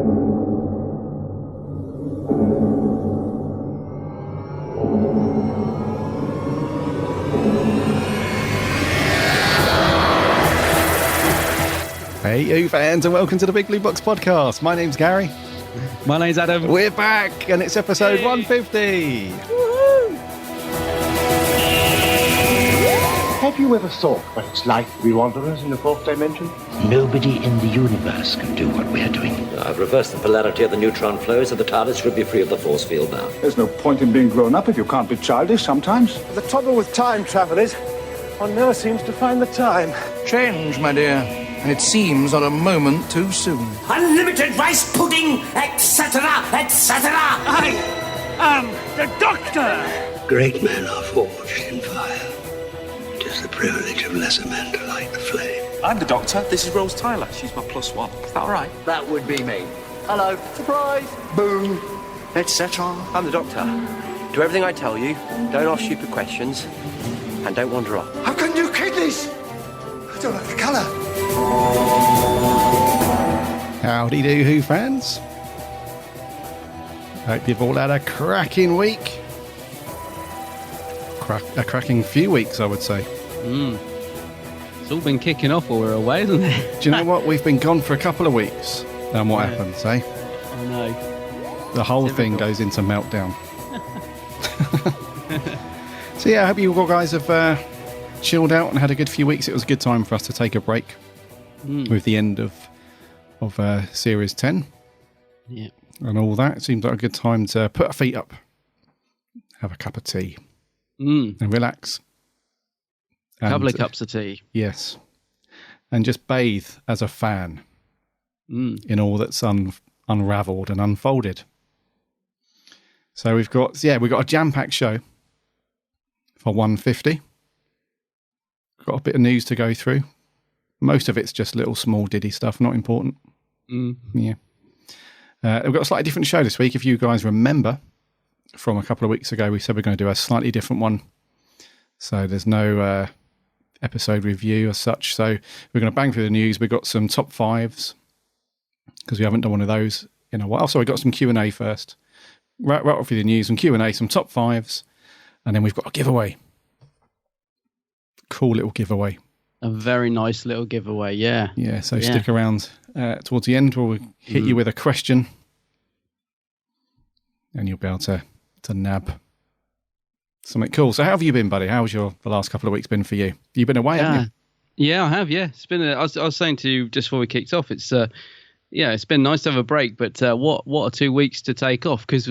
Hey, you fans, and welcome to the Big Blue Box podcast. My name's Gary. My name's Adam. We're back, and it's episode 150. Woohoo! Have you ever thought what it's like to be wanderers in the fourth dimension? Nobody in the universe can do what we're doing. I've reversed the polarity of the neutron flow, so the TARDIS should be free of the force field now. There's no point in being grown up if you can't be childish sometimes. The trouble with time travel is one never seems to find the time. Change, my dear. And it seems on a moment too soon. Unlimited rice pudding, etc., etc. I am the Doctor! Great men are forged in fire. It is the privilege of lesser men to light the flame. I'm the Doctor. This is Rose Tyler. She's my +1. Is that all right? That would be me. Hello. Surprise. Boom. Etc. I'm the Doctor. Do everything I tell you. Don't ask stupid questions. And don't wander off. How can you kidneys? I don't like the colour. Howdy do, Who fans. Hope you've all had a cracking week. A cracking few weeks, I would say. It's all been kicking off while we're away, isn't it? Do you know what? We've been gone for a couple of weeks. And what happens, eh? I know. The whole thing goes into meltdown. So yeah, I hope you all guys have chilled out and had a good few weeks. It was a good time for us to take a break with the end of Series 10. Yeah. And all that. It seems like a good time to put our feet up, have a cup of tea, and relax. A couple of cups of tea. Yes. And just bathe as a fan in all that's unravelled and unfolded. So we've got a jam-packed show for 150. Got a bit of news to go through. Most of it's just little small diddy stuff, not important. Yeah. We've got a slightly different show this week. If you guys remember from a couple of weeks ago, we said we're going to do a slightly different one. So there's no episode review as such. So we're going to bang through the news. We've got some top fives because we haven't done one of those in a while. So we got some Q&A first. Right off with the news, some Q&A, some top fives. And then we've got a giveaway. Cool little giveaway. A very nice little giveaway, yeah. Yeah, so stick around towards the end where we'll hit you with a question and you'll be able to nab something cool. So how have you been, buddy? How's the last couple of weeks been for you? You've been away, haven't you? Yeah, I have, yeah. It's been I was saying to you just before we kicked off, it's been nice to have a break, but what are 2 weeks to take off? Because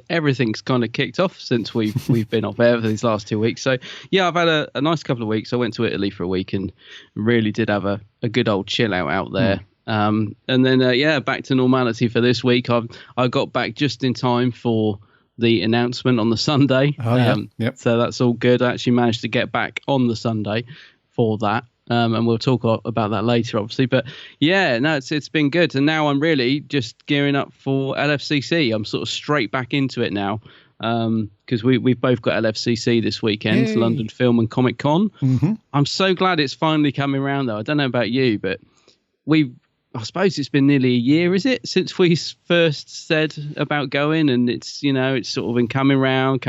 everything's kind of kicked off since we've been off air for these last 2 weeks. So yeah, I've had a nice couple of weeks. I went to Italy for a week and really did have a good old chill out there. And then back to normality for this week. I got back just in time for the announcement on the Sunday. Yep. So that's all good. I actually managed to get back on the Sunday for that. And we'll talk about that later, obviously. But yeah, no, it's been good. And now I'm really just gearing up for LFCC. I'm sort of straight back into it now because we've both got LFCC this weekend, Yay. London Film and Comic Con. Mm-hmm. I'm so glad it's finally coming around, though. I don't know about you, but I suppose it's been nearly a year, is it, since we first said about going, and it's sort of been coming round,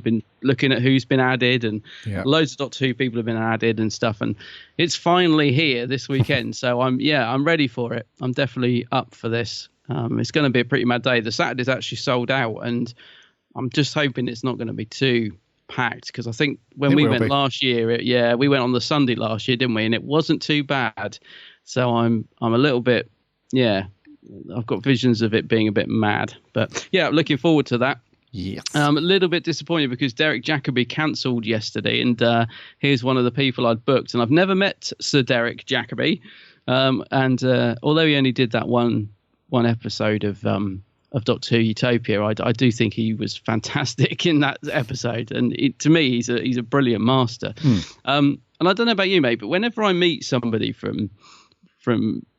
been looking at who's been added, and loads of Doctor Who people have been added and stuff, and it's finally here this weekend. So I'm ready for it. I'm definitely up for this. It's going to be a pretty mad day. The Saturday's actually sold out, and I'm just hoping it's not going to be too packed, because I think when we went last year, we went on the Sunday last year, didn't we? And it wasn't too bad. So I'm a little bit, I've got visions of it being a bit mad. But yeah, looking forward to that. Yes. A little bit disappointed because Derek Jacobi cancelled yesterday, and here's one of the people I'd booked. And I've never met Sir Derek Jacobi. And although he only did that one episode of Doctor Who Utopia, I do think he was fantastic in that episode. And to me, he's a brilliant master. And I don't know about you, mate, but whenever I meet somebody from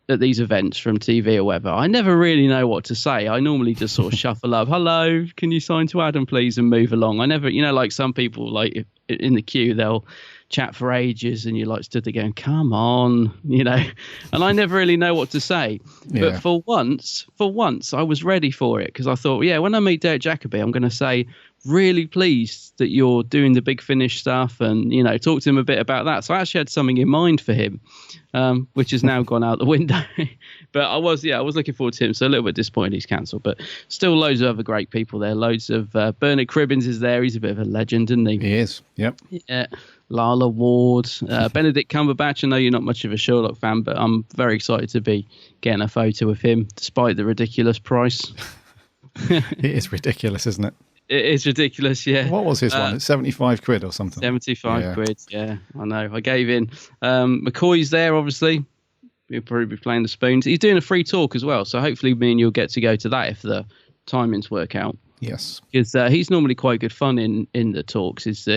at these events from TV or whatever, I never really know what to say. I normally just sort of shuffle up, hello, can you sign to Adam, please, and move along. I never, like some people, like in the queue, they'll chat for ages, and you like stood there going, come on, and I never really know what to say. Yeah. But for once I was ready for it, because I thought, when I meet Derek Jacobi, I'm going to say, really pleased that you're doing the Big Finish stuff, and talk to him a bit about that. So I actually had something in mind for him, which has now gone out the window. But I was looking forward to him. So a little bit disappointed he's cancelled, but still loads of other great people there. Loads of Bernard Cribbins is there. He's a bit of a legend, isn't he? He is. Yep. Yeah. Lala Ward, Benedict Cumberbatch. I know you're not much of a Sherlock fan, but I'm very excited to be getting a photo of him, despite the ridiculous price. It is ridiculous, isn't it? It is ridiculous, yeah. What was his one? It's 75 quid or something. 75 quid, yeah. I know. I gave in. McCoy's there, obviously. He'll probably be playing the spoons. He's doing a free talk as well, so hopefully me and you'll get to go to that if the timings work out. Yes. Because he's normally quite good fun in the talks. Is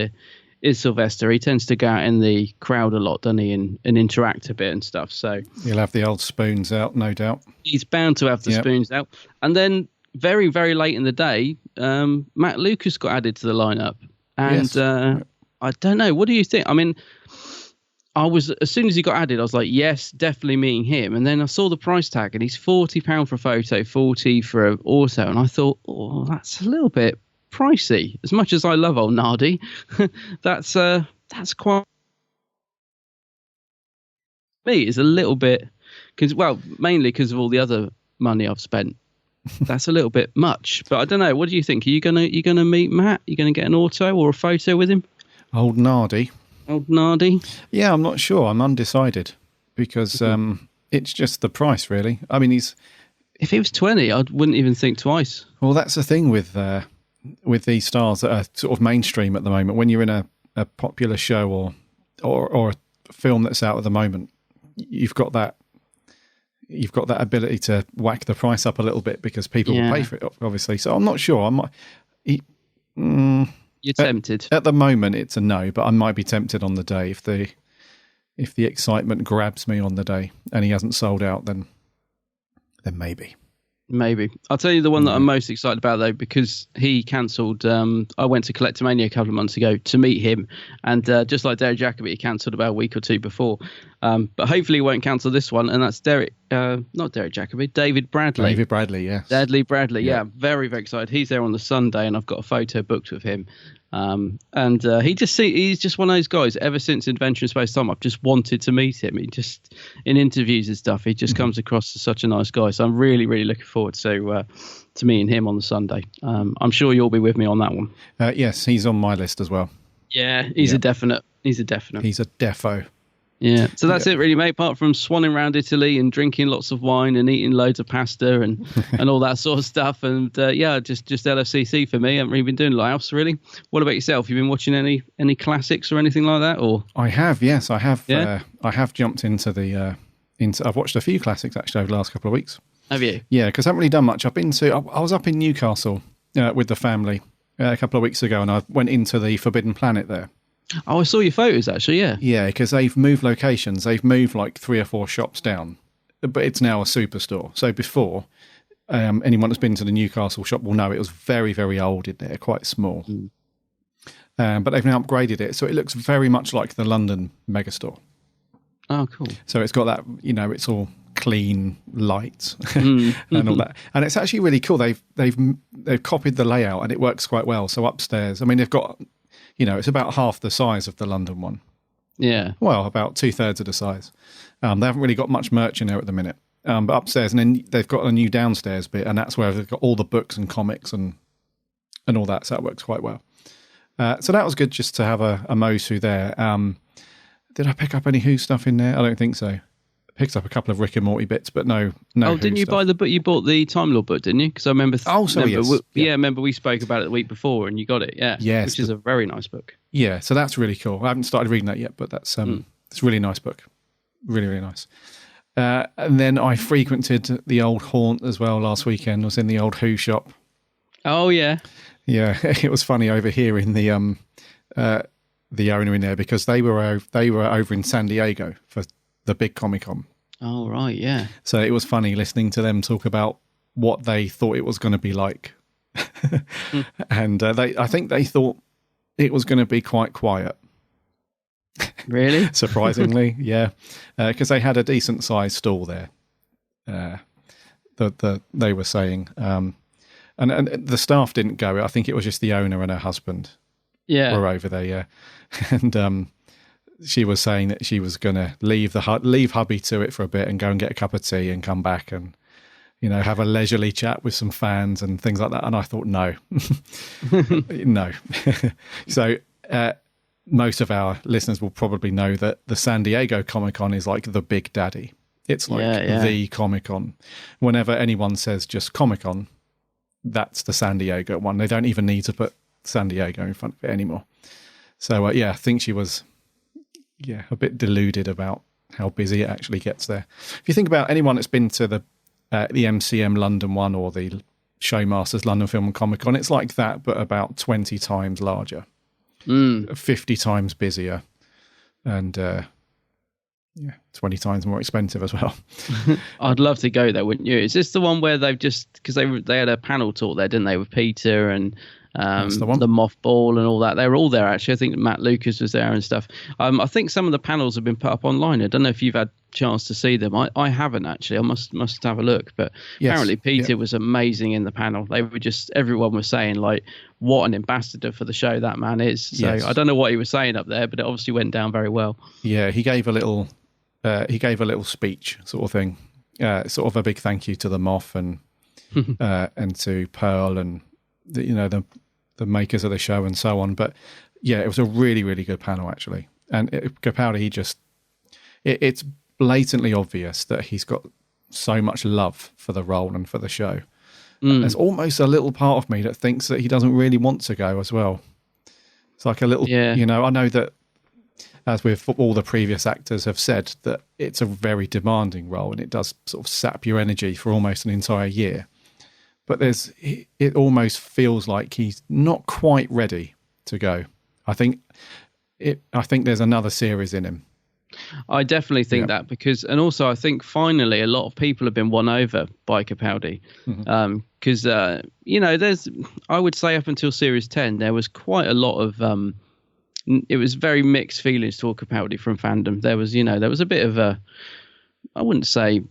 Sylvester. He tends to go out in the crowd a lot, doesn't he, and interact a bit and stuff. So he'll have the old spoons out, no doubt. He's bound to have the spoons out. And then very, very late in the day, Matt Lucas got added to the lineup. And Yes. I don't know. What do you think? I mean, as soon as he got added, I was like, yes, definitely meeting him. And then I saw the price tag, and he's £40 for a photo, 40 for an auto. And I thought, oh, that's a little bit pricey. As much as I love old Nardi, that's quite, me, it's a little bit, mainly because of all the other money I've spent. That's a little bit much. But I don't know. What do you think? Are you gonna meet Matt? Are you gonna get an auto or a photo with him? Old Nardi. Yeah, I'm not sure. I'm undecided because it's just the price, really. I mean, if it was 20, I wouldn't even think twice. Well, that's the thing with these stars that are sort of mainstream at the moment. When you're in a popular show or a film that's out at the moment, you've got that ability to whack the price up a little bit because people will pay for it, obviously. So I'm not sure. You're tempted. At the moment, it's a no, but I might be tempted on the day if the excitement grabs me on the day and he hasn't sold out, then maybe. Maybe. I'll tell you the one that I'm most excited about, though, because he cancelled. I went to Collectomania a couple of months ago to meet him. And just like Derek Jacobi, he cancelled about a week or two before. But hopefully he won't cancel this one. And that's not Derek Jacobi, David Bradley. David Bradley, yes. Bradley, yeah. Very, very excited. He's there on the Sunday, and I've got a photo booked with him. He's just one of those guys. Ever since Adventure in Space Time, I've just wanted to meet him. He just, in interviews and stuff, he just comes across as such a nice guy. So I'm really, really looking forward to meeting him on the Sunday. I'm sure you'll be with me on that one. Yes, he's on my list as well. Yeah, he's a definite. He's a defo. Yeah, so that's it really, mate, apart from swanning around Italy and drinking lots of wine and eating loads of pasta and all that sort of stuff. And just LFCC for me. I haven't really been doing a lot else, really. What about yourself? You been watching any classics or anything like that? Or I have, yes, I have. Yeah? I have jumped into I've watched a few classics actually over the last couple of weeks. Have you? Yeah, because I haven't really done much. I was up in Newcastle with the family a couple of weeks ago, and I went into the Forbidden Planet there. Oh, I saw your photos, actually, yeah. Yeah, because they've moved locations. They've moved like 3 or 4 shops down, but it's now a superstore. So before, anyone that's been to the Newcastle shop will know it was very, very old in there, quite small. But they've now upgraded it, so it looks very much like the London megastore. Oh, cool. So it's got that, it's all clean lights and all that. And it's actually really cool. They've copied the layout and it works quite well. So upstairs, I mean, they've got... it's about half the size of the London one. Yeah. Well, about 2/3 of the size. They haven't really got much merch in there at the minute. But upstairs, and then they've got a new downstairs bit, and that's where they've got all the books and comics and all that. So that works quite well. So that was good just to have a mows through there. Did I pick up any Who stuff in there? I don't think so. Picked up a couple of Rick and Morty bits, but no. Oh, didn't you buy the book? You bought the Time Lord book, didn't you? Because I remember. Remember we spoke about it the week before, and you got it. Yeah. Yes. Which is a very nice book. Yeah, so that's really cool. I haven't started reading that yet, but that's it's a really nice book. Really, really nice. And then I frequented the old haunt as well last weekend. I was in the old Who shop. Oh yeah. Yeah, it was funny overhearing the owner in there because they were over in San Diego for the big Comic-Con. Oh, right, yeah. So it was funny listening to them talk about what they thought it was going to be like. And I think they thought it was going to be quite quiet. Really? Surprisingly, yeah, because they had a decent sized stall there. They were saying, and the staff didn't go. I think it was just the owner and her husband. Yeah, were over there. Yeah, and she was saying that she was going to leave hubby to it for a bit and go and get a cup of tea and come back and, you know, have a leisurely chat with some fans and things like that. And I thought, no, no. So most of our listeners will probably know that the San Diego Comic-Con is like the big daddy. It's like the Comic-Con. Whenever anyone says just Comic-Con, that's the San Diego one. They don't even need to put San Diego in front of it anymore. So, I think she was... a bit deluded about how busy it actually gets there. If you think about anyone that's been to the MCM London one or the Showmasters London Film and Comic Con, it's like that, but about 20 times larger, 50 times busier, and 20 times more expensive as well. I'd love to go there, wouldn't you? Is this the one where they've just, because they had a panel talk there, didn't they, with Peter and the Mothball and all that? They were all there, actually. I think Matt Lucas was there and stuff. I think some of the panels have been put up online. I don't know if you've had a chance to see them. I haven't, actually. I must have a look. But apparently Peter was amazing in the panel. They were just, everyone was saying, like, what an ambassador for the show that man is. So I don't know what he was saying up there, but it obviously went down very well. Yeah, he gave a little speech sort of thing, sort of a big thank you to the Moth and to Pearl and the makers of the show and so on. But yeah, it was a really, really good panel, actually. And Capaldi, it's blatantly obvious that he's got so much love for the role and for the show. There's almost a little part of me that thinks that he doesn't really want to go as well. It's like a little, I know that, as with all the previous actors have said, that it's a very demanding role and it does sort of sap your energy for almost an entire year. But it almost feels like he's not quite ready to go. I think there's another series in him. I definitely think that, because, and also I think finally a lot of people have been won over by Capaldi, because there's, I would say up until series 10 there was quite a lot of it was very mixed feelings toward Capaldi from fandom. There was a bit of a, I wouldn't say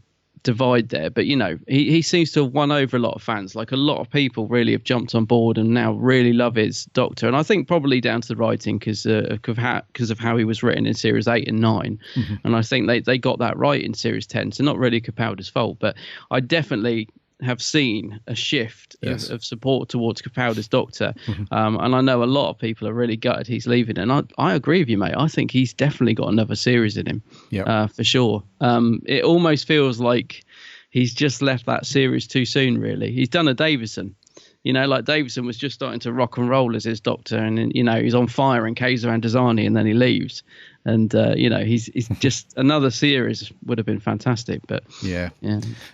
divide there, but he seems to have won over a lot of fans. Like, a lot of people really have jumped on board and now really love his Doctor, and I think probably down to the writing because of how he was written in series 8 and 9, and I think they got that right in series 10, so not really Capaldi's fault. But I definitely have seen a shift of support towards Capaldi's Doctor, and I know a lot of people are really gutted he's leaving, and I agree with you, mate. I think he's definitely got another series in him, for sure. It almost feels like he's just left that series too soon, really. He's done a Davison, like Davison was just starting to rock and roll as his Doctor, and he's on fire in Kaiser and Desani, and then he leaves, and he's just another series would have been fantastic. But yeah.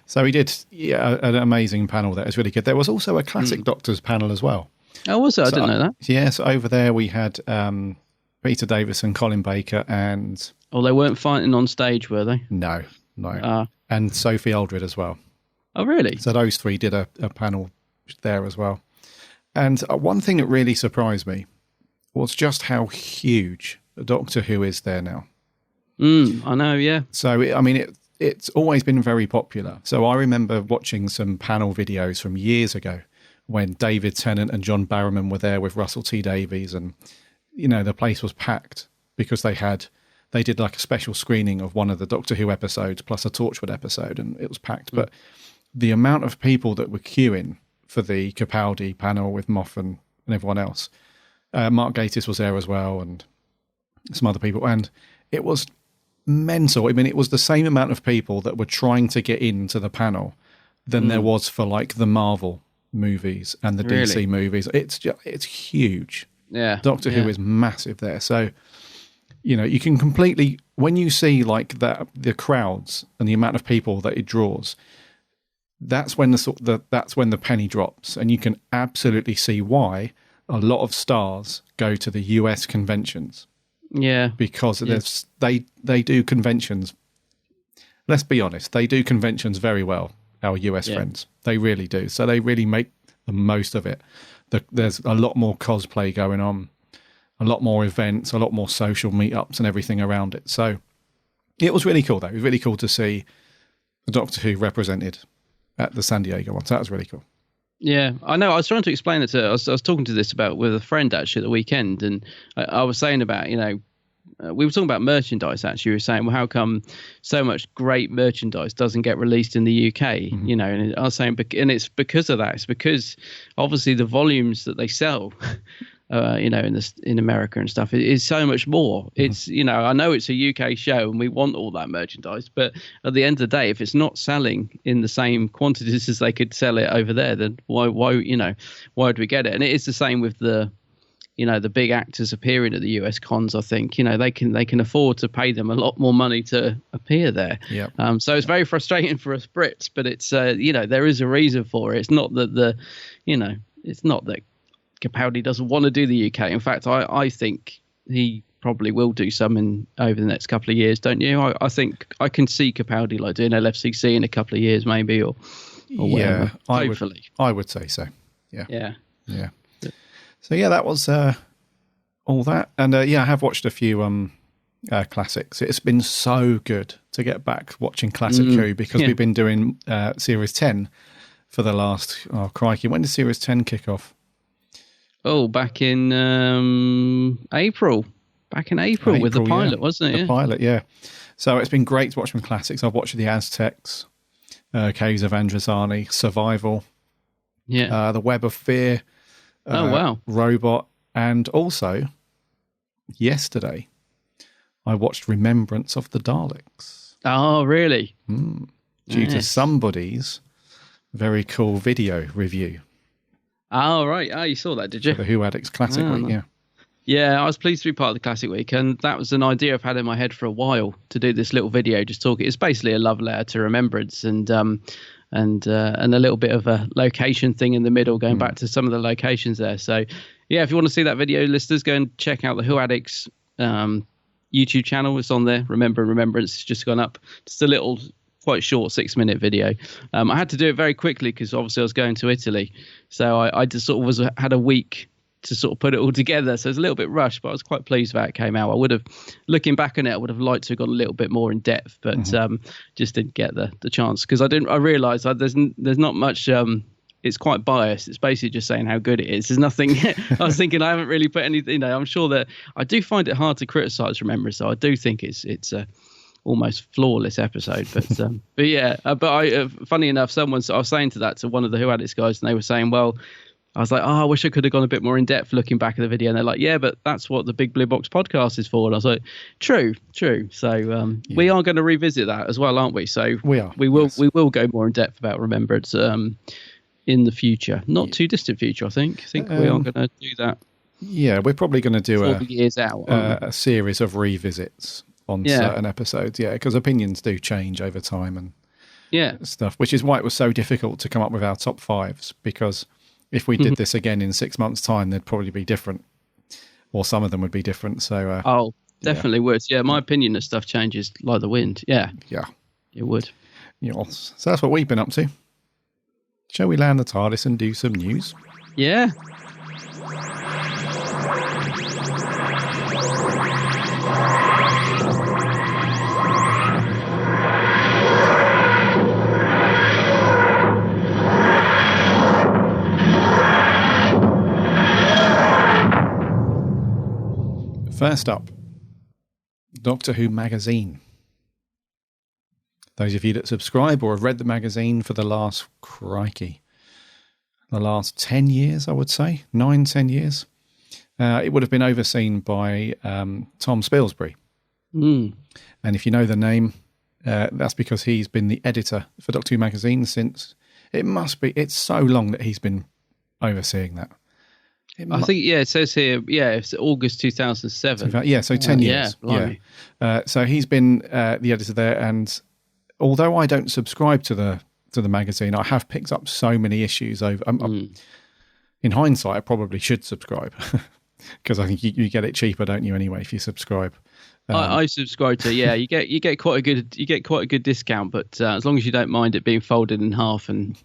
So he did an amazing panel that was really good. There was also a classic Doctors panel as well. Oh, was it? I didn't know that. Yeah, so over there we had Peter Davison, Colin Baker, and they weren't fighting on stage, were they? No. And Sophie Aldred as well. Oh, really? So those three did a panel there as well. And one thing that really surprised me was just how huge Doctor Who is there now. I know, yeah. So, it's always been very popular. So I remember watching some panel videos from years ago when David Tennant and John Barrowman were there with Russell T Davies, and, the place was packed because they did like a special screening of one of the Doctor Who episodes plus a Torchwood episode, and it was packed. But the amount of people that were queuing for the Capaldi panel with Moff and everyone else, Mark Gatiss was there as well, and some other people, and it was mental. It was the same amount of people that were trying to get into the panel than there was for like the Marvel movies and the DC movies. It's huge. Yeah, Doctor Who is massive there. So you can completely, when you see like that, the crowds and the amount of people that it draws, that's when that's when the penny drops, and you can absolutely see why a lot of stars go to the US conventions. Yeah, because they do conventions. Let's be honest, they do conventions very well. Our US friends, they really do. So they really make the most of it. There's a lot more cosplay going on. a lot more events, a lot more social meetups and everything around it. So it was really cool, though. It was really cool to see the Doctor Who represented at the San Diego one. So that was really cool. Yeah, I know. I was trying to explain it to. I was talking to this about with a friend actually at the weekend, and I was saying about, you know, we were talking about merchandise. Actually, we were saying, well, how come so much great merchandise doesn't get released in the UK? You know, and I was saying, and it's because of that. It's because obviously the volumes that they sell, you know, in America and stuff, is so much more. It's, you know, I know it's a UK show and we want all that merchandise, but at the end of the day, if it's not selling in the same quantities as they could sell it over there, then why would we get it? And it is the same with the, you know, the big actors appearing at the US cons. I think, you know, they can afford to pay them a lot more money to appear there. Yeah. So it's very frustrating for us Brits, but it's you know, there is a reason for it. It's not that it's not that Capaldi doesn't want to do the UK. In fact, I think he probably will do some over the next couple of years, don't you? I think I can see Capaldi like doing LFCC in a couple of years, maybe, or whatever. Hopefully, I would say so. Yeah. Yeah. So yeah, that was all that, and I have watched a few classics. It's been so good to get back watching Classic Who because we've been doing Series 10 for the last crikey. When did Series 10 kick off? Oh, back in April. Back in April with the pilot, wasn't it? The pilot, yeah. So it's been great to watch some classics. I've watched The Aztecs, Caves of Androzani, Survival, The Web of Fear. Wow. Robot, and also yesterday I watched Remembrance of the Daleks. Oh, really? Due to somebody's very cool video review. Oh, right. Oh, you saw that, did you? For the Who Addicts Classic Week, yeah. Yeah, I was pleased to be part of the Classic Week, and that was an idea I've had in my head for a while to do this little video, just talking. It's basically a love letter to Remembrance, and a little bit of a location thing in the middle, going back to some of the locations there. So, yeah, if you want to see that video, listeners, go and check out the Who Addicts YouTube channel. It's on there. Remembrance has just gone up. Just a little, quite short 6-minute video. I had to do it very quickly because obviously I was going to Italy. So I just sort of had a week to sort of put it all together. So it's a little bit rushed, but I was quite pleased with how it came out. I would have, looking back on it, I would have liked to have gone a little bit more in depth, but just didn't get the chance because I realised there's not much. It's quite biased. It's basically just saying how good it is. There's nothing. I was thinking I haven't really put anything. You know, I'm sure that I do find it hard to criticise Remembrance. So I do think it's a almost flawless episode. But yeah. But funny enough, I was saying that to one of the Who Addicts guys, and they were saying, well, I was like, I wish I could have gone a bit more in depth looking back at the video. And they're like, yeah, but that's what the Big Blue Box podcast is for. And I was like, true. So we are going to revisit that as well, aren't we? So we will go more in depth about Remembrance in the future. Not too distant future, I think. I think we are going to do that. Yeah, we're probably going to do years out, a series of revisits on certain episodes. Yeah, because opinions do change over time and stuff, which is why it was so difficult to come up with our top fives, because if we did this again in 6 months' time, they'd probably be different, or some of them would be different. So, definitely would. Yeah, my opinion of stuff changes like the wind. Yeah, it would. Yes. So that's what we've been up to. Shall we land the TARDIS and do some news? Yeah. First up, Doctor Who magazine. Those of you that subscribe or have read the magazine for the last 10 years, I would say, 9-10 years. It would have been overseen by Tom Spilsbury. And if you know the name, that's because he's been the editor for Doctor Who magazine since, it's so long that he's been overseeing that. I think, it says here, it's August 2007. Yeah, so 10 years. So he's been the editor there, and although I don't subscribe to the magazine, I have picked up so many issues over. In hindsight, I probably should subscribe because I think you get it cheaper, don't you? Anyway, if you subscribe, I subscribe to. Yeah, you get quite a good discount, but as long as you don't mind it being folded in half and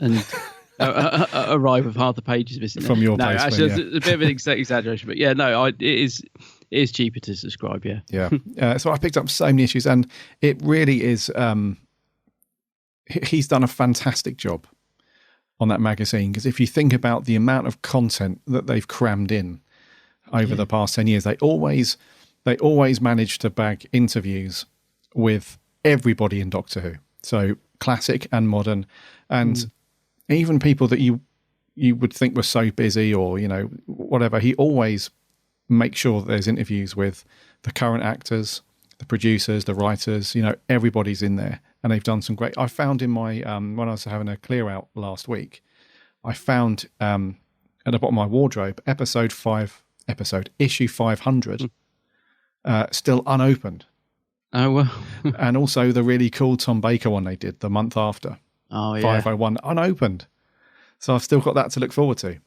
arrive with half the pages missing. From your no, placement, actually, yeah. it's a bit of an exaggeration, but yeah, no, it is cheaper to subscribe. Yeah, yeah. So I picked up so many issues, and it really is. He's done a fantastic job on that magazine, because if you think about the amount of content that they've crammed in over the past 10 years, they always manage to bag interviews with everybody in Doctor Who. So classic and modern, and even people that you would think were so busy or, whatever. He always makes sure that there's interviews with the current actors, the producers, the writers, everybody's in there. And they've done some great. I found in my when I was having a clear out last week, I found at the bottom of my wardrobe issue 500 still unopened. Oh well. And also the really cool Tom Baker one they did the month after. Oh yeah, 501 unopened. So I've still got that to look forward to.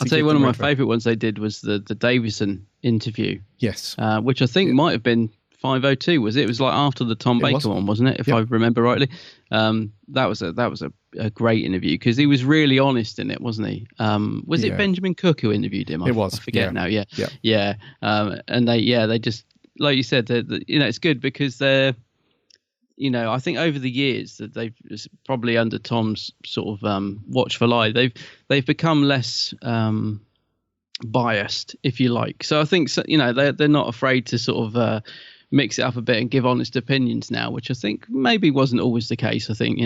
I'll tell you, one of my favourite ones they did was the Davison interview. Yes, which I think might have been 502. Was it? It was like after the Tom Baker one, wasn't it? If I remember rightly. That was a great interview, because he was really honest in it, wasn't he? Was it Benjamin Cook who interviewed him? It was. I forget now. Yeah. And they just, like you said, it's good because they're, I think over the years that they've probably under Tom's sort of watchful eye, they've become less biased, if you like. So I think they're not afraid to sort of mix it up a bit and give honest opinions now, which I think maybe wasn't always the case. I think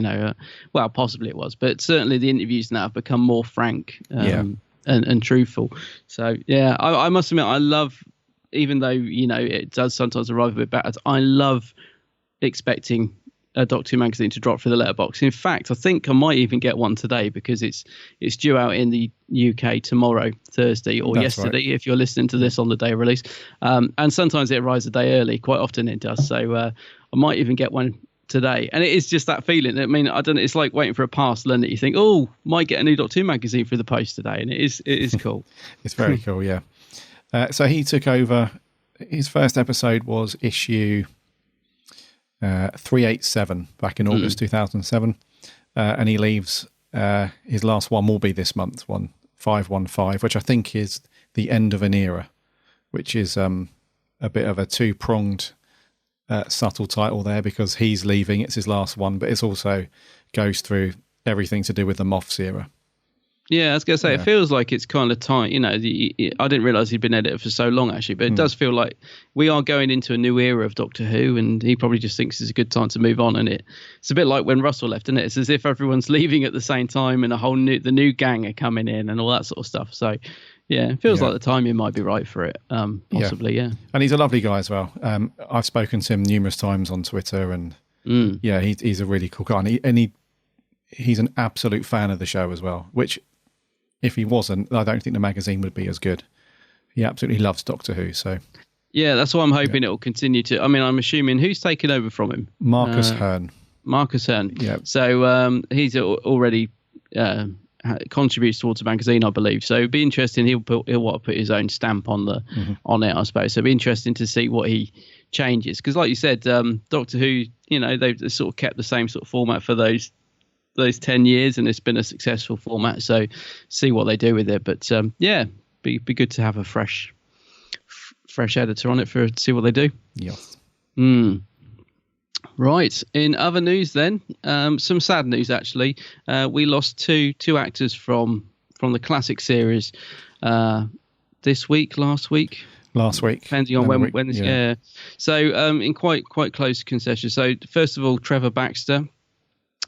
well, possibly it was, but certainly the interviews now have become more frank and truthful. So yeah, I must admit, I love, even though it does sometimes arrive a bit bad, I love expecting a Doctor Who magazine to drop through the letterbox. In fact, I think I might even get one today, because it's due out in the UK tomorrow, Thursday, or yesterday, if you're listening to this on the day of release. And sometimes it arrives a day early. Quite often it does. So I might even get one today. And it is just that feeling. I mean, I don't know. It's like waiting for a parcel, and you think, oh, might get a new Doctor Who magazine through the post today. And it is cool. It's very cool. Yeah. So he took over. His first episode was issue 387 back in August 2007, and he leaves. His last one will be this month, 515, which I think is the end of an era, which is a bit of a two-pronged subtle title there, because he's leaving, it's his last one, but it's also goes through everything to do with the Moffs era. Yeah, I was going to say, it feels like it's kind of time. I didn't realise he'd been editor for so long, actually, but it does feel like we are going into a new era of Doctor Who, and he probably just thinks it's a good time to move on. And it's a bit like when Russell left, isn't it? It's as if everyone's leaving at the same time, and the new gang are coming in and all that sort of stuff. So, yeah, it feels like the timing might be right for it, possibly, yeah. And he's a lovely guy as well. I've spoken to him numerous times on Twitter, and he's a really cool guy. And he's an absolute fan of the show as well, which, if he wasn't, I don't think the magazine would be as good. He absolutely loves Doctor Who. So yeah, that's why I'm hoping it will continue to. I mean, I'm assuming who's taken over from him? Marcus Hearn. Marcus Hearn. Yeah. So he's already contributes towards the magazine, I believe. So it'd be interesting. He'll want to put his own stamp on on it, I suppose. So it'd be interesting to see what he changes, because, like you said, Doctor Who, they've sort of kept the same sort of format for those 10 years, and it's been a successful format. So see what they do with it. But be good to have a fresh editor on it to see what they do. Yes. Right. In other news then, some sad news actually. We lost two actors from the classic series last week, depending on when this, yeah. So in quite close concession. So first of all, Trevor Baxter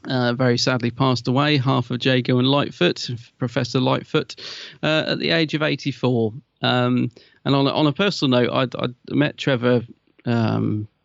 very sadly passed away, half of Jago and Lightfoot, Professor Lightfoot, at the age of 84. And on a personal note, I met Trevor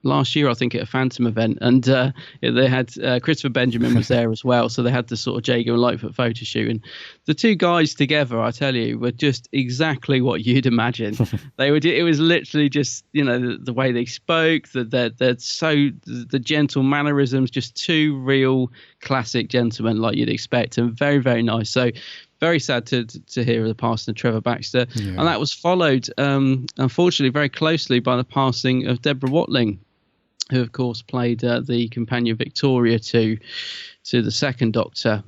last year, I think, at a Phantom event, and they had Christopher Benjamin was there as well, so they had the sort of Jago and Lightfoot photo shoot, and the two guys together, I tell you, were just exactly what you'd imagine. It was literally just, the way they spoke, the gentle mannerisms, just two real classic gentlemen like you'd expect, and very, very nice. So very sad to hear of the passing of Trevor Baxter. Yeah. And that was followed, unfortunately, very closely by the passing of Deborah Watling, who, of course, played the companion Victoria to the second Doctor.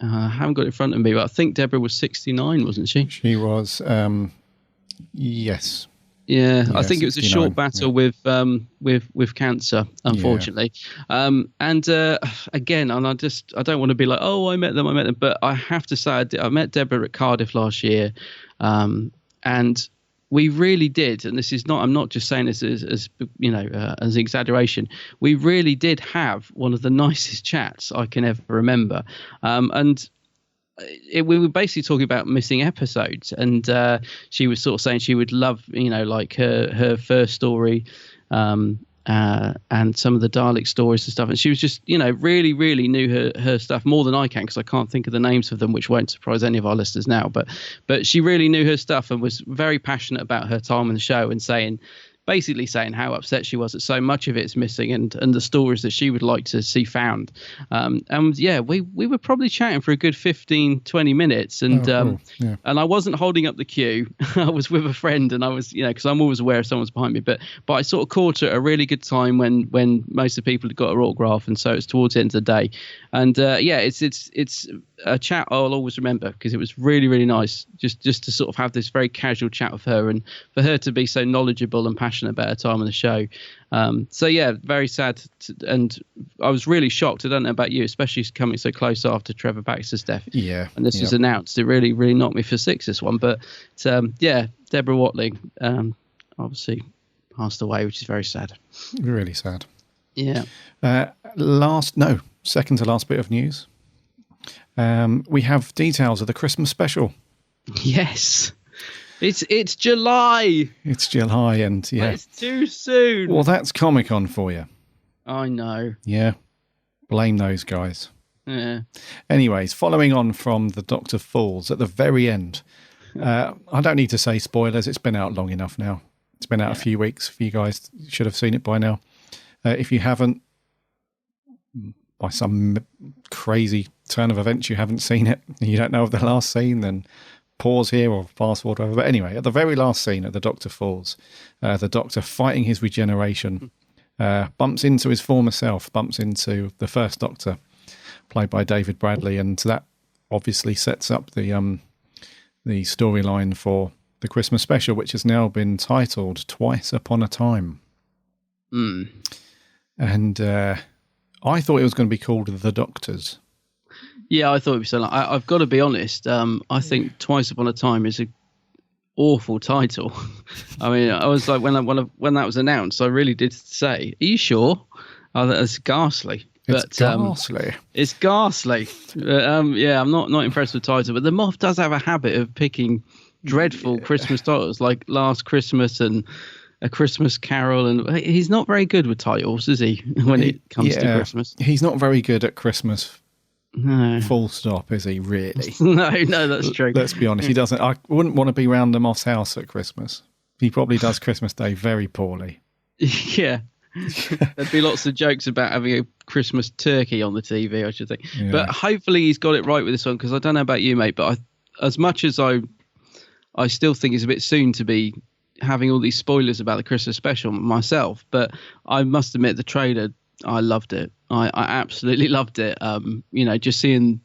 I haven't got it in front of me, but I think Deborah was 69, wasn't she? She was, yes. Yeah, I think it was a 69, short battle with cancer, unfortunately. Again, and I don't want to be like, oh, I met them, but I have to say I met Deborah at Cardiff last year, and we really did, and this is not, I'm not just saying this as as exaggeration. We really did have one of the nicest chats I can ever remember, we were basically talking about missing episodes, and she was sort of saying she would love, like her first story, and some of the Dalek stories and stuff. And she was just, really, really knew her stuff more than I can, because I can't think of the names of them, which won't surprise any of our listeners now. But she really knew her stuff and was very passionate about her time on the show, and basically saying how upset she was that so much of it's missing, and the stories that she would like to see found. We were probably chatting for a good 15-20 minutes, and cool. and I wasn't holding up the queue. I was with a friend, and I was, because I'm always aware if someone's behind me, but I sort of caught her at a really good time when most of the people had got her autograph, and so it's towards the end of the day. And it's a chat I'll always remember, because it was really, really nice just to sort of have this very casual chat with her, and for her to be so knowledgeable and passionate about her time on the show. Very sad, and I was really shocked. I don't know about you, especially coming so close after Trevor Baxter's death. Yeah, and this was announced. It really, really knocked me for six, this one. But Deborah Watling obviously passed away, which is very sad. Really sad. Yeah. Second to last bit of news. We have details of the Christmas special. Yes. It's July. It's July, and it's too soon. Well, that's Comic-Con for you. I know. Yeah. Blame those guys. Yeah. Anyways, following on from the Dr. Falls at the very end. I don't need to say spoilers. It's been out long enough now. It's been out a few weeks for you guys. You should have seen it by now. If you haven't, by some crazy turn of events, you haven't seen it, you don't know of the last scene, then pause here or fast forward, whatever. But anyway, at the very last scene at the Doctor Falls, the Doctor fighting his regeneration, bumps into his former self, bumps into the first Doctor, played by David Bradley, and that obviously sets up the storyline for the Christmas special, which has now been titled Twice Upon a Time. And I thought it was going to be called The Doctors. Yeah, I thought it was so. I've got to be honest. I think Twice Upon a Time is an awful title. I mean, I was like, when that was announced, I really did say, "Are you sure?" Oh, that's ghastly. It's ghastly. It's ghastly. I'm not impressed with the title, but the Moth does have a habit of picking dreadful Christmas titles, like Last Christmas and A Christmas Carol, and he's not very good with titles, is he? When it comes to Christmas, he's not very good at Christmas. No. Full stop, is he really? No, that's true. Let's be honest, he doesn't. I wouldn't want to be round the Moth's house at Christmas. He probably does Christmas Day very poorly. Yeah. There'd be lots of jokes about having a Christmas turkey on the TV, I should think. Yeah. But hopefully he's got it right with this one, because I don't know about you, mate, but as much as I still think it's a bit soon to be having all these spoilers about the Christmas special myself, but I must admit the trailer, I loved it. I absolutely loved it. Just seeing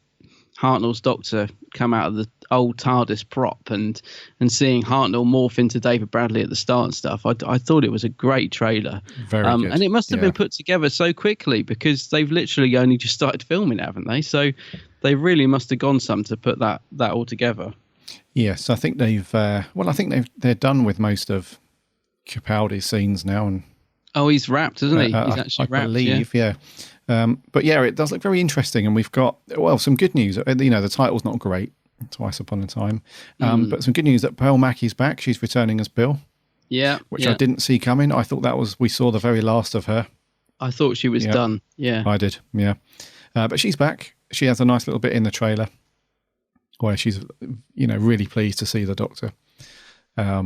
Hartnell's Doctor come out of the old TARDIS prop and seeing Hartnell morph into David Bradley at the start and stuff. I thought it was a great trailer. Very good. And it must have been put together so quickly, because they've literally only just started filming, haven't they? So they really must have gone some to put that all together. Yes, I think they're done with most of Capaldi's scenes now. And he's wrapped, isn't he? He's actually wrapped, I believe, yeah. But it does look very interesting, and we've got some good news. The title's not great, Twice Upon a Time, but some good news that Pearl Mackie's back. She's returning as Bill. Yeah, which I didn't see coming. I thought we saw the very last of her. I thought she was done. Yeah, I did. Yeah, but she's back. She has a nice little bit in the trailer where she's really pleased to see the Doctor.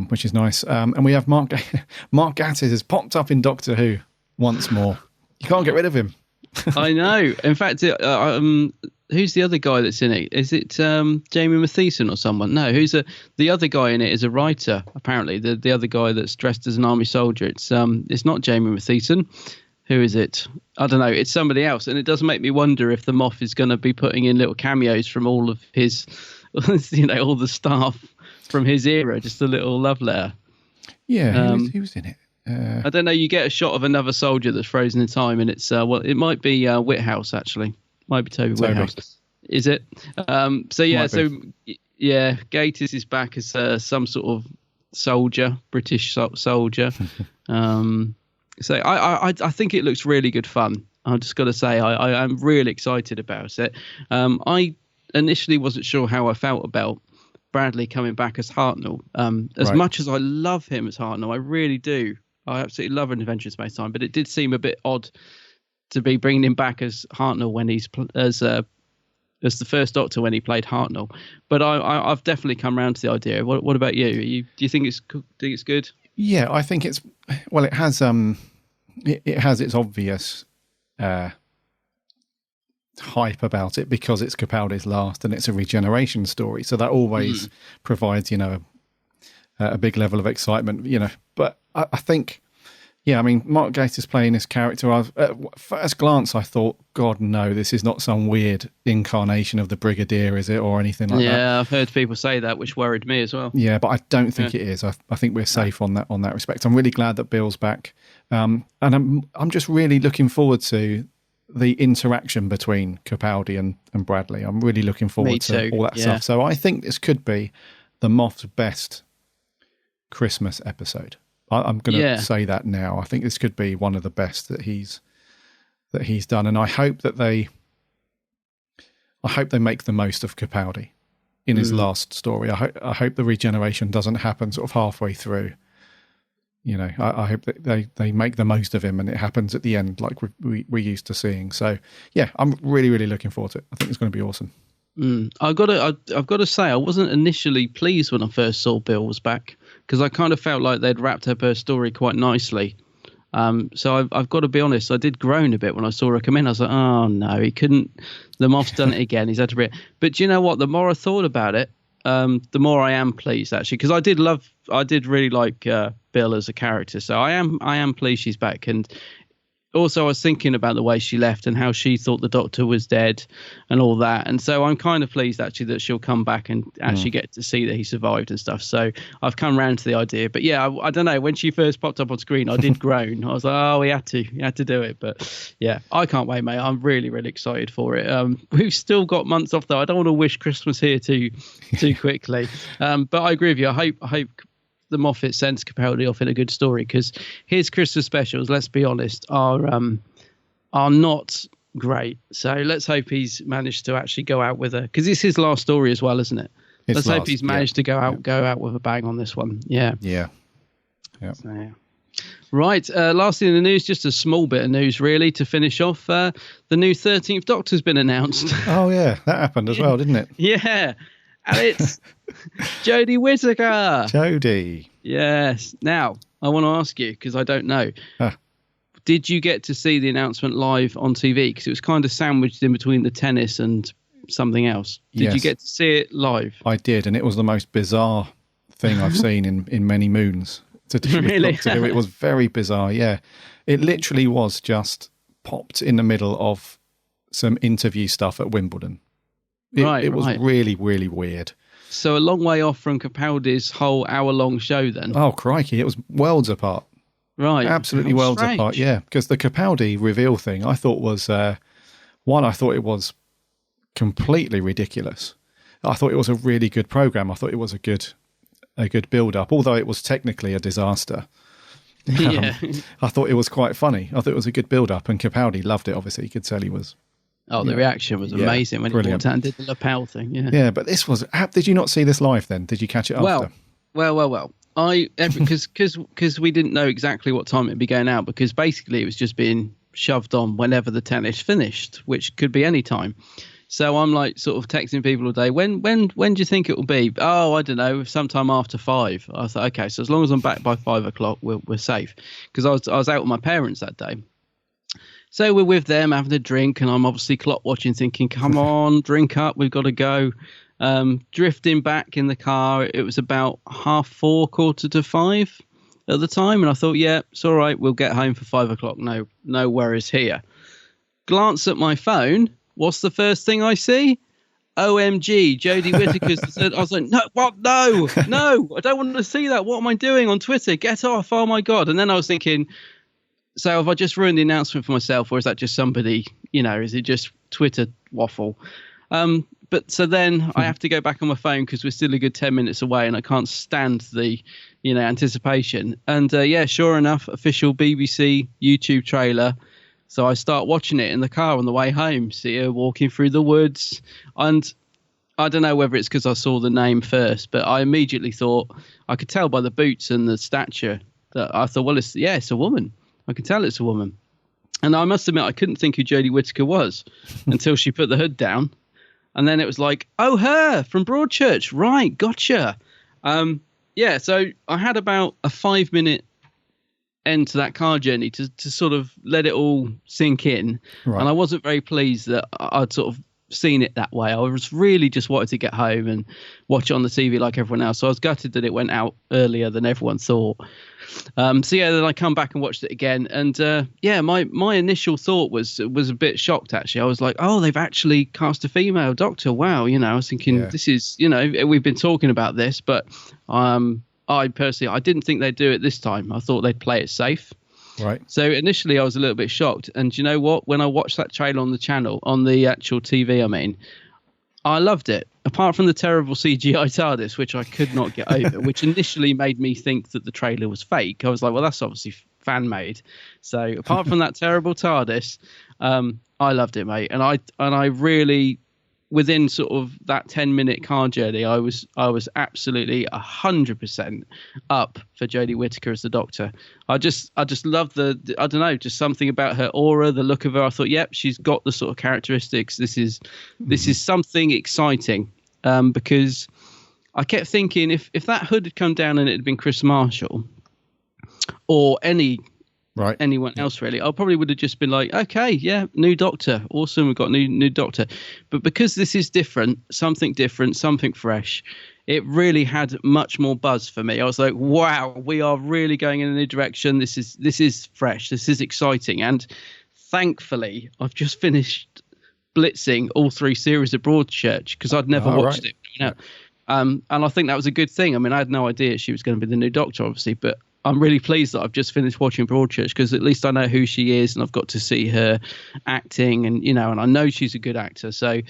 Which is nice. And we have Mark Gatiss has popped up in Doctor Who once more. You can't get rid of him. I know. In fact, who's the other guy that's in it? Is it Jamie Matheson or someone? No, the other guy in it is a writer, apparently. The other guy that's dressed as an army soldier. It's not Jamie Matheson. who is it? I don't know. It's somebody else, and it does make me wonder if the Moff is going to be putting in little cameos from all of his, all the staff from his era, just a little love letter. Yeah, he was in it. I don't know. You get a shot of another soldier that's frozen in time, and it's it might be Whithouse actually. Might be Toby Whithouse. Is it? Gatiss is back as some sort of soldier, British soldier. So I think it looks really good fun. I've just got to say I'm really excited about it. I initially wasn't sure how I felt about Bradley coming back as Hartnell. As much as I love him as Hartnell, I really do. I absolutely love An Adventure in Space Time, but it did seem a bit odd to be bringing him back as Hartnell when he's as the first Doctor when he played Hartnell. But I've definitely come around to the idea. What about you? Do you think it's good? Yeah, I think it has it has its obvious hype about it because it's Capaldi's last and it's a regeneration story. So that always provides, a big level of excitement, But I think, Mark Gatiss playing this character, at first glance, I thought, God, no, this is not some weird incarnation of the Brigadier, is it, or anything like that? Yeah, I've heard people say that, which worried me as well. Yeah, but I don't think it is. I think we're safe on that respect. I'm really glad that Bill's back, and I'm just really looking forward to the interaction between Capaldi and Bradley. I'm really looking forward to all that stuff. So I think this could be the Moff's best Christmas episode. I'm going to say that now. I think this could be one of the best that he's done, and I hope that they make the most of Capaldi in his last story. I hope the regeneration doesn't happen sort of halfway through. I hope that they make the most of him and it happens at the end like we're used to seeing. So yeah, I'm really, really looking forward to it. I think it's going to be awesome. I've got to say, I wasn't initially pleased when I first saw Bill was back because I kind of felt like they'd wrapped up her story quite nicely. So I've got to be honest, I did groan a bit when I saw her come in. I was like, oh no, he couldn't. The Moff's done it again. He's had to be. But do you know what? The more I thought about it, the more I am pleased actually, because I did really like Bill as a character. So I am pleased she's back. And also I was thinking about the way she left and how she thought the Doctor was dead and all that. And so I'm kind of pleased actually that she'll come back and actually get to see that he survived and stuff. So I've come round to the idea. But yeah, I don't know. When she first popped up on screen, I did groan. I was like, oh, he had to do it. But yeah, I can't wait, mate. I'm really, really excited for it. We've still got months off though. I don't want to wish Christmas here too quickly. But I agree with you. I hope the Moffat sends Capaldi off in a good story, because his Christmas specials, let's be honest, are not great. So let's hope he's managed to actually go out with because it's his last story as well, isn't it? Let's hope he's managed to go out with a bang on this one. Yeah. So, yeah. Right. Lastly in the news, just a small bit of news really to finish off. The new 13th Doctor's been announced. Oh yeah, that happened as well, didn't it? Yeah. And it's Jodie Whittaker. Jodie. Yes. Now, I want to ask you, because I don't know. Did you get to see the announcement live on TV? Because it was kind of sandwiched in between the tennis and something else. Did you get to see it live? I did, and it was the most bizarre thing I've seen in many moons. To do really? It was very bizarre, yeah. It literally was just popped in the middle of some interview stuff at Wimbledon. It was really, really weird. So a long way off from Capaldi's whole hour-long show then. Oh, crikey. It was worlds apart. Right. Absolutely worlds apart, yeah. Because the Capaldi reveal thing, I thought was, I thought it was completely ridiculous. I thought it was a really good program. I thought it was a good build-up, although it was technically a disaster. Yeah. I thought it was quite funny. I thought it was a good build-up, and Capaldi loved it, obviously. You could tell he was... Oh, the reaction was amazing when he walked out and did the lapel thing. Yeah, yeah, but this was. Did you not see this live then? Did you catch it after? Well. Because we didn't know exactly what time it'd be going out, because basically it was just being shoved on whenever the tennis finished, which could be any time. So I'm like sort of texting people all day. When do you think it will be? Oh, I don't know, sometime after 5. I thought, okay, so as long as I'm back by 5 o'clock, we're safe. Because I was out with my parents that day. So we're with them having a drink, and I'm obviously clock watching, thinking, come on, drink up, we've got to go. Drifting back in the car, it was about 4:30, 4:45. at the time, and I thought, yeah, it's all right. We'll get home for 5 o'clock. No worries here. Glance at my phone. What's the first thing I see? OMG, Jodie Whittaker's. I was like, no, what? No, I don't want to see that. What am I doing on Twitter? Get off. Oh, my God. And then I was thinking, so have I just ruined the announcement for myself, or is that just somebody, is it just Twitter waffle? But so then I have to go back on my phone because we're still a good 10 minutes away and I can't stand the, anticipation. And sure enough, official BBC YouTube trailer. So I start watching it in the car on the way home, see her walking through the woods. And I don't know whether it's because I saw the name first, but I immediately thought, I could tell by the boots and the stature that I thought, well, it's a woman. I can tell it's a woman. And I must admit, I couldn't think who Jodie Whittaker was until she put the hood down. And then it was like, oh, her from Broadchurch. Right, gotcha. So I had about a 5-minute end to that car journey to sort of let it all sink in. Right. And I wasn't very pleased that I'd sort of seen it that way. I was really just wanted to get home and watch it on the TV like everyone else. So I was gutted that it went out earlier than everyone thought. Then I come back and watched it again. And my initial thought was a bit shocked, actually. I was like, oh, they've actually cast a female doctor. Wow. I was thinking this is, we've been talking about this, but I personally, I didn't think they'd do it this time. I thought they'd play it safe. Right. So initially I was a little bit shocked. And you know what? When I watched that trailer on the channel, on the actual TV, I loved it. Apart from the terrible CGI TARDIS, which I could not get over, which initially made me think that the trailer was fake. I was like, well, that's obviously fan made. So apart from that terrible TARDIS, I loved it, mate. And I really, within sort of that 10-minute car journey, I was absolutely 100% up for Jodie Whittaker as the Doctor. I just love I don't know, just something about her aura, the look of her. I thought, yep, she's got the sort of characteristics. This is something exciting, because I kept thinking if that hood had come down and it had been Chris Marshall or anyone else really, I probably would have just been like, okay, yeah, new Doctor, awesome, we've got new Doctor. But because this is different, something fresh, it really had much more buzz for me. I was like, wow, we are really going in a new direction. This is fresh, this is exciting. And thankfully I've just finished blitzing all 3 series of Broadchurch because I'd never watched it. And I think that was a good thing. I had no idea she was going to be the new Doctor, obviously, but I'm really pleased that I've just finished watching Broadchurch because at least I know who she is and I've got to see her acting and I know she's a good actor. So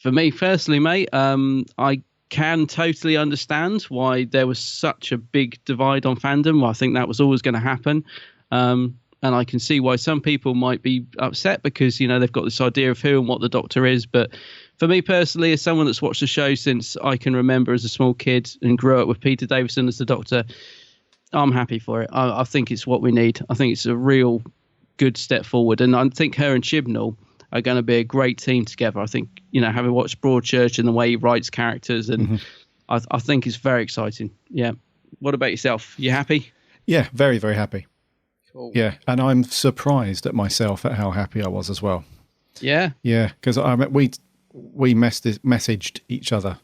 for me personally, mate, I can totally understand why there was such a big divide on fandom. I think that was always going to happen. And I can see why some people might be upset because, they've got this idea of who and what the Doctor is. But for me personally, as someone that's watched the show since I can remember as a small kid and grew up with Peter Davison as the Doctor, I'm happy for it. I think it's what we need. I think it's a real good step forward. And I think her and Chibnall are going to be a great team together. I think, having watched Broadchurch and the way he writes characters, and I think it's very exciting. Yeah. What about yourself? You happy? Yeah, very, very happy. Cool. Yeah, and I'm surprised at myself at how happy I was as well. Yeah? Yeah, because we messaged each other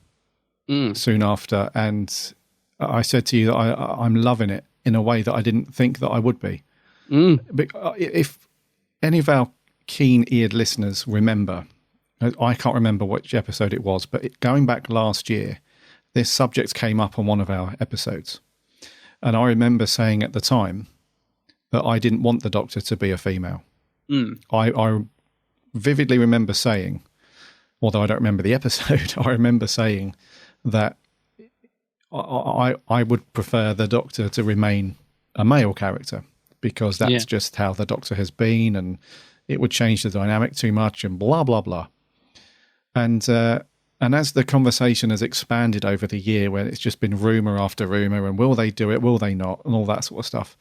soon after, and I said to you that I'm loving it in a way that I didn't think that I would be. But if any of our keen-eared listeners remember, I can't remember which episode it was, but going back last year, this subject came up on one of our episodes. And I remember saying at the time that I didn't want the Doctor to be a female. I vividly remember saying, although I don't remember the episode, I remember saying that I would prefer the Doctor to remain a male character because that's just how the Doctor has been, and it would change the dynamic too much and blah, blah, blah. And as the conversation has expanded over the year, where it's just been rumour after rumour and will they do it, will they not, and all that sort of stuff,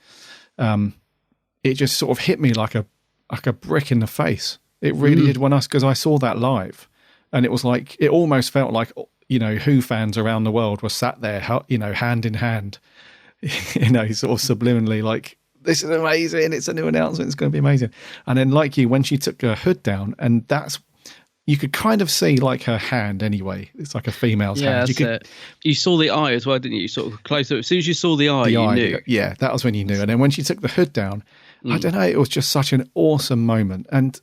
it just sort of hit me like a brick in the face. It really did because I saw that live, and it was like, it almost felt like, Who fans around the world were sat there, hand in hand, sort of subliminally like, this is amazing, it's a new announcement, it's going to be amazing. And then like you, when she took her hood down, and that's, you could kind of see like her hand anyway. It's like a female's hand. You saw the eye as well, didn't you? You sort of close up. As soon as you saw the eye, you knew. Yeah, that was when you knew. And then when she took the hood down, I don't know, it was just such an awesome moment. And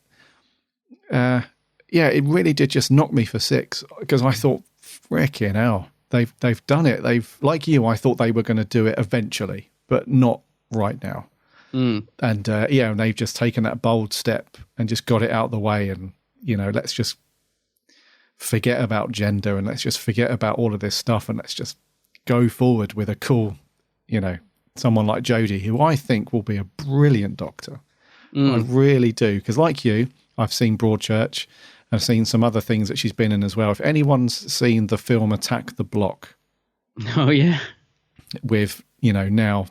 it really did just knock me for six, because I thought, frickin' hell, they've done it. They've, like you, I thought they were going to do it eventually, but not right now. And and they've just taken that bold step and just got it out of the way. And let's just forget about gender, and let's just forget about all of this stuff, and let's just go forward with a cool, someone like Jodie, who I think will be a brilliant Doctor. I really do, because like you, I've seen Broadchurch. I've seen some other things that she's been in as well. If anyone's seen the film Attack the Block, oh yeah, with now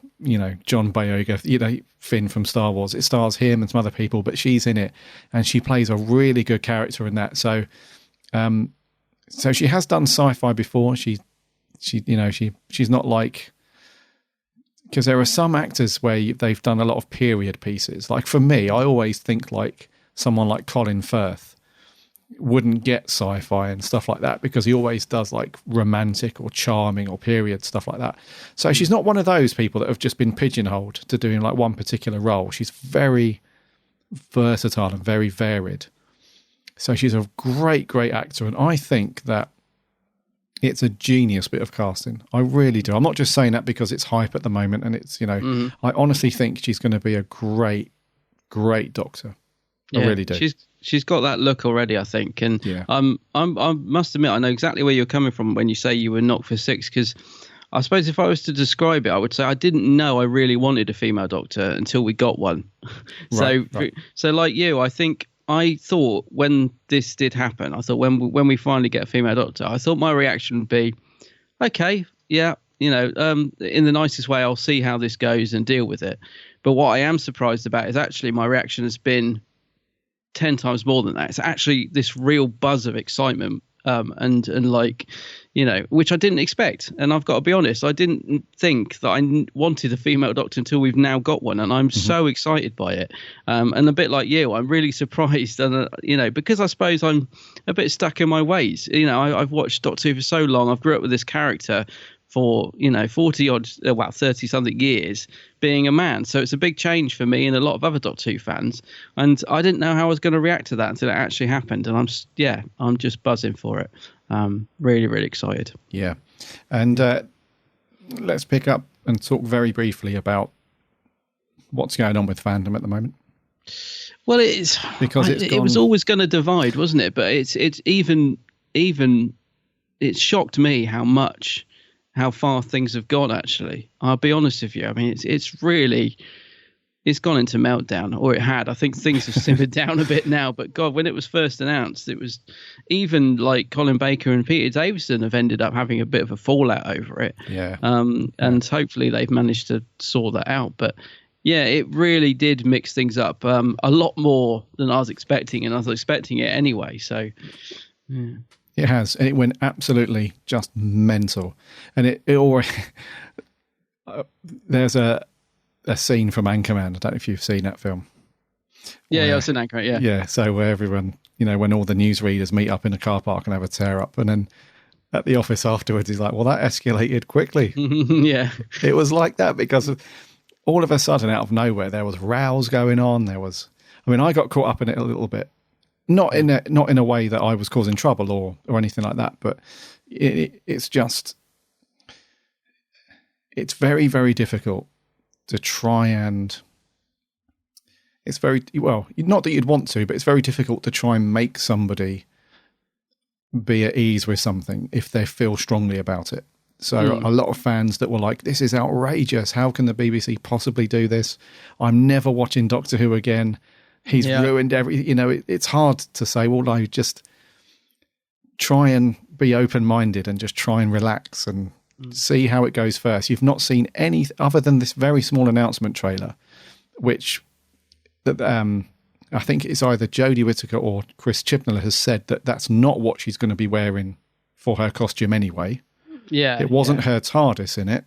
John Boyega, Finn from Star Wars, it stars him and some other people, but she's in it, and she plays a really good character in that. So she has done sci-fi before. She's not like, because there are some actors where they've done a lot of period pieces. Like for me, I always think like someone like Colin Firth wouldn't get sci-fi and stuff like that, because he always does like romantic or charming or period stuff like that. So she's not one of those people that have just been pigeonholed to doing like one particular role. She's very versatile and very varied. So she's a great actor, and I think that it's a genius bit of casting. I really do. I'm not just saying that because it's hype at the moment, and it's I honestly think she's going to be a great Doctor. I really do. She's got that look already, I think, and I must admit, I know exactly where you're coming from when you say you were knocked for six, because I suppose if I was to describe it, I would say I didn't know I really wanted a female Doctor until we got one. So like you, I thought when this did happen, I thought when we finally get a female Doctor, I thought my reaction would be, okay, yeah, in the nicest way, I'll see how this goes and deal with it. But what I am surprised about is actually my reaction has been 10 times more than that. It's actually this real buzz of excitement, and like, which I didn't expect. And I've got to be honest, I didn't think that I wanted a female Doctor until we've now got one, and I'm so excited by it. And a bit like you, I'm really surprised, and because I suppose I'm a bit stuck in my ways. I've watched Doctor Who for so long. I've grew up with this character for 30 something years being a man, so it's a big change for me and a lot of other Doctor Who fans, and I didn't know how I was going to react to that until it actually happened, and I'm just buzzing for it. Really excited. And let's pick up and talk very briefly about what's going on with fandom at the moment. Well, it was always going to divide, wasn't it? But it's even it shocked me how far things have gone, actually. I'll be honest with you. I mean, it's really gone into meltdown, or it had. I think things have simmered down a bit now, but God, when it was first announced, it was even like Colin Baker and Peter Davison have ended up having a bit of a fallout over it. And hopefully they've managed to sort that out. But yeah, it really did mix things up a lot more than I was expecting, and I was expecting it anyway. So, yeah. It has, and it went absolutely just mental. And it already there's a scene from Anchorman. I don't know if you've seen that film. Yeah, I've seen Anchorman. Yeah. So where everyone, when all the newsreaders meet up in a car park and have a tear up, and then at the office afterwards, he's like, "Well, that escalated quickly." Yeah, it was like that because all of a sudden, out of nowhere, there was rows going on. I got caught up in it a little bit. Not in a way that I was causing trouble or anything like that, but it's very, very difficult to try and it's very, well, not that you'd want to, but it's very difficult to try and make somebody be at ease with something if they feel strongly about it. So a lot of fans that were like, this is outrageous. How can the BBC possibly do this? I'm never watching Doctor Who again. He's ruined everything. It's hard to say, well, no, just try and be open-minded and just try and relax and see how it goes first. You've not seen any other than this very small announcement trailer, which I think it's either Jodie Whittaker or Chris Chibnall has said that that's not what she's going to be wearing for her costume anyway. Yeah. It wasn't her TARDIS in it.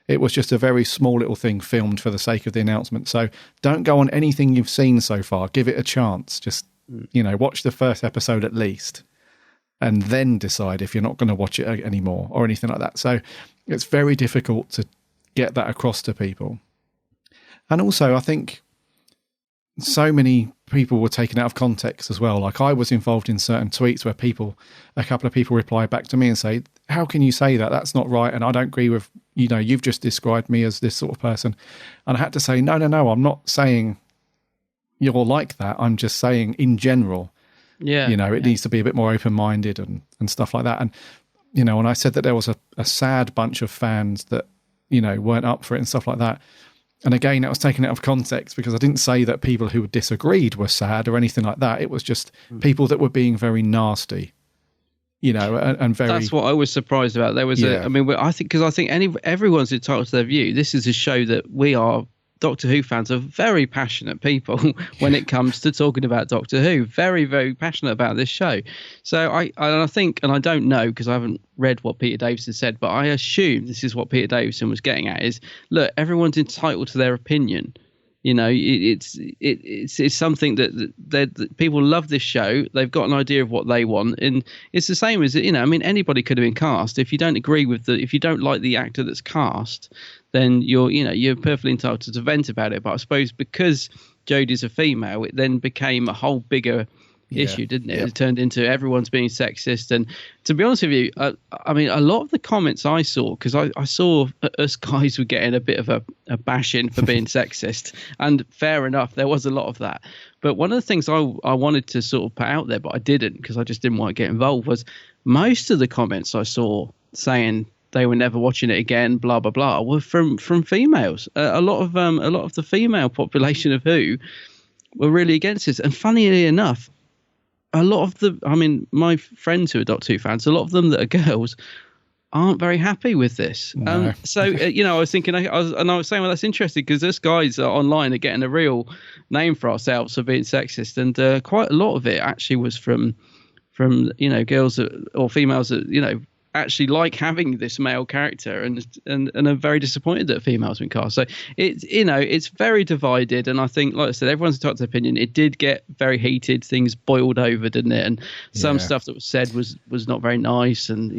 It was just a very small little thing filmed for the sake of the announcement. So don't go on anything you've seen so far. Give it a chance. Just watch the first episode at least, and then decide if you're not going to watch it anymore or anything like that. So it's very difficult to get that across to people. And also, I think so many people were taken out of context as well. Like, I was involved in certain tweets where a couple of people reply back to me and say, how can you say that? That's not right. And I don't agree with, you've just described me as this sort of person. And I had to say, no, I'm not saying you're like that. I'm just saying in general, it needs to be a bit more open-minded and stuff like that. And, when I said that there was a sad bunch of fans that, weren't up for it and stuff like that. And again, that was taken out of context, because I didn't say that people who disagreed were sad or anything like that. It was just people that were being very nasty, and very... That's what I was surprised about. There was I think everyone's entitled to their view. This is a show that we are... Doctor Who fans are very passionate people when it comes to talking about Doctor Who. Very, very passionate about this show. So I think, and I don't know because I haven't read what Peter Davison said, but I assume this is what Peter Davison was getting at: is look, everyone's entitled to their opinion. It's something that people love this show. They've got an idea of what they want, and it's the same as anybody could have been cast. If you don't agree with if you don't like the actor that's cast, then you're perfectly entitled to vent about it. But I suppose because Jodie's a female, it then became a whole bigger issue, didn't it? Yep. It turned into everyone's being sexist. And to be honest with you, a lot of the comments I saw, because I saw us guys were getting a bit of a bashing for being sexist, and fair enough, there was a lot of that. But one of the things I wanted to sort of put out there, but I didn't because I just didn't want to get involved, was most of the comments I saw saying they were never watching it again, blah blah blah, were from females. A lot of the female population of Who were really against this. And funnily enough, a lot of my friends who are Doctor Who fans, a lot of them that are girls, aren't very happy with this. No. So I was thinking, I was saying, well, that's interesting because us guys online are getting a real name for ourselves for being sexist, and quite a lot of it actually was from girls or females that actually like having this male character and are very disappointed that a female's been cast. So it's very divided, and I think, like I said, everyone's entitled to opinion. It did get very heated, things boiled over, didn't it? And some stuff that was said was not very nice, and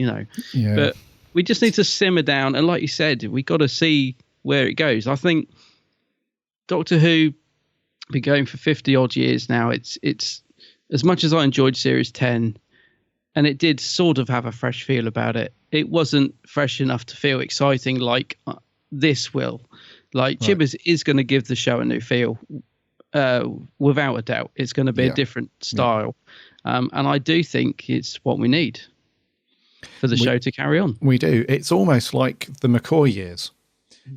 but we just need to simmer down, and like you said, we got to see where it goes. I think Doctor Who been going for 50 odd years now. It's as much as I enjoyed Series 10, and it did sort of have a fresh feel about it, it wasn't fresh enough to feel exciting like this will. Like, right. Chibbers is going to give the show a new feel, without a doubt. It's going to be a different style. And I do think it's what we need for the show to carry on. We do. It's almost like the McCoy years.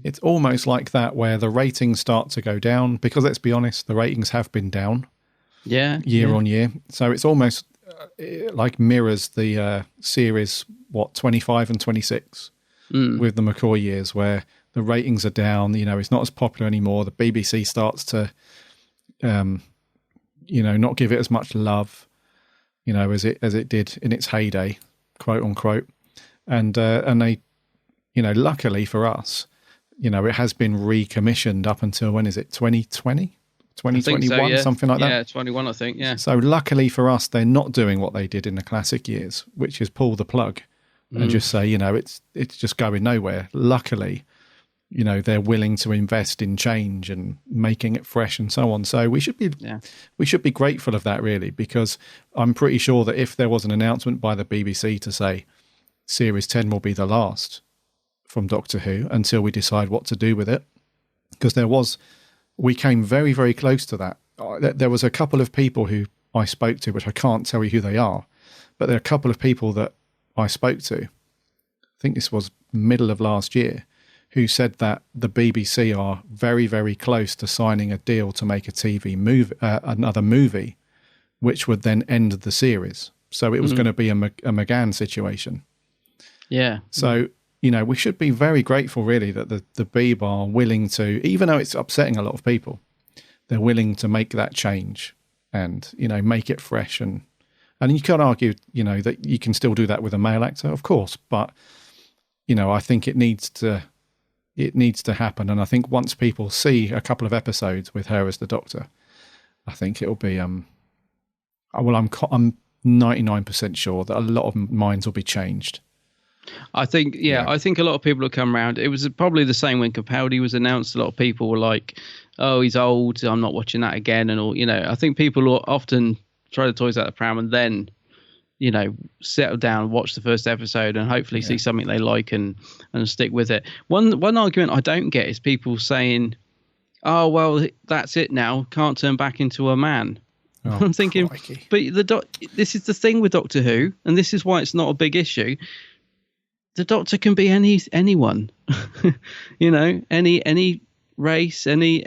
It's almost like that, where the ratings start to go down, because let's be honest, the ratings have been down year on year. So it's almost... like mirrors the series 25 and 26 with the McCoy years, where the ratings are down. It's not as popular anymore. The BBC starts to not give it as much love as it did in its heyday, quote unquote. And they luckily for us, it has been recommissioned up until, when is it, 2020 2021, something like that. Yeah, 21, I think. Yeah. So luckily for us, they're not doing what they did in the classic years, which is pull the plug and just say, it's just going nowhere. Luckily, they're willing to invest in change and making it fresh and so on. So we should be grateful of that, really, because I'm pretty sure that if there was an announcement by the BBC to say Series 10 will be the last from Doctor Who until we decide what to do with it, because we came very, very close to that. There was a couple of people who I spoke to, which I can't tell you who they are, but there are a couple of people that I spoke to, I think this was middle of last year, who said that the BBC are very, very close to signing a deal to make a TV movie, another movie, which would then end the series. So it was going to be a McGann situation. Yeah. So... we should be very grateful, really, that the Beeb are willing to, even though it's upsetting a lot of people, they're willing to make that change and, make it fresh. And you can't argue, that you can still do that with a male actor, of course. But, I think it needs to happen. And I think once people see a couple of episodes with her as the Doctor, I think it'll be I'm 99% sure that a lot of minds will be changed. I think, I think a lot of people will come around. It was probably the same when Capaldi was announced. A lot of people were like, "Oh, he's old. I'm not watching that again." And all, I think people will often throw the toys out the pram and then, settle down, watch the first episode, and hopefully see something they like and stick with it. One argument I don't get is people saying, "Oh, well, that's it now. Can't turn back into a man." Oh, I'm thinking, crikey. but this is the thing with Doctor Who, and this is why it's not a big issue. The Doctor can be anyone, any race, any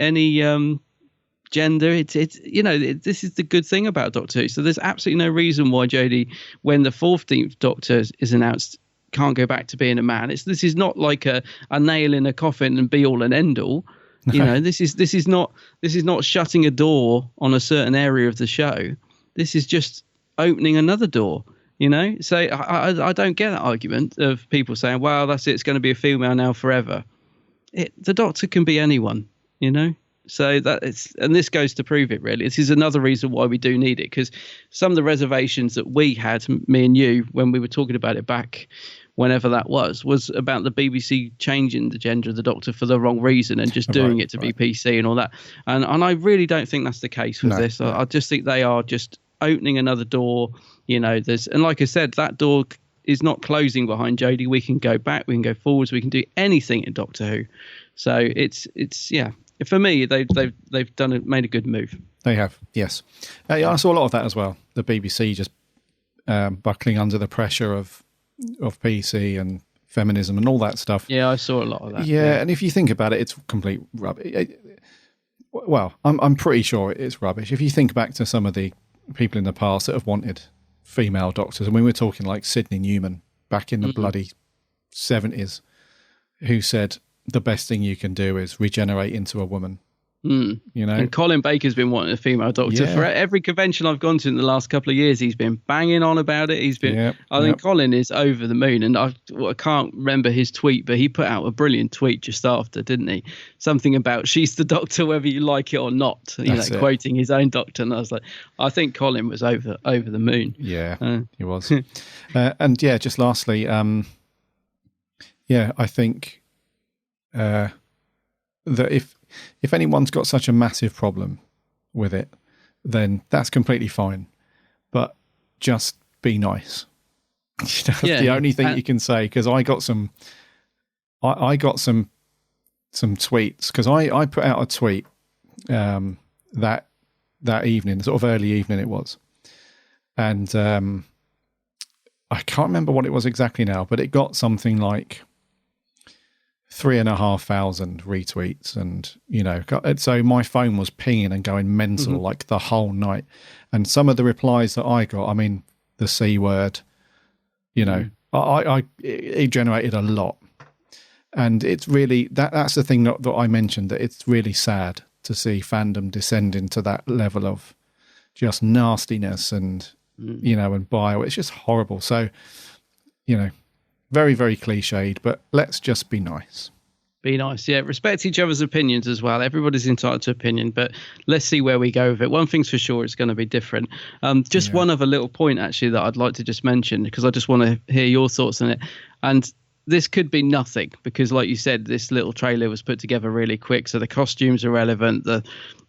gender. This is the good thing about Doctor Who. So there's absolutely no reason why Jodie, when the 14th Doctor is announced, can't go back to being a man. This is not like a nail in a coffin and be all and end all. This is not shutting a door on a certain area of the show. This is just opening another door. So I don't get that argument of people saying, well, that's it, it's going to be a female now forever. The Doctor can be anyone, So and this goes to prove it, really. This is another reason why we do need it, because some of the reservations that we had, me and you, when we were talking about it back whenever that was about the BBC changing the gender of the Doctor for the wrong reason and just doing it to be PC and all that. And I really don't think that's the case with this. I just think they are just opening another door. And like I said, that door is not closing behind Jodie. We can go back, we can go forwards, we can do anything in Doctor Who. So it's for me, they've made a good move. They have, yes. I saw a lot of that as well. The BBC just buckling under the pressure of PC and feminism and all that stuff. Yeah, I saw a lot of that. Yeah, and if you think about it, it's complete rubbish. Well, I'm pretty sure it's rubbish. If you think back to some of the people in the past that have wanted female doctors, and we were talking like Sidney Newman back in the bloody 70s, who said the best thing you can do is regenerate into a woman. And Colin Baker's been wanting a female doctor for every convention I've gone to in the last couple of years. He's been banging on about it. I think Colin is over the moon, and I can't remember his tweet, but he put out a brilliant tweet just after, didn't he? Something about she's the Doctor whether you like it or not, quoting his own Doctor. And I was like, I think Colin was over the moon. Yeah, he was. And just lastly, I think that if anyone's got such a massive problem with it, then that's completely fine. But just be nice. That's the only thing you can say. Because I got some tweets. Because I put out a tweet that evening, sort of early evening it was, and I can't remember what it was exactly now, but it got something like 3,500 retweets, and so my phone was pinging and going mental like the whole night. And some of the replies that I got, I mean, the C word, it generated a lot. And it's really that's the thing that I mentioned, that it's really sad to see fandom descend into that level of just nastiness and and bile. It's just horrible. So very, very cliched, but let's just be nice. Be nice, yeah. Respect each other's opinions as well. Everybody's entitled to opinion, but let's see where we go with it. One thing's for sure, it's going to be different. One other little point, actually, that I'd like to just mention, because I just want to hear your thoughts on it. And this could be nothing, because like you said, this little trailer was put together really quick, so the costumes are relevant, the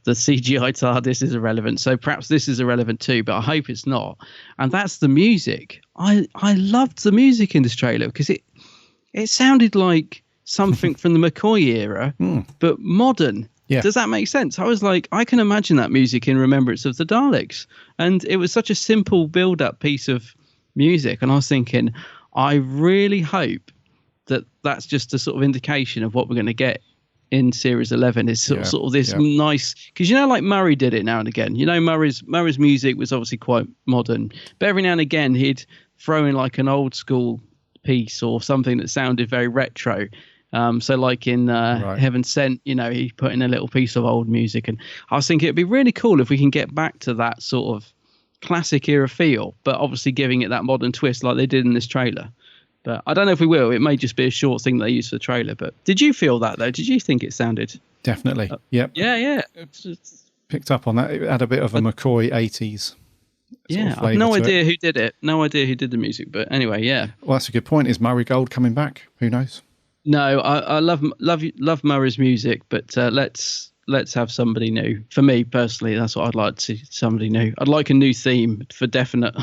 CGI TARDIS is irrelevant, so perhaps this is irrelevant too, but I hope it's not. And that's the music. I loved the music in this trailer, because it sounded like something from the McCoy era, but modern. Yeah. Does that make sense? I was like, I can imagine that music in Remembrance of the Daleks. And it was such a simple build-up piece of music. And I was thinking, I really hope that that's just a sort of indication of what we're going to get in Series 11 is sort of this nice, because like Murray did it now and again. Murray's music was obviously quite modern, but every now and again he'd throw in like an old school piece or something that sounded very retro. So like in Heaven Sent, he put in a little piece of old music, and I was thinking it'd be really cool if we can get back to that sort of classic era feel, but obviously giving it that modern twist like they did in this trailer. But I don't know if we will. It may just be a short thing they use for the trailer. But did you feel that, though? Did you think it sounded? Definitely. Yep. Yeah. Picked up on that. It had a bit of a McCoy 80s Yeah, I've no idea who did it. No idea who did the music. But anyway, yeah. Well, that's a good point. Is Murray Gold coming back? Who knows? No, I love Murray's music, but let's have somebody new. For me personally, that's what I'd like to see. Somebody new. I'd like a new theme for definite.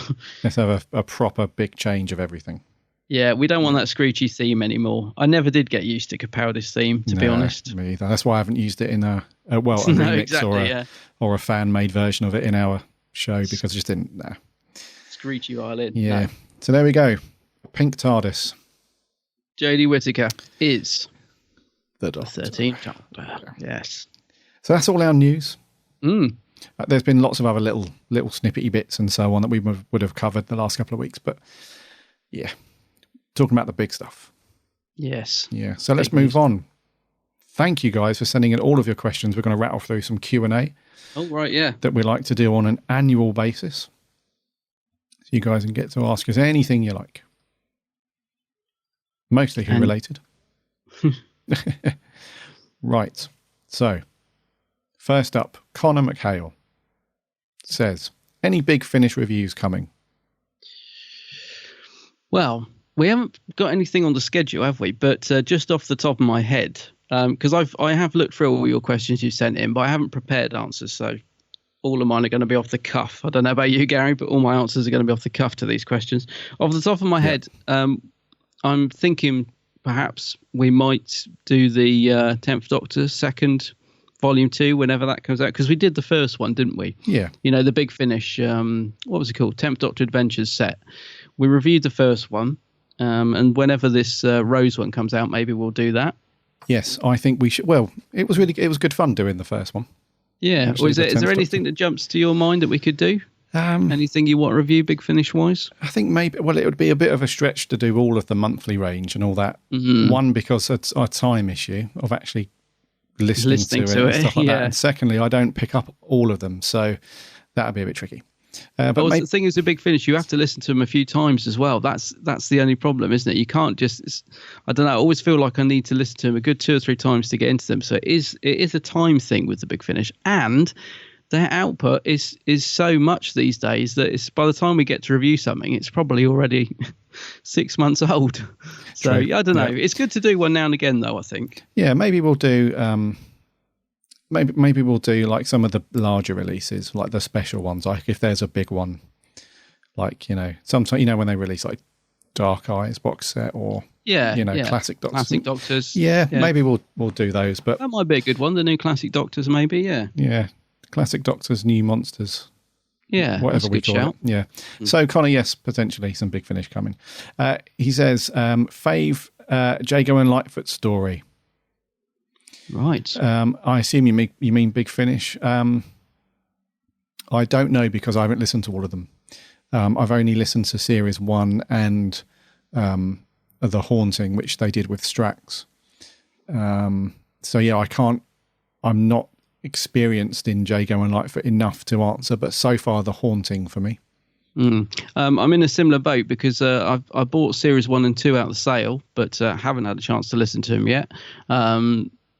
Let's have a proper big change of everything. Yeah, we don't want that screechy theme anymore. I never did get used to Capaldi's theme, to be honest. Me either. That's why I haven't used it in a remix exactly, or a fan-made version of it in our show, because it just didn't. Nah. Screechy violin. Yeah. No. So there we go. Pink TARDIS. Jodie Whittaker is the Doctor. 13th Doctor. Yes. So that's all our news. There's been lots of other little snippety bits and so on that we would have covered the last couple of weeks, but yeah, talking about the big stuff. Yes. Yeah. So let's move on. Thank you guys for sending in all of your questions. We're going to rattle through some Q&A. Oh, right, yeah. That we like to do on an annual basis. So you guys can get to ask us anything you like. Mostly Who related. Right. So, first up, Connor McHale says, any Big Finish reviews coming? Well, we haven't got anything on the schedule, have we? But just off the top of my head, because I have looked through all your questions you sent in, but I haven't prepared answers, so all of mine are going to be off the cuff. I don't know about you, Gary, but all my answers are going to be off the cuff to these questions. Off the top of my head, I'm thinking perhaps we might do the 10th Doctor second Volume 2 whenever that comes out, because we did the first one, didn't we? Yeah. You know, the Big Finish, what was it called? 10th Doctor Adventures set. We reviewed the first one, and whenever this Rose one comes out, maybe we'll do that. Yes, I think we should. Well, it was good fun doing the first one. Yeah. Is there anything that jumps to your mind that we could do? Anything you want to review Big Finish wise? I think maybe, well, it would be a bit of a stretch to do all of the monthly range and all that. Mm-hmm. One, because it's a time issue of actually listening to it and stuff like that. And secondly, I don't pick up all of them, so that would be a bit tricky. But the thing is, a Big Finish, you have to listen to them a few times as well. That's the only problem, isn't it? You can't just, I don't know, I always feel like I need to listen to them a good 2 or 3 times to get into them. So it is a time thing with the Big Finish, and their output is so much these days that it's, by the time we get to review something, it's probably already 6 months old. So I don't know. It's good to do one now and again, though, I think. Yeah, maybe we'll do maybe we'll do like some of the larger releases, like the special ones. Like if there's a big one, like sometimes when they release like Dark Eyes box set or Classic Doctors. Classic Doctors. Yeah, maybe we'll do those. But that might be a good one. The new Classic Doctors, maybe. Yeah. Classic Doctors, New Monsters. Yeah, whatever we call it. Yeah. So Connor, yes, potentially some Big Finish coming. He says, fave Jago and Lightfoot story. Right. I assume you mean Big Finish. I don't know because I haven't listened to all of them. I've only listened to Series 1 and The Haunting, which they did with Strax. So yeah, I'm not experienced in Jago and Lightfoot enough to answer, but so far The Haunting for me. I'm in a similar boat because I bought Series 1 and 2 out of the sale, but haven't had a chance to listen to them yet.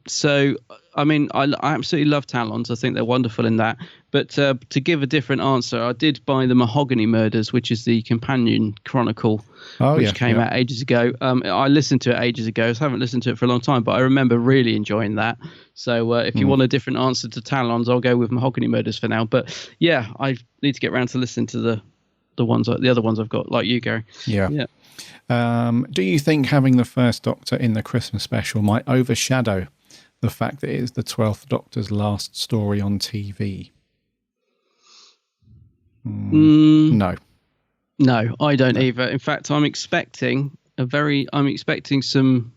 So, I mean, I absolutely love Talons. I think they're wonderful in that. But to give a different answer, I did buy the Mahogany Murders, which is the companion chronicle, which came out ages ago. I listened to it ages ago, so I haven't listened to it for a long time, but I remember really enjoying that. So if you want a different answer to Talons, I'll go with Mahogany Murders for now. But yeah, I need to get around to listen to the other ones I've got, like you, Gary. Yeah. Do you think having the first Doctor in the Christmas special might overshadow the fact that it is the 12th Doctor's last story on TV? No, I don't either. In fact, I'm expecting some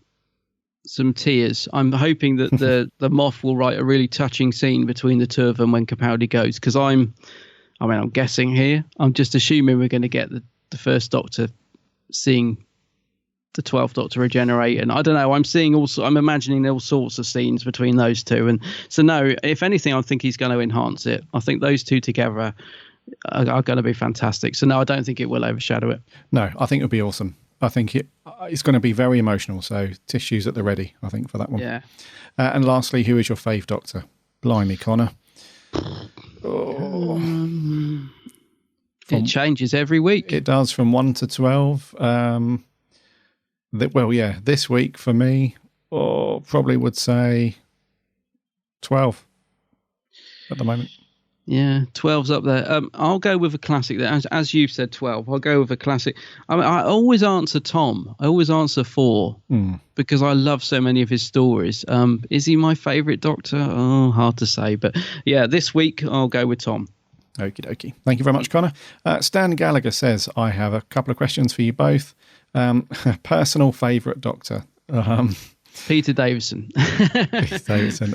tears. I'm hoping that the Moff will write a really touching scene between the two of them when Capaldi goes, because I'm guessing here. I'm just assuming we're going to get the first Doctor seeing the 12th Doctor regenerate, and I don't know, I'm imagining all sorts of scenes between those two, and so no, if anything, I think he's going to enhance it. I think those two together are going to be fantastic. So no, I don't think it will overshadow it. No, I think it'll be awesome. I think it's going to be very emotional, so tissues at the ready, I think, for that one. Yeah. And lastly, who is your fave Doctor? Blimey, Connor. It changes every week. It does, from 1 to 12. This week for me, probably would say 12 at the moment. Yeah, 12's up there. I'll go with a classic there. As you've said, 12. I'll go with a classic. I mean, I always answer Tom. I always answer 4 because I love so many of his stories. Is he my favourite Doctor? Oh, hard to say. But yeah, this week I'll go with Tom. Okie dokie. Thank you very much, Connor. Stan Gallagher says, I have a couple of questions for you both. Personal favourite Doctor? Peter Davison. Peter Davison.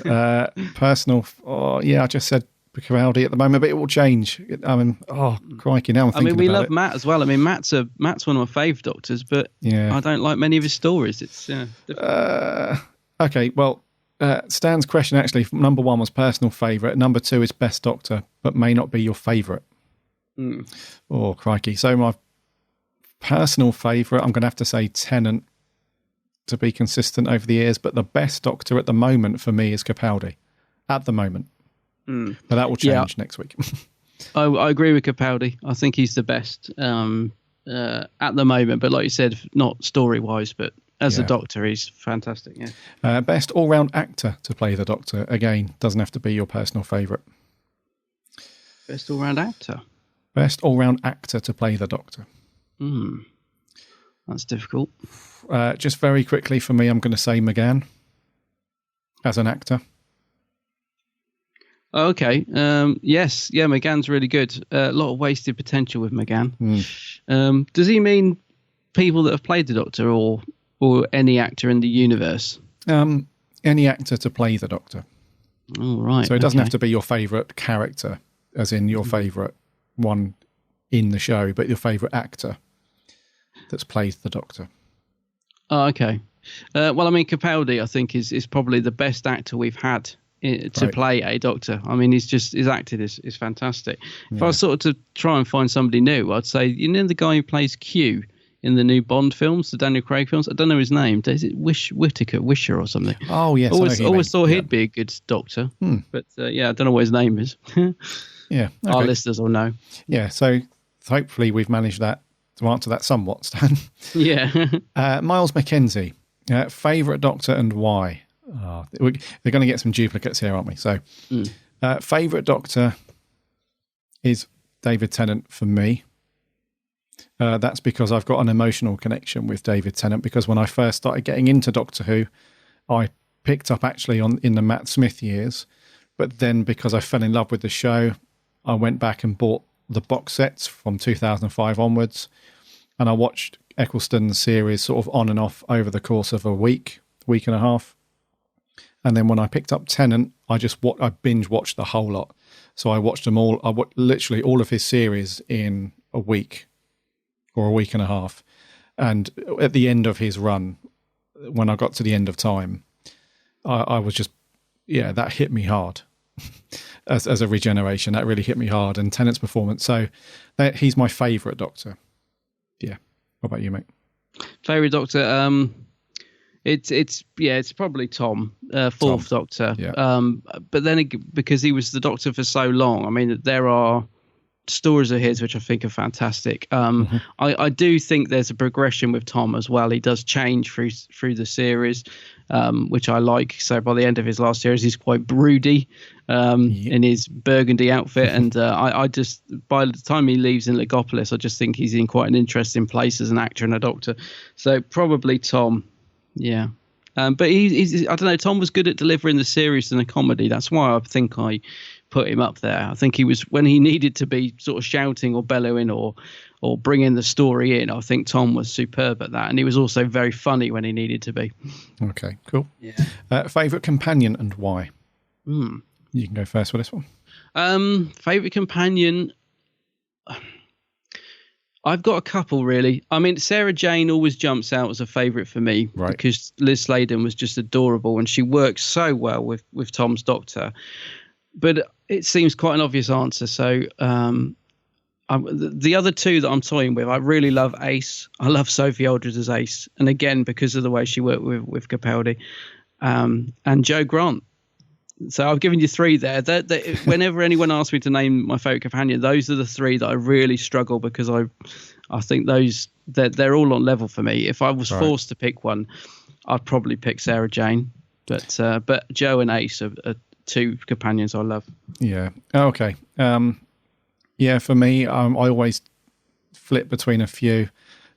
Personal, I just said Capaldi at the moment, but it will change. I mean, crikey, now I'm thinking about it. We love Matt as well. I mean, Matt's one of my favourite Doctors, but I don't like many of his stories. It's okay, well, Stan's question actually, number 1 was personal favourite. Number 2 is best Doctor, but may not be your favourite. Oh, crikey. So my personal favourite, I'm going to have to say Tennant to be consistent over the years, but the best Doctor at the moment for me is Capaldi. At the moment. But that will change next week. I agree with Capaldi. I think he's the best at the moment, but like you said, not story-wise, but as a Doctor, he's fantastic. Yeah. Best all-round actor to play the Doctor. Again, doesn't have to be your personal favourite. Best all-round actor. Best all-round actor to play the Doctor. That's difficult. Just very quickly for me, I'm going to say McGann as an actor. Okay. Yes. Yeah, McGann's really good. A lot of wasted potential with McGann. Does he mean people that have played the Doctor or any actor in the universe? Any actor to play the Doctor. Oh, right. So it doesn't have to be your favourite character, as in your favourite one in the show, but your favourite actor that's played the Doctor. Oh, okay. Well, I mean, Capaldi, I think, is probably the best actor we've had to play a Doctor. I mean, his acting is fantastic. If I was sort of to try and find somebody new, I'd say, the guy who plays Q in the new Bond films, the Daniel Craig films. I don't know his name. Is it Wisher or something? Oh, yes. Always thought he'd be a good Doctor. But I don't know what his name is. Yeah. Okay. Our listeners will know. Yeah. So hopefully we've managed to answer that somewhat, Stan. Yeah. Miles McKenzie, favourite Doctor and why? They're going to get some duplicates here, aren't we? So, favourite Doctor is David Tennant for me. That's because I've got an emotional connection with David Tennant, because when I first started getting into Doctor Who, I picked up actually in the Matt Smith years, but then because I fell in love with the show, I went back and bought the box sets from 2005 onwards, and I watched Eccleston's series sort of on and off over the course of a week and a half. And then when I picked up Tennant, I binge watched the whole lot. So I watched them all. Literally all of his series in a week or a week and a half. And at the end of his run, when I got to the end of time, I was just, that hit me hard. as a regeneration, that really hit me hard. And Tennant's performance. So he's my favourite Doctor. Yeah. What about you, mate? Favourite Doctor? It's probably Tom, fourth Doctor. Yeah. But then because he was the Doctor for so long, I mean, there are stories of his which I think are fantastic. I do think there's a progression with Tom as well. He does change through the series, which I like. So by the end of his last series, he's quite broody in his burgundy outfit, and I just, by the time he leaves in Legopolis, I just think he's in quite an interesting place as an actor and a Doctor. So probably Tom. Yeah. But he's I don't know, Tom was good at delivering the serious and the comedy. That's why I think I put him up there. I think he was, when he needed to be sort of shouting or bellowing or bringing the story in, I think Tom was superb at that. And he was also very funny when he needed to be. Okay, cool. Yeah. Favourite companion and why? You can go first for this one. Favourite companion... I've got a couple, really. I mean, Sarah Jane always jumps out as a favourite for me, right, because Liz Sladen was just adorable and she works so well with Tom's Doctor. But it seems quite an obvious answer. So the other two that I'm toying with, I really love Ace. I love Sophie Aldred as Ace. And again, because of the way she worked with Capaldi. And Joe Grant. So I've given you three there. Whenever anyone asks me to name my favourite companion, those are the three that I really struggle, because I think they're all on level for me. If I was forced to pick one, I'd probably pick Sarah Jane. But Joe and Ace are two companions I love. Yeah. Okay. Yeah, for me, I always flip between a few.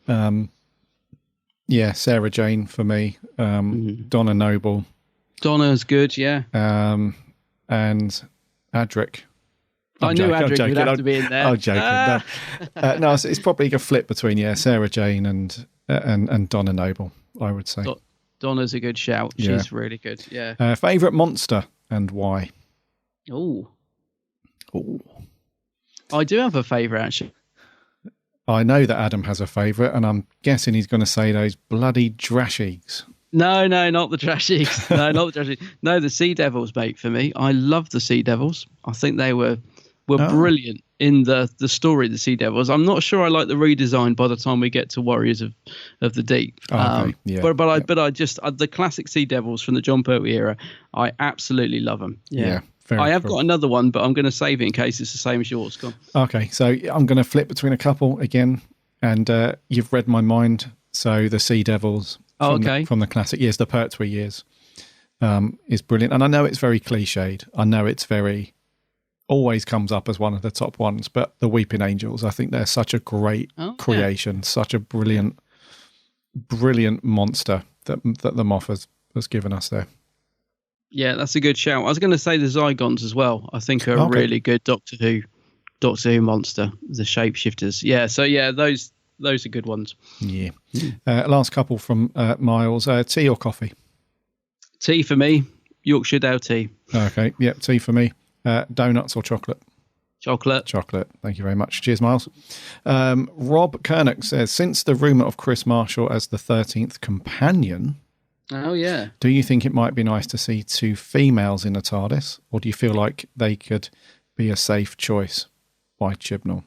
Yeah, Sarah Jane for me. Donna Noble. Donna's good, yeah. And Adric. I knew Adric would have to be in there. I'm joking. No, it's probably a flip between Sarah Jane and Donna Noble, I would say. Donna's a good shout. Yeah. She's really good. Yeah. Favourite monster and why? Oh. I do have a favourite, actually. I know that Adam has a favourite, and I'm guessing he's going to say those bloody Drashigs. No, not the Drashigs. No, not the Drashigs. No, the Sea Devils, mate, for me. I love the Sea Devils. I think they were brilliant in the story of the Sea Devils. I'm not sure I like the redesign by the time we get to Warriors of the Deep. Okay. Yeah. But I just the classic Sea Devils from the John Pertwee era, I absolutely love them. Yeah. I have got another one, but I'm going to save it in case it's the same as yours. Go on. Okay, so I'm going to flip between a couple again, and you've read my mind. So the Sea Devils from the classic years, the Pertwee years, is brilliant. And I know it's very cliched. I know it's always comes up as one of the top ones, but the Weeping Angels, I think they're such a great creation, such a brilliant monster that the Moff has given us there. Yeah, that's a good shout. I was going to say the Zygons as well. I think are a really good Doctor Who monster, the shapeshifters. Yeah, so those are good ones. Yeah. Last couple from Miles. Tea or coffee? Tea for me. Yorkshire Dale tea. Okay, yep, tea for me. Donuts or chocolate? Chocolate. Thank you very much. Cheers, Miles. Rob Kernock says, since the rumour of Chris Marshall as the 13th companion... Oh, yeah. Do you think it might be nice to see two females in the TARDIS, or do you feel like they could be a safe choice by Chibnall?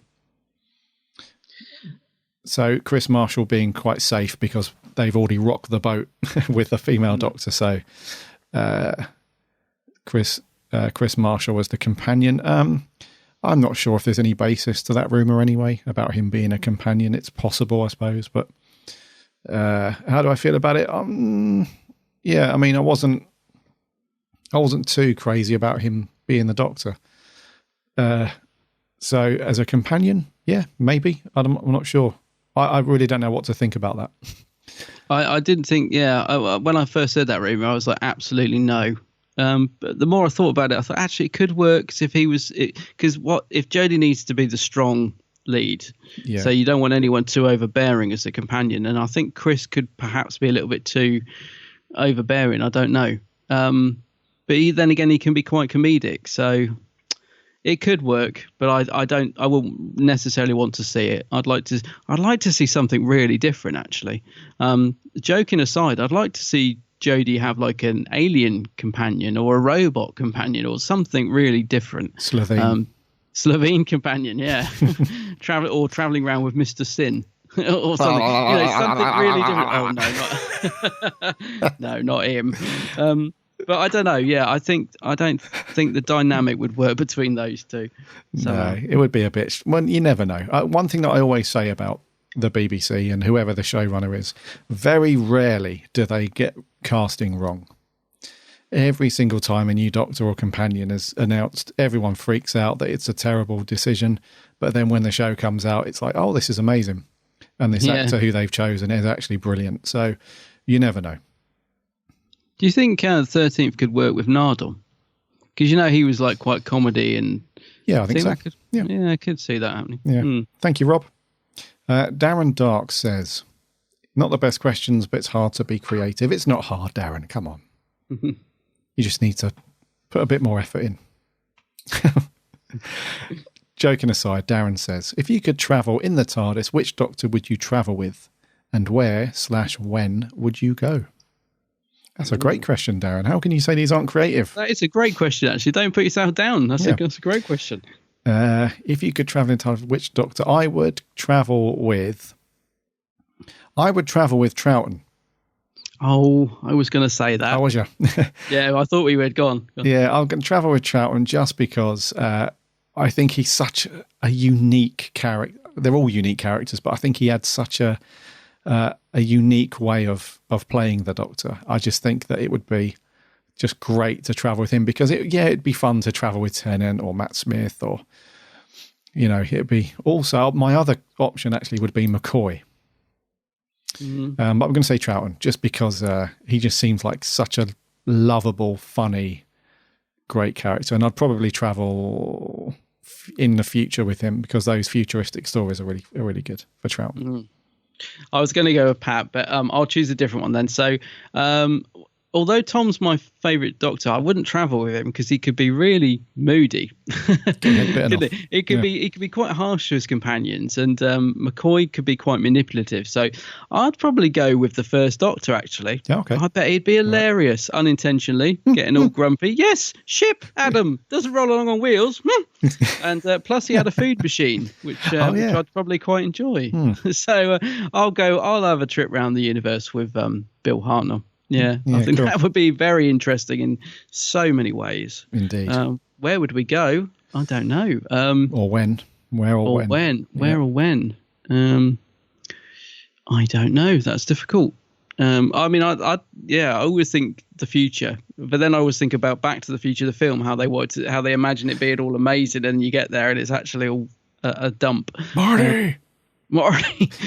So Chris Marshall being quite safe because they've already rocked the boat with the female Doctor. So Chris Marshall was the companion. I'm not sure if there's any basis to that rumour anyway about him being a companion. It's possible, I suppose, but... how do I feel about it? Yeah, I mean, I wasn't too crazy about him being the Doctor. So as a companion, yeah, maybe. I'm not sure. I really don't know what to think about that. I didn't think, when I first said that rumor, I was like, absolutely no. But the more I thought about it, I thought actually it could work if he was, because if Jodie needs to be the strong lead, so you don't want anyone too overbearing as a companion, and I think Chris could perhaps be a little bit too overbearing. I don't know, but then again he can be quite comedic, so it could work. But I wouldn't necessarily want to see it. I'd like to see something really different, actually. Joking aside, I'd like to see Jodie have like an alien companion or a robot companion or something really different. Slovene companion, yeah. Traveling around with Mr. Sin or something. Something really different. Oh no, not him. But I don't know. Yeah, I don't think the dynamic would work between those two. So, no, it would be a bit. Well, you never know. One thing that I always say about the BBC and whoever the showrunner is, very rarely do they get casting wrong. Every single time a new Doctor or companion is announced, everyone freaks out that it's a terrible decision. But then when the show comes out, it's like, oh, this is amazing. And this actor who they've chosen is actually brilliant. So you never know. Do you think the 13th could work with Nardole? Because, he was like quite comedy and... Yeah, I think so. I could see that happening. Yeah. Thank you, Rob. Darren Dark says, not the best questions, but it's hard to be creative. It's not hard, Darren. Come on. You just need to put a bit more effort in. Joking aside, Darren says, if you could travel in the TARDIS, which Doctor would you travel with? And where/when would you go? That's a great question, Darren. How can you say these aren't creative? That is a great question, actually. Don't put yourself down. That's a great question. If you could travel in TARDIS, which Doctor? I would travel with Troughton. Oh, I was going to say that. How was you? Yeah, I thought we were gone. Yeah, I'm going to travel with Troughton just because I think he's such a unique character. They're all unique characters, but I think he had such a unique way of playing the Doctor. I just think that it would be just great to travel with him because it'd be fun to travel with Tennant or Matt Smith or, it'd be also my other option actually would be McCoy. Mm-hmm. But I'm going to say Troughton just because he just seems like such a lovable, funny, great character. And I'd probably travel in the future with him because those futuristic stories are really good for Troughton. Mm-hmm. I was going to go with Pat, but I'll choose a different one then. So although Tom's my favourite Doctor, I wouldn't travel with him because he could be really moody. He could be quite harsh to his companions, and McCoy could be quite manipulative. So I'd probably go with the first Doctor. Actually, okay. I bet he'd be hilarious, unintentionally getting all grumpy. Yes, ship Adam doesn't roll along on wheels, and plus he had a food machine, which I'd probably quite enjoy. So I'll have a trip around the universe with Bill Hartnell. Yeah, I think that would be very interesting in so many ways. Indeed. Where would we go? I don't know. Or when? Where or when? Where or when? I don't know. That's difficult. I mean, I always think the future, but then I always think about Back to the Future, the film, how they imagine it being all amazing, and you get there and it's actually all a dump. Marty.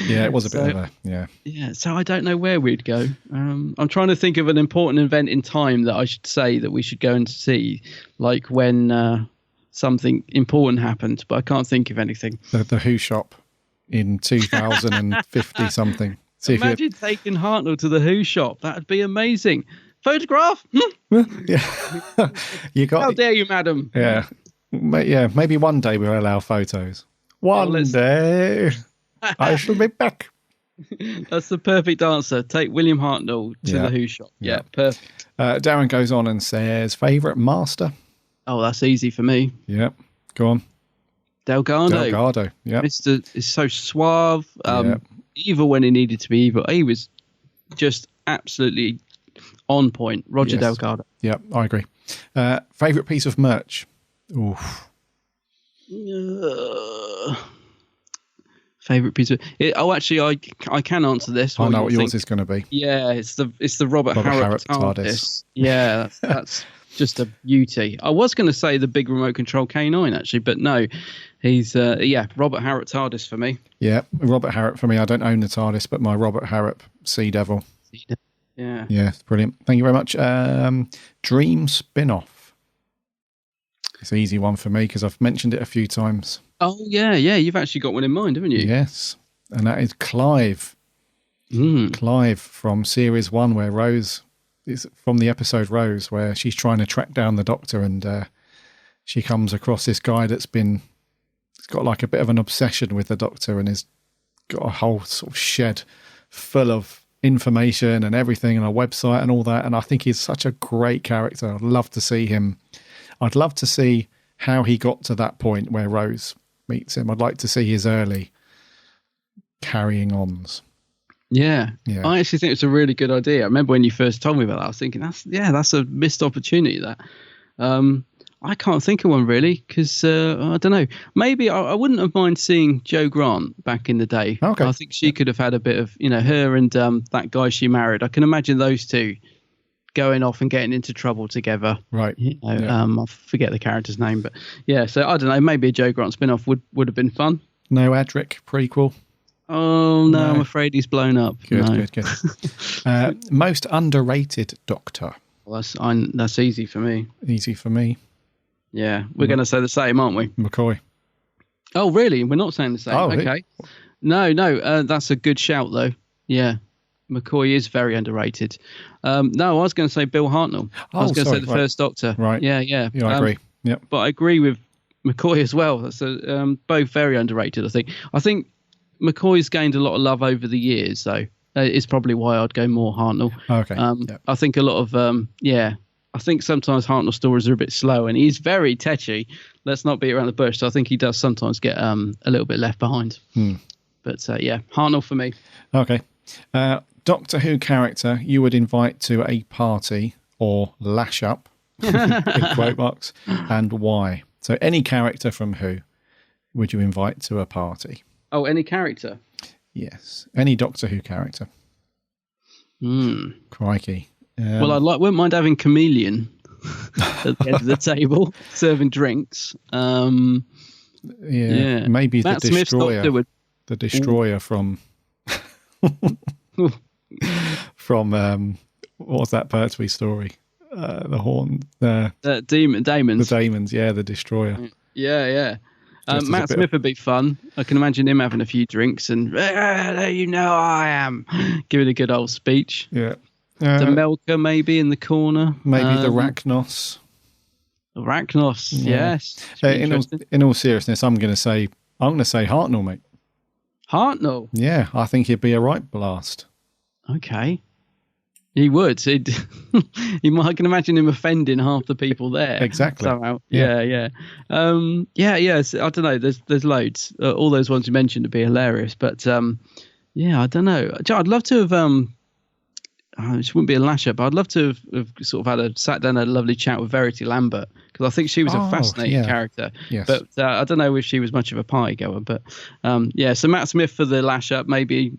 Yeah, it was a bit of a Yeah, so I don't know where we'd go. I'm trying to think of an important event in time that I should say that we should go and see, like when something important happened, but I can't think of anything. The Who shop in 2050 something. Imagine taking Hartnell to the Who shop. That'd be amazing. Photograph? Yeah. How dare you, madam? Yeah. Maybe one day we'll allow photos. One day I shall be back. That's the perfect answer. Take William Hartnell to the Who shop. Yeah, perfect. Darren goes on and says, favourite master? Oh, that's easy for me. Yep. Go on. Delgado. Yeah. Mr. is so suave. Evil when he needed to be evil. He was just absolutely on point. Roger Delgado. Yeah, I agree. Favourite piece of merch? Oof. Favorite piece of actually I can answer this. I know what yours is going to be. Yeah, it's the Robert Harrop TARDIS. Yeah, that's just a beauty. I was going to say the big remote control K9 actually, but no, he's Robert Harrop TARDIS for me. Yeah, Robert Harrop for me. I don't own the TARDIS, but my Robert Harrop Sea Devil. Yeah, it's brilliant. Thank you very much. Dream spin-off. It's an easy one for me because I've mentioned it a few times. Oh, yeah. You've actually got one in mind, haven't you? Yes. And that is Clive. Clive from Series 1, where Rose is from the episode Rose, where she's trying to track down the Doctor and she comes across this guy that's got like a bit of an obsession with the Doctor and has got a whole sort of shed full of information and everything and a website and all that. And I think he's such a great character. I'd love to see him. I'd love to see how he got to that point where Rose meets him. I'd like to see his early carrying ons. Yeah. I actually think it's a really good idea. I remember when you first told me about that, I was thinking that's a missed opportunity. That I can't think of one really because I don't know. Maybe I wouldn't have mind seeing Jo Grant back in the day. Okay. I think she could have had a bit of her and that guy she married. I can imagine those two going off and getting into trouble together. Right. I forget the character's name, but so I don't know, maybe a Jo Grant spin-off would have been fun. No Adric prequel. Oh no, I'm afraid he's blown up. Good. Most underrated Doctor. Well, that's easy for me. Easy for me. Yeah, we're going to say the same, aren't we? McCoy. Oh, really? We're not saying the same. Oh, okay. No, that's a good shout though. Yeah. McCoy is very underrated. No, I was going to say Bill Hartnell. I was going to say the first Doctor. Right. Yeah. I agree. Yep. But I agree with McCoy as well. So both very underrated, I think. I think McCoy's gained a lot of love over the years, though. It's probably why I'd go more Hartnell. Okay. I think a lot of I think sometimes Hartnell stories are a bit slow, and he's very tetchy. Let's not beat around the bush. So I think he does sometimes get a little bit left behind. But Hartnell for me. Okay. Doctor Who character you would invite to a party or lash up, in quote marks, and why? So any character from Who would you invite to a party? Oh, any character? Yes, any Doctor Who character. Crikey. Well, wouldn't mind having Chameleon at the end of the table serving drinks. Maybe Matt the Smith's Destroyer. Doctor would... The Destroyer from what was that Pertwee story? The Horn, Daemons. The Daemons, yeah, the Destroyer. Yeah. Matt Smith would be fun. I can imagine him having a few drinks and you know I am giving a good old speech. Yeah. The Melker maybe in the corner. Maybe the Rachnos. Arachnos, yes. In all seriousness, I'm going to say Hartnell, mate. Hartnell? Yeah, I think he'd be a right blast. Okay. He would. I can imagine him offending half the people there. Exactly. Somehow. Yeah. Yes. I don't know. There's loads. All those ones you mentioned would be hilarious. But I don't know. I'd love to have. It wouldn't be a lash up, but I'd love to have sort of sat down and had a lovely chat with Verity Lambert, because I think she was a fascinating character. Yes. But I don't know if she was much of a party goer. But so Matt Smith for the lash up, maybe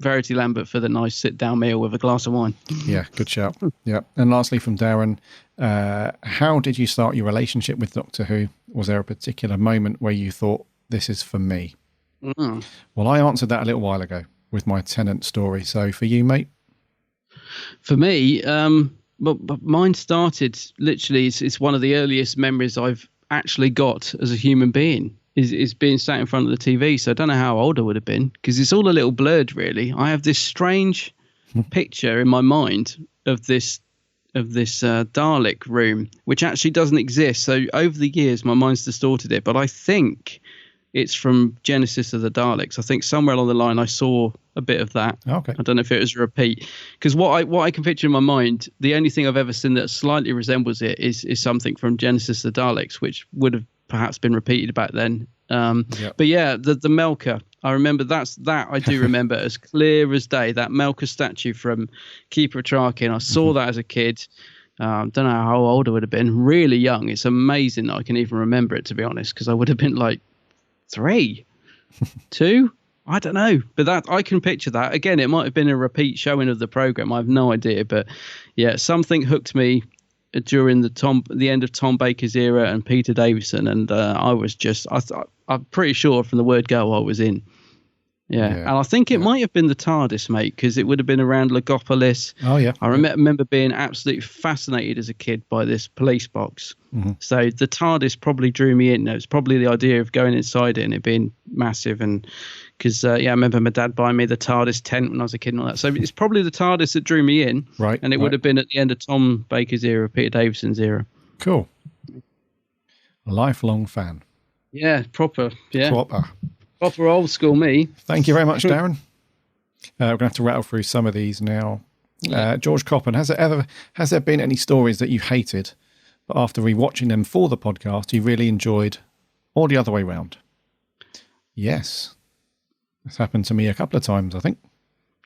Verity Lambert for the nice sit down meal with a glass of wine. Yeah, good shout. Yeah. And lastly from Darren, how did you start your relationship with Doctor Who? Was there a particular moment where you thought, this is for me? Well, I answered that a little while ago with my Tennant story. So for you, mate? For me, but mine started literally. It's one of the earliest memories I've actually got as a human being. Is being sat in front of the TV. So I don't know how old I would have been, because it's all a little blurred, really. I have this strange picture in my mind of this Dalek room, which actually doesn't exist. So over the years, my mind's distorted it. But I think it's from Genesis of the Daleks. I think somewhere along the line I saw a bit of that. Okay. I don't know if it was a repeat, because what I can picture in my mind, the only thing I've ever seen that slightly resembles it is something from Genesis of the Daleks, which would have perhaps been repeated back then. But yeah, the Melker, I remember that I do remember as clear as day, that Melker statue from Keeper of Traken. I saw that as a kid. Don't know how old I would have been. Really young. It's amazing that I can even remember it, to be honest, because I would have been like 3, 2. I don't know, but that I can picture that. Again, it might have been a repeat showing of the program. I have no idea, but yeah, something hooked me during the end of Tom Baker's era and Peter Davison, and I was just I'm pretty sure from the word go I was in. Yeah. And I think it might have been the TARDIS, mate, because it would have been around Logopolis. Oh, yeah. I remember being absolutely fascinated as a kid by this police box. Mm-hmm. So the TARDIS probably drew me in. It was probably the idea of going inside it and it being massive. And because, I remember my dad buying me the TARDIS tent when I was a kid and all that. So it's probably the TARDIS that drew me in. Right. And it would have been at the end of Tom Baker's era, Peter Davison's era. Cool. A lifelong fan. Yeah, proper. Yeah. Proper old school me. Thank you very much, Darren. We're going to have to rattle through some of these now. George Coppen, has there been any stories that you hated, but after rewatching them for the podcast, you really enjoyed, or the other way round? Yes. It's happened to me a couple of times, I think.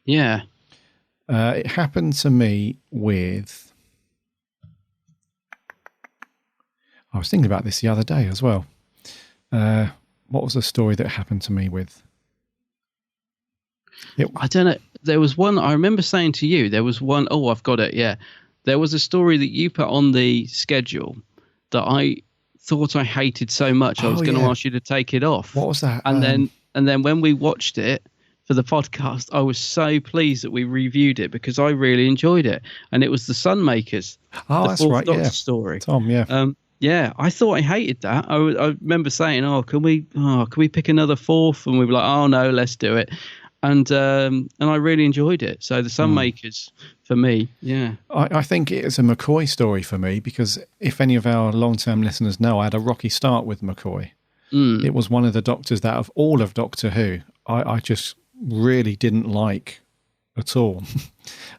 Yeah. It happened to me with... I was thinking about this the other day as well. What was the story that happened to me with? I don't know. There was one, I remember saying to you, there was one, I've got it, yeah. There was a story that you put on the schedule that I thought I hated so much, I was going to ask you to take it off. What was that? And then when we watched it for the podcast, I was so pleased that we reviewed it because I really enjoyed it. And it was the Sunmakers. Oh, that's right, Doctor story. Tom, yeah. Yeah, I thought I hated that. I remember saying, can we pick another fourth? And we were like, oh no, let's do it. And I really enjoyed it. So the Sunmakers for me, yeah. I think it's a McCoy story for me because if any of our long-term listeners know, I had a rocky start with McCoy. It was one of the Doctors that of all of Doctor Who, I just really didn't like at all.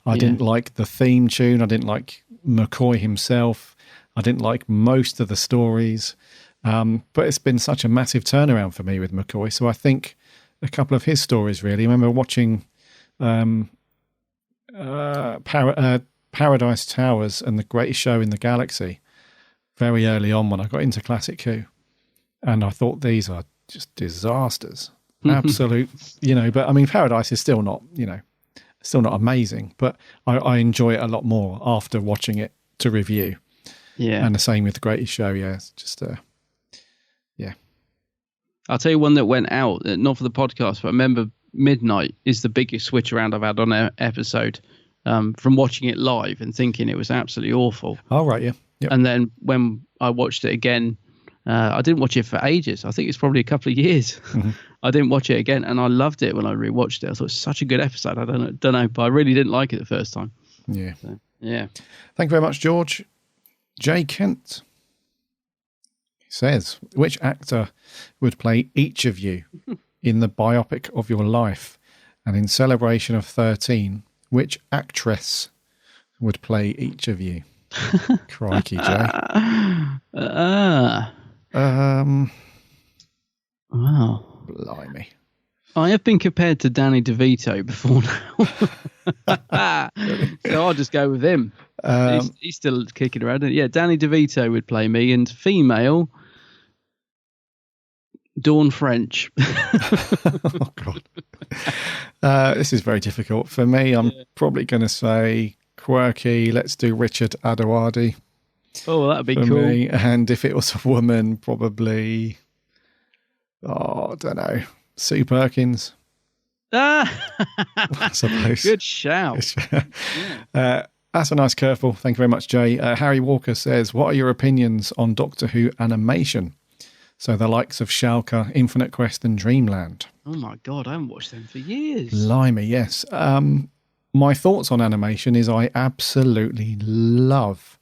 I didn't like the theme tune. I didn't like McCoy himself. I didn't like most of the stories, but it's been such a massive turnaround for me with McCoy. So I think a couple of his stories, really. I remember watching Paradise Towers and The Greatest Show in the Galaxy very early on when I got into Classic Who. And I thought these are just disasters. Absolute, but I mean, Paradise is still not amazing, but I enjoy it a lot more after watching it to review. Yeah. And the same with The Greatest Show. Yeah. It's just, yeah. I'll tell you one that went out, not for the podcast, but I remember Midnight is the biggest switch around I've had on an episode from watching it live and thinking it was absolutely awful. Oh, right. Yeah. Yep. And then when I watched it again, I didn't watch it for ages. I think it's probably a couple of years. Mm-hmm. I didn't watch it again, and I loved it when I rewatched it. I thought it was such a good episode. I don't know, but I really didn't like it the first time. Yeah. So, yeah. Thank you very much, George. Jay Kent says, which actor would play each of you in the biopic of your life? And in celebration of 13, which actress would play each of you? Crikey, Jay. Wow. Blimey. I have been compared to Danny DeVito before now. So I'll just go with him. He's still kicking around. Yeah, Danny DeVito would play me, and female, Dawn French. Oh, God. This is very difficult. For me, I'm probably going to say quirky. Let's do Richard Adoardi. Oh, that'd be for cool. Me. And if it was a woman, probably, I don't know, Sue Perkins. I suppose. Good shout. That's a nice curveball. Thank you very much, Jay. Harry Walker says, what are your opinions on Doctor Who animation? So the likes of Schalke, Infinite Quest and Dreamland. Oh my God, I haven't watched them for years. Blimey, yes. My thoughts on animation is I absolutely love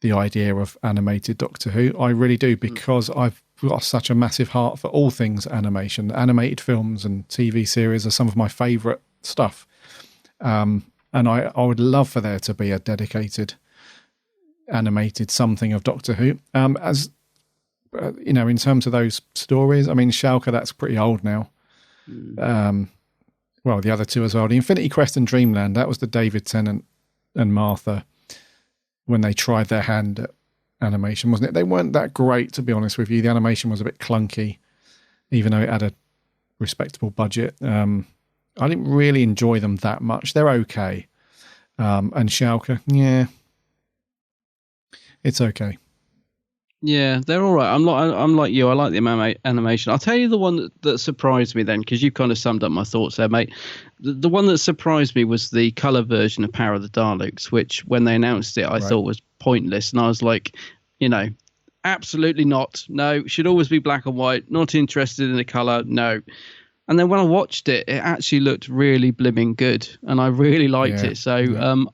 the idea of animated Doctor Who. I really do, because I've got such a massive heart for all things animation. Animated films and TV series are some of my favourite stuff. And I would love for there to be a dedicated animated something of Doctor Who. As in terms of those stories, I mean, Schalke, that's pretty old now. Well, the other two as well. The Infinity Quest and Dreamland, that was the David Tennant and Martha when they tried their hand at animation, wasn't it? They weren't that great, to be honest with you. The animation was a bit clunky, even though it had a respectable budget. I didn't really enjoy them that much. They're okay. And Schalke, yeah, it's okay. Yeah, they're all right. I'm like you. I like the animation. I'll tell you the one that surprised me then, because you kind of summed up my thoughts there, mate. The one that surprised me was the colour version of Power of the Daleks, which when they announced it, I thought was pointless. And I was like, absolutely not. No, it should always be black and white. Not interested in the colour. No. And then when I watched it, it actually looked really blimming good, and I really liked it. So,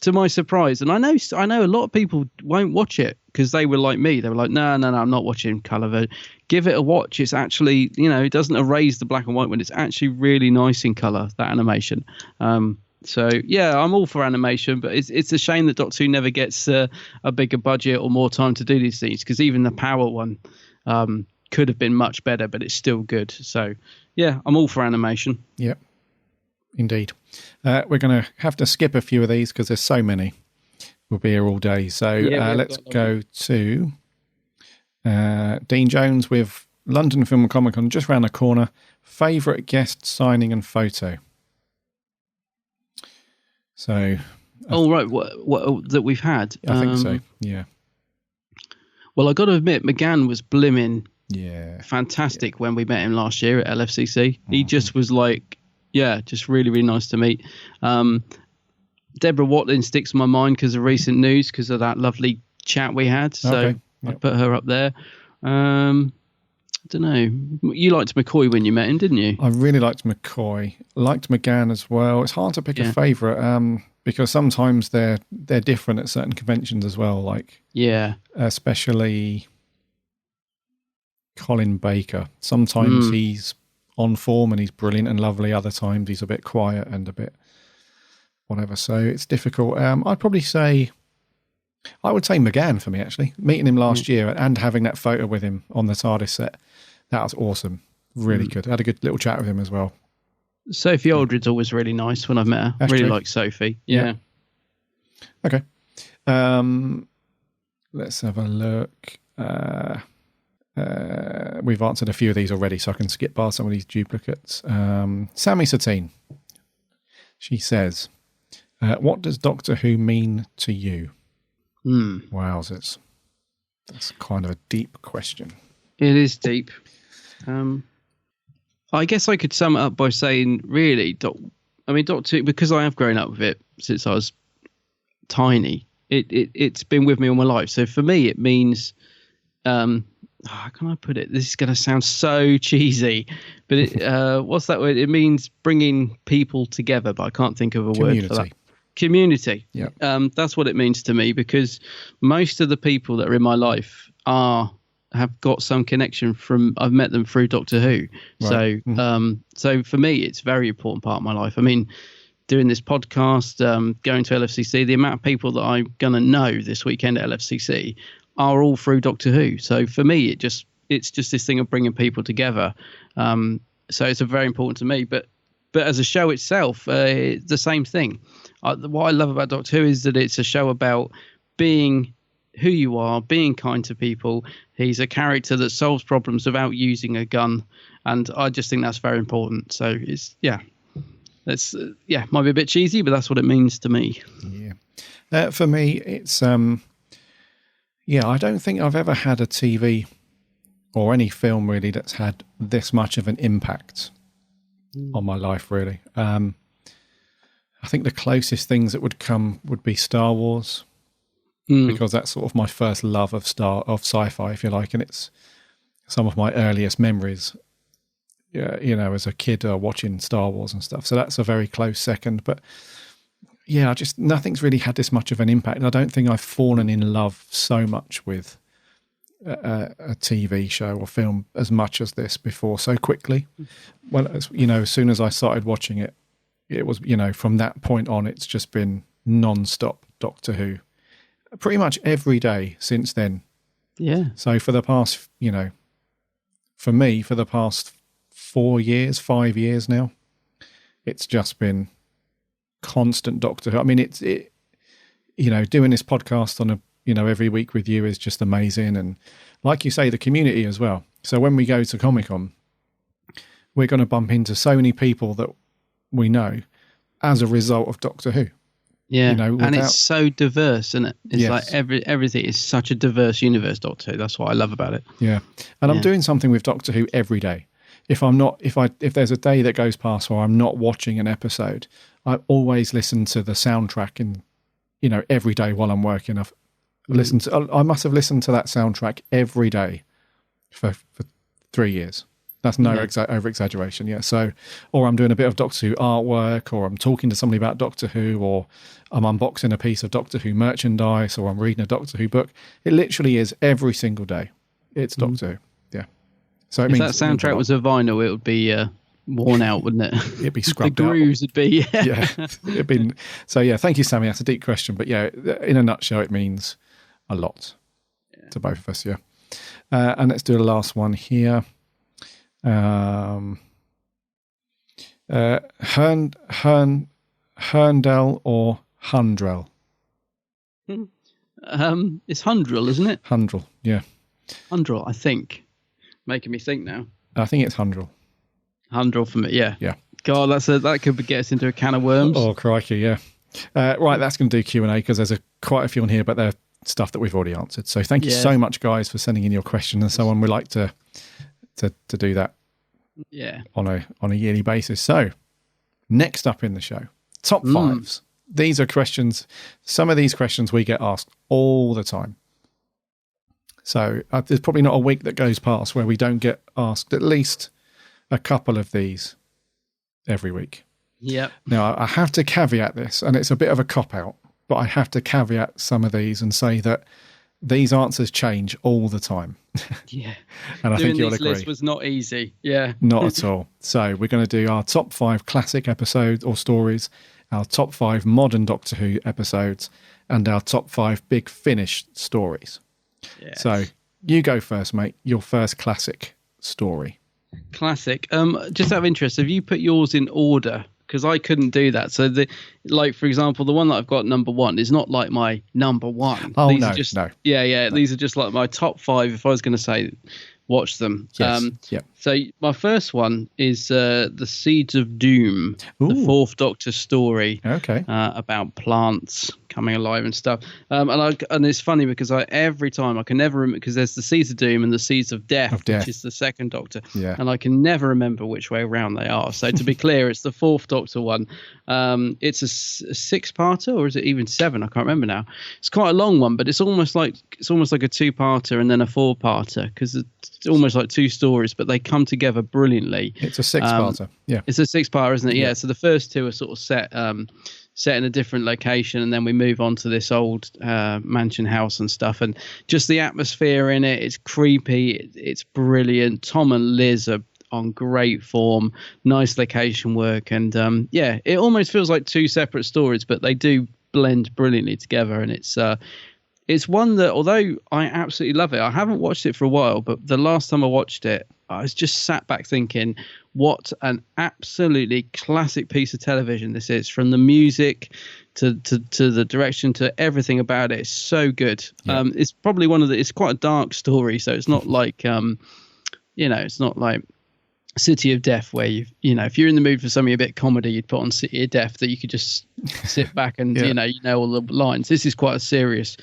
to my surprise, and I know a lot of people won't watch it because they were like me. They were like, no, I'm not watching colour version. Give it a watch. It's actually, it doesn't erase the black and white when it's actually really nice in colour, that animation. So yeah, I'm all for animation, but it's a shame that Doctor Who never gets a bigger budget or more time to do these things, because even the Power one could have been much better, but it's still good. So yeah, I'm all for animation. Yep, indeed. We're going to have to skip a few of these because there's so many. We'll be here all day. So let's go to Dean Jones with London Film and Comic Con just round the corner. Favourite guest signing and photo. So, right, what that we've had. I think so. Yeah. Well, I got to admit, McGann was blimmin'. Yeah. Fantastic when we met him last year at LFCC. He just was like, just really, really nice to meet. Deborah Watling sticks in my mind because of recent news, because of that lovely chat we had. So I put her up there. I don't know. You liked McCoy when you met him, didn't you? I really liked McCoy. Liked McGann as well. It's hard to pick a favourite because sometimes they're different at certain conventions as well. Like especially Colin Baker. Sometimes he's on form and he's brilliant and lovely. Other times he's a bit quiet and a bit whatever. So it's difficult. I would say McGann for me, actually. Meeting him last year and having that photo with him on the TARDIS set, that was awesome. Really good. I had a good little chat with him as well. Sophie Aldred's always really nice when I've met her. That's Really true. like Sophie. Yeah. Okay. Let's have a look. We've answered a few of these already, so I can skip past some of these duplicates. Sammy Satine. She says, what does Doctor Who mean to you? Wowzers. That's kind of a deep question. It is deep. I guess I could sum it up by saying, really, Doctor Who, because I have grown up with it since I was tiny, it's been with me all my life. So for me, it means, how can I put it? This is going to sound so cheesy, but what's that word? It means bringing people together, but I can't think of a word for that. Community. Yeah. That's what it means to me, because most of the people that are in my life have got some connection from, I've met them through Doctor Who. Right. So, so for me, it's a very important part of my life. I mean, doing this podcast, going to LFCC, the amount of people that I'm going to know this weekend at LFCC are all through Doctor Who. So for me, it's just this thing of bringing people together. So it's very important to me, but as a show itself, it's the same thing. What I love about Doctor Who is that it's a show about being who you are, being kind to people. He's a character that solves problems without using a gun, and I just think that's very important. So that's might be a bit cheesy, but that's what it means to me. Yeah, for me, it's I don't think I've ever had a TV or any film really that's had this much of an impact on my life. Really, I think the closest things that would come would be Star Wars. Because that's sort of my first love of sci-fi, if you like, and it's some of my earliest memories. As a kid watching Star Wars and stuff. So that's a very close second. But nothing's really had this much of an impact. And I don't think I've fallen in love so much with a TV show or film as much as this before so quickly. Well, as soon as I started watching it, it was from that point on, it's just been non-stop Doctor Who. Pretty much every day since then. Yeah. So for the past, for me, for the past 5 years now, it's just been constant Doctor Who. I mean, doing this podcast on every week with you is just amazing. And like you say, the community as well. So when we go to Comic-Con, we're going to bump into so many people that we know as a result of Doctor Who. Yeah, and it's so diverse, isn't it? It's like everything is such a diverse universe, Doctor Who. That's what I love about it. Yeah, and I'm doing something with Doctor Who every day. If there's a day that goes past where I'm not watching an episode, I always listen to the soundtrack, and every day while I'm working, I must have listened to that soundtrack every day for 3 years. That's no over-exaggeration, yeah. So, or I'm doing a bit of Doctor Who artwork, or I'm talking to somebody about Doctor Who, or I'm unboxing a piece of Doctor Who merchandise, or I'm reading a Doctor Who book. It literally is every single day. It's Doctor Who, yeah. So if that soundtrack was a vinyl, it would be worn out, wouldn't it? It'd be scrubbed out. The grooves would be, it'd be. So, yeah, thank you, Sammy. That's a deep question. But, yeah, in a nutshell, it means a lot to both of us, yeah. And let's do the last one here. Herndel or Hundrel? It's Hundrel, isn't it? Hundrel, yeah. Hundrel, I think. Making me think now. I think it's Hundrel. Hundrel for me, yeah. Yeah. God, that could get us into a can of worms. Oh, crikey, yeah. Right, that's going to do Q&A because there's quite a few on here, but they're stuff that we've already answered. So thank you so much, guys, for sending in your questions and so on. We like to do that on a yearly basis. So next up in the show, top fives. These are questions. Some of these questions we get asked all the time. So there's probably not a week that goes past where we don't get asked at least a couple of these every week. Yep. Now, I have to caveat this, and it's a bit of a cop-out, but I have to caveat some of these and say that these answers change all the time. Yeah. And I think you'll agree. This list was not easy. Yeah. Not at all. So we're going to do our top 5 classic episodes or stories, our top 5 modern Doctor Who episodes, and our top 5 big finish stories. Yes. So you go first, mate. Your first classic story. Classic. Just out of interest, have you put yours in order? Because I couldn't do that. So for example, the one that I've got number 1 is not like my number 1. Oh, these no, are just, no. Yeah. These are just like my top 5. If I was going to say, watch them. Yes. So my first one is The Seeds of Doom, the 4th Doctor story. Okay. About plants coming alive and stuff. And it's funny because every time I can never remember, because there's the Seeds of Doom and the Seeds of Death, which is the 2nd Doctor. Yeah. And I can never remember which way around they are. So to be clear, it's the 4th Doctor one. It's a 6-parter, or is it even 7? I can't remember now. It's quite a long one, but it's almost like a 2-parter and then a 4-parter, because it's almost like 2 stories, but they come together brilliantly. It's a 6-parter. Yeah. It's a 6-parter, isn't it? Yeah. So the first 2 are sort of set in a different location, and then we move on to this old mansion house and stuff, and just the atmosphere in it, it's creepy, it's brilliant. Tom and Liz are on great form, nice location work, and it almost feels like 2 separate stories, but they do blend brilliantly together. And it's one that, although I absolutely love it, I haven't watched it for a while, but the last time I watched it, I was just sat back thinking, what an absolutely classic piece of television this is, from the music to the direction to everything about it. It's so good. Yeah. It's probably it's quite a dark story, so it's not like, it's not like City of Death, where if you're in the mood for something a bit comedy, you'd put on City of Death, that you could just sit back and you know all the lines. This is quite a serious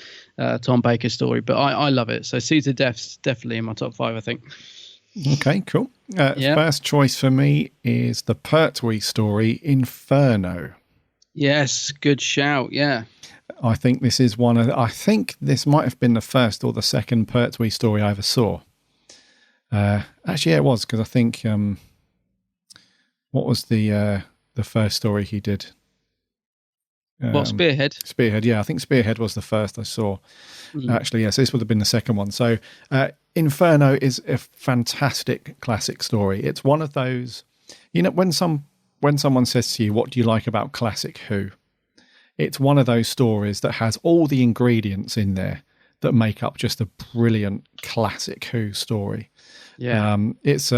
Tom Baker story, but I love it. So City of Death's definitely in my top 5, I think. Okay, cool. First choice for me is the Pertwee story, Inferno. Yes, good shout. Yeah, I think this is I think this might have been the first or the second Pertwee story I ever saw. Actually, it was, because I think what was the first story he did? Spearhead? Spearhead, yeah. I think Spearhead was the first I saw. Actually, yes, this would have been the second one. So Inferno is a fantastic classic story. It's one of those, when someone says to you, what do you like about classic Who? It's one of those stories that has all the ingredients in there that make up just a brilliant classic Who story. Yeah. It's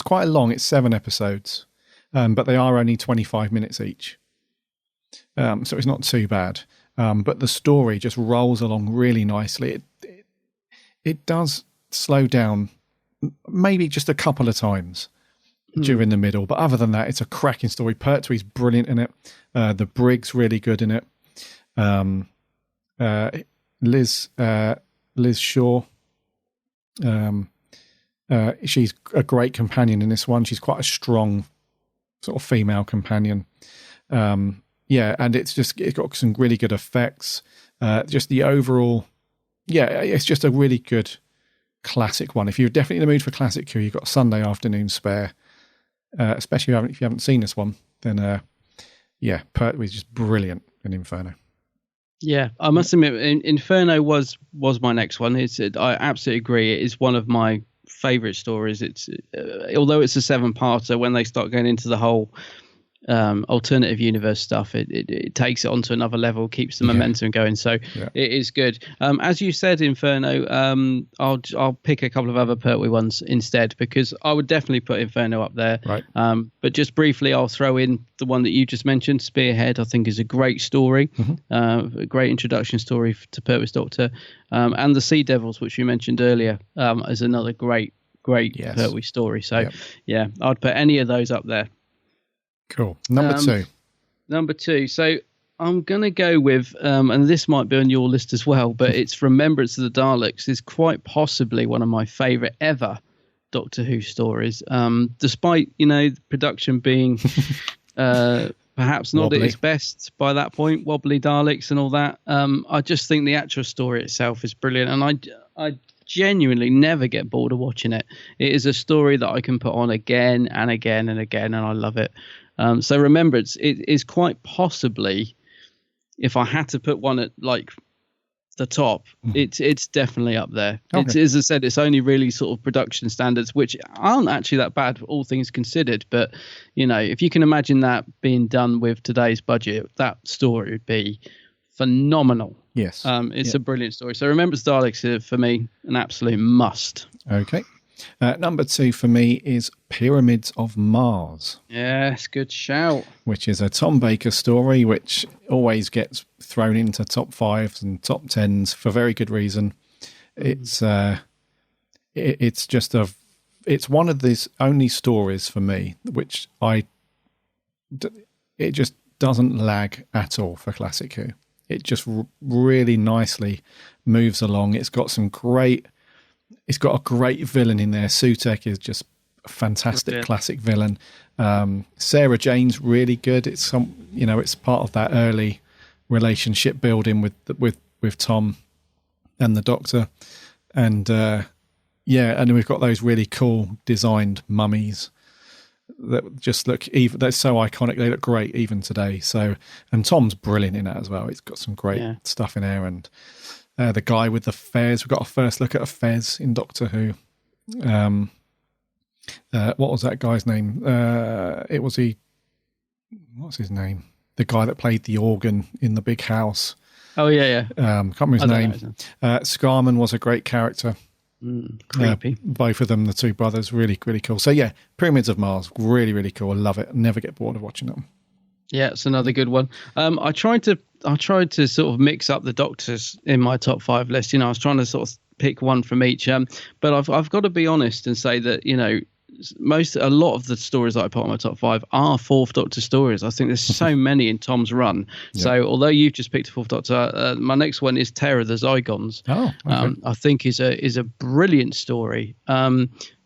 quite long. It's 7 episodes. But they are only 25 minutes each. So it's not too bad. But the story just rolls along really nicely. It does slow down maybe just a couple of times during the middle. But other than that, it's a cracking story. Pertwee's brilliant in it. The Brig's really good in it. Liz Shaw. She's a great companion in this one. She's quite a strong sort of female companion. And it's got some really good effects. Just the overall, it's just a really good classic one. If you're definitely in the mood for classic Who, you've got Sunday afternoon spare, especially if you haven't seen this one, then Pertwee's just brilliant in Inferno. Yeah, I must admit, Inferno was my next one. I absolutely agree. It is one of my favorite stories. It's although it's a 7-parter, when they start going into the whole alternative universe stuff, it takes it onto another level, keeps the momentum going. So it is good. As you said, Inferno, I'll pick a couple of other Pertwee ones instead, because I would definitely put Inferno up there. Right. But just briefly, I'll throw in the one that you just mentioned, Spearhead. I think is a great story, a great introduction story to Pertwee's Doctor, and the Sea Devils, which you mentioned earlier, is another great Pertwee story. So I'd put any of those up there. Cool. Number 2. So I'm going to go with, and this might be on your list as well, but it's Remembrance of the Daleks. Is quite possibly one of my favourite ever Doctor Who stories. Despite, production being perhaps not at its best by that point, wobbly Daleks and all that. I just think the actual story itself is brilliant. And I genuinely never get bored of watching it. It is a story that I can put on again and again and again, and I love it. So Remembrance, it is quite possibly, if I had to put one at like the top, it's definitely up there. Okay. It's, as I said, it's only really sort of production standards, which aren't actually that bad, all things considered. But if you can imagine that being done with today's budget, that story would be phenomenal. Yes. It's a brilliant story. So Remembrance Daleks is, for me, an absolute must. Okay. Number 2 for me is Pyramids of Mars. Yes, good shout. Which is a Tom Baker story, which always gets thrown into top 5s and top 10s for very good reason. It's just it's one of these only stories for me which it just doesn't lag at all for Classic Who. It just really nicely moves along. It's got a great villain in there. Sutek is just a fantastic classic villain. Sarah Jane's really good. It's it's part of that early relationship building with Tom and the Doctor, and and then we've got those really cool designed mummies that just look they're so iconic. They look great even today. So, and Tom's brilliant in that as well. He's got some great stuff in there, and the guy with the fez. We've got a first look at a fez in Doctor Who. What was that guy's name? What's his name? The guy that played the organ in the big house. Oh yeah. Can't remember his name. Scarman was a great character. Creepy. Both of them, the two brothers, really, really cool. So yeah, Pyramids of Mars, really, really cool. I love it. Never get bored of watching them. Yeah, it's another good one. I tried to sort of mix up the Doctors in my top 5 list. I was trying to sort of pick one from each. But I've got to be honest and say that a lot of the stories that I put on my top 5 are Fourth Doctor stories. I think there's so many in Tom's run. Yeah. So although you've just picked a Fourth Doctor, my next one is Terror of the Zygons. Oh, okay. I think is a brilliant story.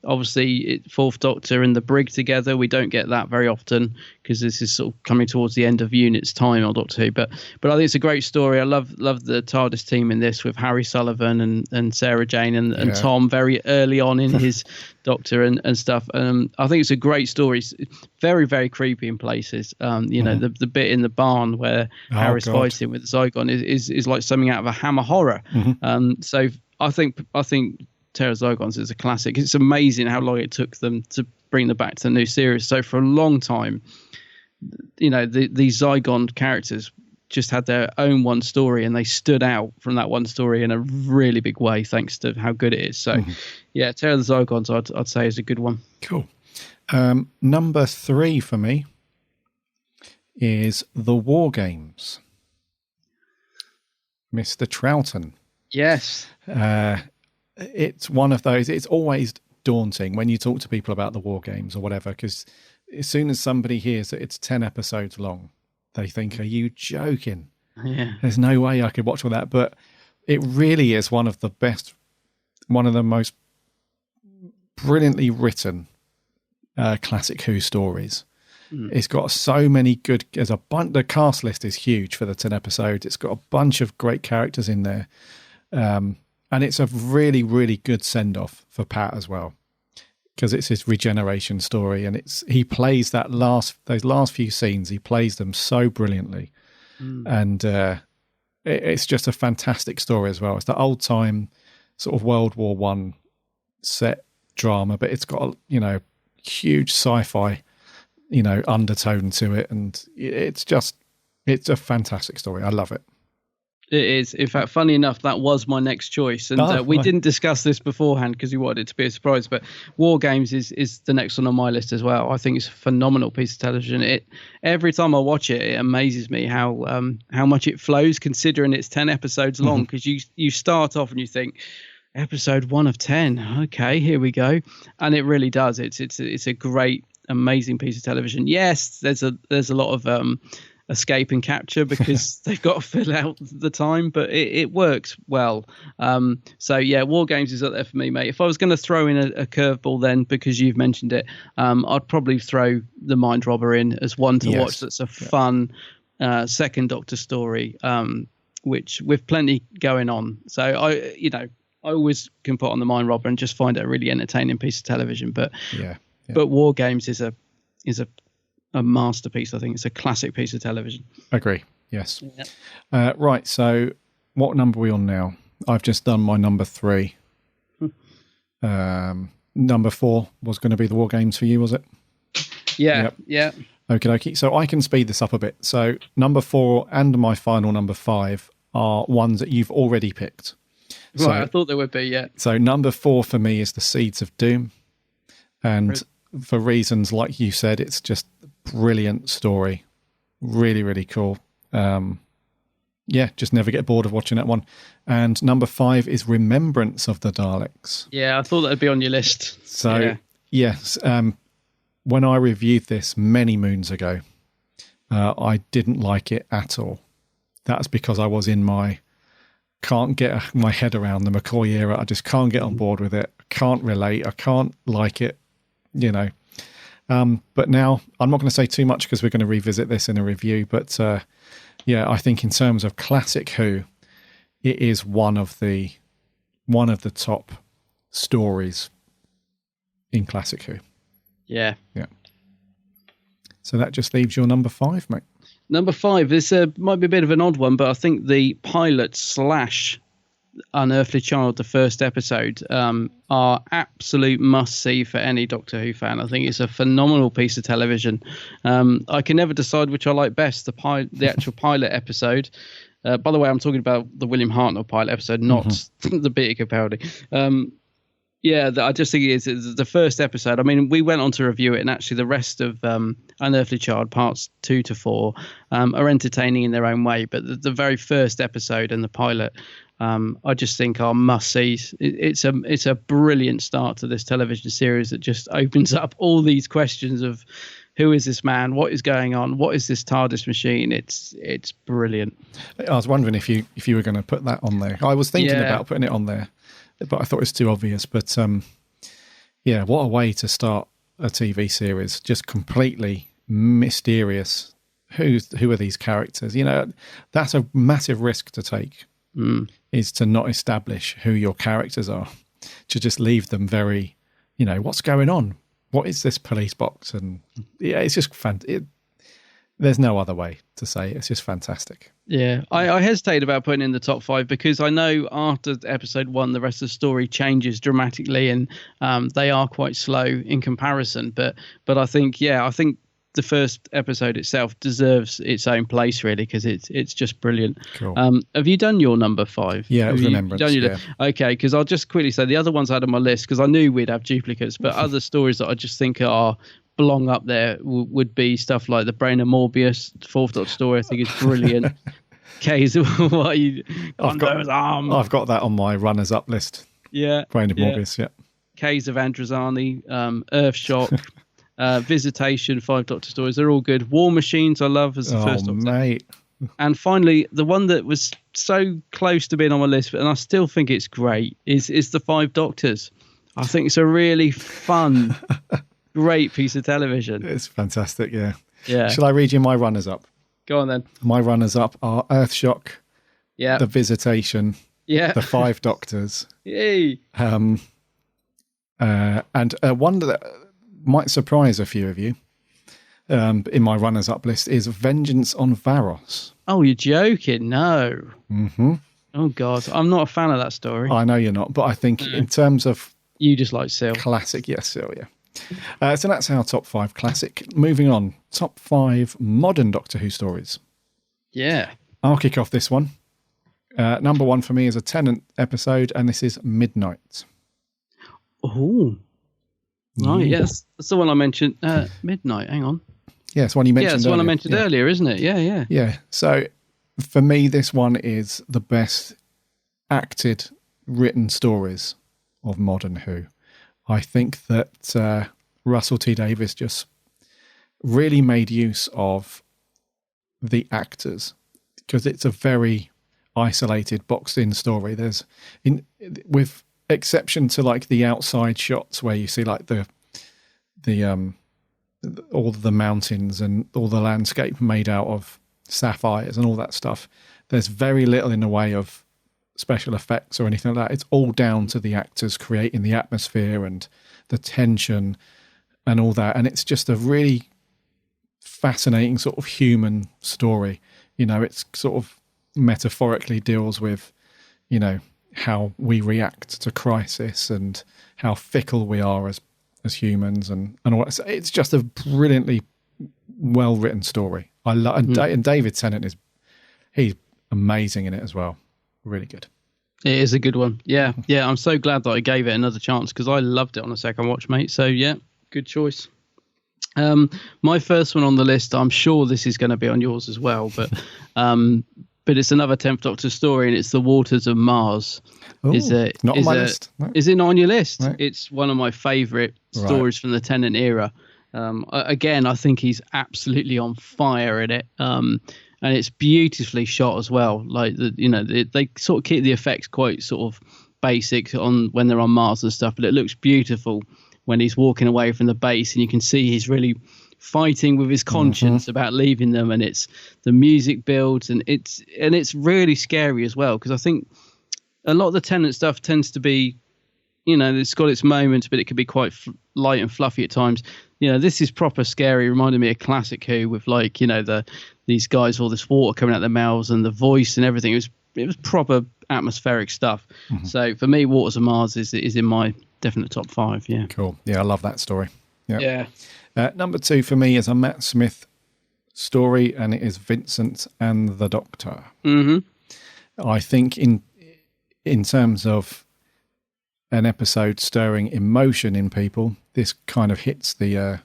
Obviously, Fourth Doctor and the Brig together, we don't get that very often because this is sort of coming towards the end of Unit's time on Doctor Who. But I think it's a great story. I love the TARDIS team in this with Harry Sullivan and Sarah Jane and Tom very early on in his Doctor and stuff. I think it's a great story. It's very, very creepy in places. The bit in the barn where Harry's fighting with the Zygon is like something out of a Hammer horror. Mm-hmm. So I think Terror of Zygons is a classic. It's amazing how long it took them to bring them back to the new series. So for a long time, these Zygon characters just had their own one story and they stood out from that one story in a really big way thanks to how good it is. So yeah, Terror of the Zygons I'd say is a good one. Cool. Number 3 for me is The War Games. Mr. Troughton. Yes. It's one of those, it's always daunting when you talk to people about the War Games or whatever, because as soon as somebody hears that it's 10 episodes long, they think, are you joking? Yeah. There's no way I could watch all that. But it really is one of the most brilliantly written Classic Who stories. It's got so many good, the cast list is huge for the 10 episodes. It's got a bunch of great characters in there. And it's a really, really good send-off for Pat as well, because it's his regeneration story, and he plays those last few scenes. He plays them so brilliantly, and it's just a fantastic story as well. It's the old-time sort of World War I set drama, but it's got a huge sci-fi undertone to it, and it's a fantastic story. I love it. It is. In fact, funny enough, that was my next choice. And we didn't discuss this beforehand because we wanted it to be a surprise. But War Games is the next one on my list as well. I think it's a phenomenal piece of television. Every time I watch it, it amazes me how much it flows, considering it's 10 episodes long. Because you start off and you think, episode 1 of 10. Okay, here we go. And it really does. It's a great, amazing piece of television. Yes, there's a lot of escape and capture because they've got to fill out the time, but it works well. So yeah, War Games is up there for me, mate. If I was going to throw in a curveball, then because you've mentioned it, I'd probably throw The Mind Robber in as one to watch. That's a fun second Doctor story, which with plenty going on. So I always can put on The Mind Robber and just find it a really entertaining piece of television. But but War Games is a masterpiece. I think it's a classic piece of television. Agree. Yes. Yeah. Right. So what number are we on now? I've just done my number 3. Number 4 was going to be The War Games for you, was it? Yeah. Okay. So I can speed this up a bit. So number 4 and my final number 5 are ones that you've already picked. Right, I thought there would be, yeah. So number 4 for me is The Seeds of Doom. And for reasons like you said, it's just a brilliant story. Really, really cool. Just never get bored of watching that one. And number 5 is Remembrance of the Daleks. Yeah, I thought that would be on your list. So, yes, when I reviewed this many moons ago, I didn't like it at all. That's because I was in my can't get my head around the McCoy era. I just can't get on board with it. I can't relate. I can't like it, But now I'm not going to say too much because we're going to revisit this in a review. But I think in terms of classic Who, it is one of the top stories in classic Who. Yeah. So that just leaves your number 5, mate. Number 5, this might be a bit of an odd one, but I think the pilot / Unearthly Child, the first episode, are absolute must-see for any Doctor Who fan. I think it's a phenomenal piece of television. I can never decide which I like best, the actual pilot episode. By the way, I'm talking about the William Hartnell pilot episode, not the Peter Capaldi. I just think it's the first episode. I mean, we went on to review it, and actually the rest of Unearthly Child, parts 2 to 4, are entertaining in their own way. But the very first episode and the pilot, I just think are must-sees. It's a brilliant start to this television series that just opens up all these questions of who is this man? What is going on? What is this TARDIS machine? It's brilliant. I was wondering if you were going to put that on there. I was thinking about putting it on there, but I thought it was too obvious. But what a way to start a TV series. Just completely mysterious. Who are these characters? That's a massive risk to take, is to not establish who your characters are. To just leave them very, what's going on? What is this police box? And it's just there's no other way to say it. It's just fantastic. Yeah, I hesitate about putting in the top 5 because I know after episode 1, the rest of the story changes dramatically, and they are quite slow in comparison. But I think the first episode itself deserves its own place, really, because it's just brilliant. Cool. Have you done your number 5? Yeah, it was Remembrance. Okay, because I'll just quickly say the other ones I had on my list because I knew we'd have duplicates, but other stories that I just think belong up there would be stuff like the Brain of Morbius, the 4th Doctor story. I think is brilliant. Case of what you I've got that on my runners up list. Yeah, Brain of Morbius. Yeah. Case of Androzani, Earthshock. Visitation, 5 Doctor stories, they're all good. War Machines I love as the first Doctor. Mate. And finally, the one that was so close to being on my list, and I still think it's great, is the 5 Doctors. I think it's a really fun, great piece of television. It's fantastic, yeah. Yeah. Shall I read you my runners up? Go on then. My runners up are Earthshock, The Visitation, the 5 Doctors. Yay. And one that might surprise a few of you in my runners-up list is Vengeance on Varos. Oh, you're joking? No. Mm-hmm. Oh, God. I'm not a fan of that story. I know you're not, but I think in terms of... You just like Sil. Classic, yes, Sil, yeah. So that's our top 5 classic. Moving on, top 5 modern Doctor Who stories. Yeah. I'll kick off this one. Number 1 for me is a Tennant episode, and this is Midnight. Oh. Right, yes. That's the one I mentioned. Midnight, hang on. Yeah, it's one you mentioned earlier. Yeah, it's the one I mentioned earlier, isn't it? Yeah. Yeah, so for me, this one is the best acted, written stories of modern Who. I think that Russell T Davies just really made use of the actors because it's a very isolated, boxed-in story. With exception to like the outside shots where you see like the all the mountains and all the landscape made out of sapphires and all that stuff, there's very little in the way of special effects or anything like that. It's all down to the actors creating the atmosphere and the tension and all that, and it's just a really fascinating sort of human story. It's sort of metaphorically deals with how we react to crisis and how fickle we are as humans and all that. It's just a brilliantly well written story. And David Tennant he's amazing in it as well. Really good. It is a good one. Yeah. I'm so glad that I gave it another chance because I loved it on a second watch, mate. So yeah, good choice. My first one on the list, I'm sure this is going to be on yours as well, but it's another 10th Doctor story, and it's The Waters of Mars. Not on my list. No. Is it not on your list? No. It's one of my favourite stories from the Tennant era. Again, I think he's absolutely on fire in it. And it's beautifully shot as well. Like they sort of keep the effects quite sort of basic on when they're on Mars and stuff, but it looks beautiful when he's walking away from the base, and you can see he's really fighting with his conscience about leaving them, and it's the music builds, and it's really scary as well, because I think a lot of the Tennant stuff tends to be, it's got its moments, but it can be quite light and fluffy at times. This is proper scary. Reminded me of Classic Who with these guys, all this water coming out their mouths and the voice and everything. It was proper atmospheric stuff. So for me, Waters of Mars is in my definite top 5. Yeah. Cool. Yeah, I love that story. Yeah. Number 2 for me is a Matt Smith story, and it is Vincent and the Doctor. I think in terms of an episode stirring emotion in people, this kind of hits the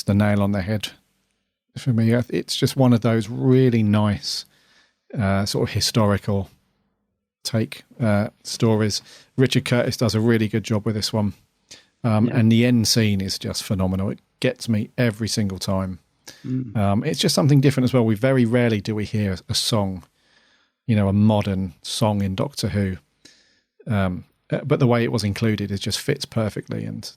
nail on the head for me. It's just one of those really nice sort of historical take stories. Richard Curtis does a really good job with this one. And the end scene is just phenomenal. It gets me every single time. It's just something different as well. We very rarely do we hear a song, a modern song in Doctor Who. But the way it was included, it just fits perfectly. And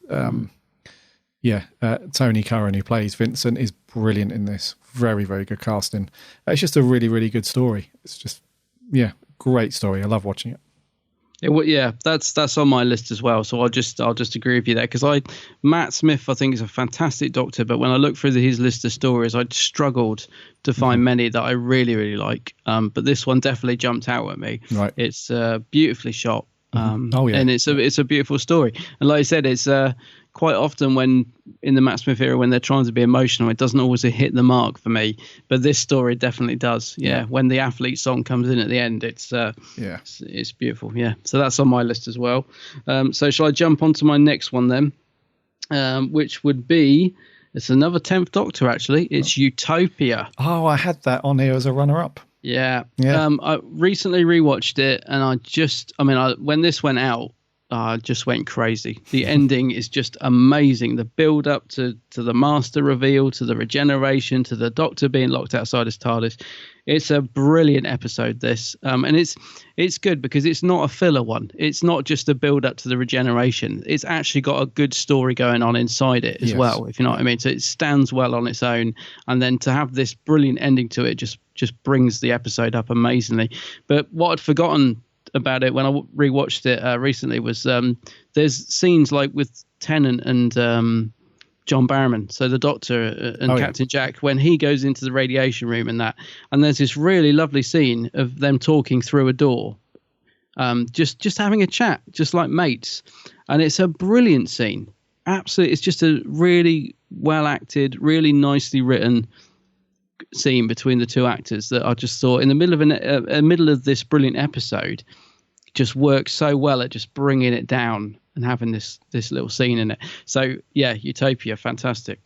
Tony Curran, who plays Vincent, is brilliant in this. Very, very good casting. It's just a really, really good story. It's just, great story. I love watching it. That's on my list as well. So I'll just agree with you there, because Matt Smith I think is a fantastic Doctor, but when I look through his list of stories, I struggled to find many that I really, really like. But this one definitely jumped out at me. Right. It's beautifully shot. And it's a beautiful story. And like I said, it's quite often when in the Matt Smith era, when they're trying to be emotional, it doesn't always hit the mark for me. But this story definitely does. Yeah. When the athlete song comes in at the end, it's beautiful. Yeah. So that's on my list as well. So shall I jump onto my next one then? Which would be, it's another 10th Doctor actually. It's Utopia. Oh, I had that on here as a runner-up. Yeah. I recently rewatched it, and when this went out, I just went crazy. The ending is just amazing. The build up to the Master reveal, to the regeneration, to the Doctor being locked outside his TARDIS. It's a brilliant episode, this. And it's good because it's not a filler one. It's not just a build up to the regeneration. It's actually got a good story going on inside it as well, if you know what I mean. So it stands well on its own. And then to have this brilliant ending to it just brings the episode up amazingly. But what I'd forgotten about it when I rewatched it recently was there's scenes like with Tennant and John Barrowman, so the Doctor and Captain Jack, when he goes into the radiation room and there's this really lovely scene of them talking through a door, just having a chat, just like mates, and it's a brilliant scene. Absolutely, it's just a really well acted, really nicely written scene between the two actors that I just thought in the middle of this brilliant episode just works so well at just bringing it down and having this little scene in it. So yeah, Utopia, fantastic.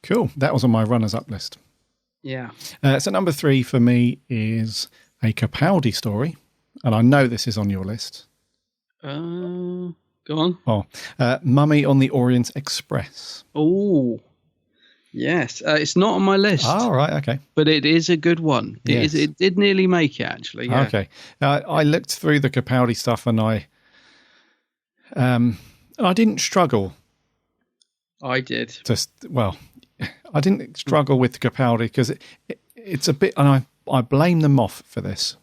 Cool. That was on my runners up list. Yeah. So number 3 for me is a Capaldi story, and I know this is on your list. Go on. Mummy on the Orient Express. Oh. Yes, it's not on my list. Oh, right, okay. But it is a good one. It did nearly make it, actually. Yeah. Okay. I looked through the Capaldi stuff, and I didn't struggle. I did. I didn't struggle with Capaldi because it's a bit, and I blame them off for this.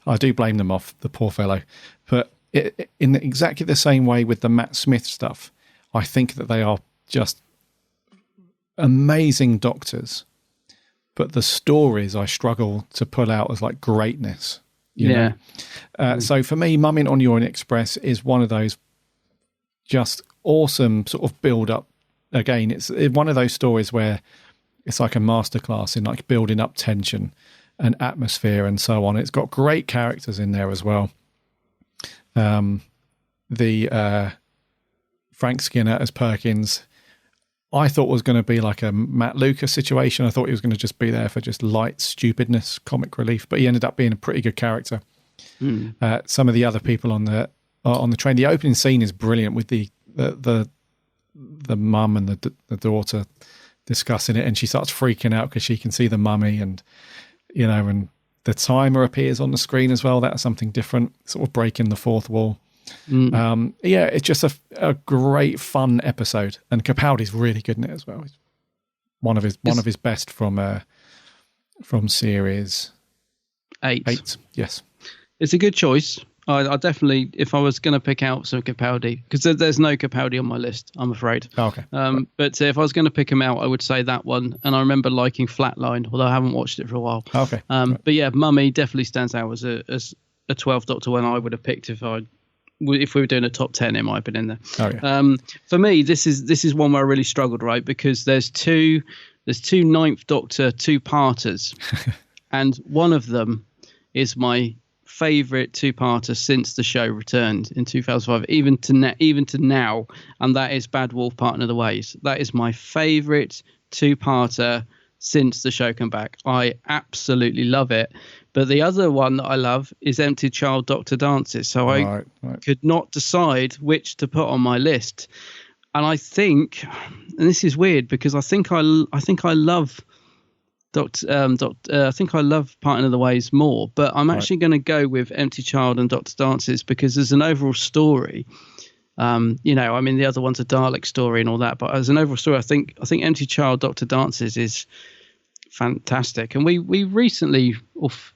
I do blame them off, the poor fellow. But in exactly the same way with the Matt Smith stuff, I think that they are just amazing Doctors, but the stories I struggle to pull out as like greatness. You know? So for me, Mummy on the Orient Express is one of those just awesome sort of build up again, it's one of those stories where it's like a masterclass in like building up tension and atmosphere and so on. It's got great characters in there as well. The Frank Skinner as Perkins, I thought was going to be like a Matt Lucas situation. I thought he was going to just be there for just light stupidness, comic relief, but he ended up being a pretty good character. Some of the other people on the train, the opening scene is brilliant with the mum and the daughter discussing it, and she starts freaking out because she can see the mummy, and and the timer appears on the screen as well. That's something different, sort of breaking the fourth wall. It's just a great fun episode, and Capaldi's really good in it as well. He's one of his best from series 8. Yes, it's a good choice. I definitely, if I was going to pick out some Capaldi, because there's no Capaldi on my list, I'm afraid. Okay. But if I was going to pick him out, I would say that one. And I remember liking Flatline, although I haven't watched it for a while. Okay. But yeah, Mummy definitely stands out as a 12th Doctor one I would have picked if we were doing a top 10. It might have been in there. Oh, yeah. For me, this is one where I really struggled, right? Because there's two Ninth Doctor 2-parters, and one of them is my favorite 2-parter since the show returned in 2005, even to now, and that is Bad Wolf Partner of the Ways. That is my favorite 2-parter since the show came back. I absolutely love it. But the other one that I love is Empty Child Doctor Dances. So I could not decide which to put on my list. And I think, and this is weird because I think I love I think I love Partner of the Ways more, but I'm actually going to go with Empty Child and Doctor Dances because there's an overall story. I mean, the other one's a Dalek story and all that, but as an overall story, I think Empty Child, Doctor Dances is fantastic. And we recently,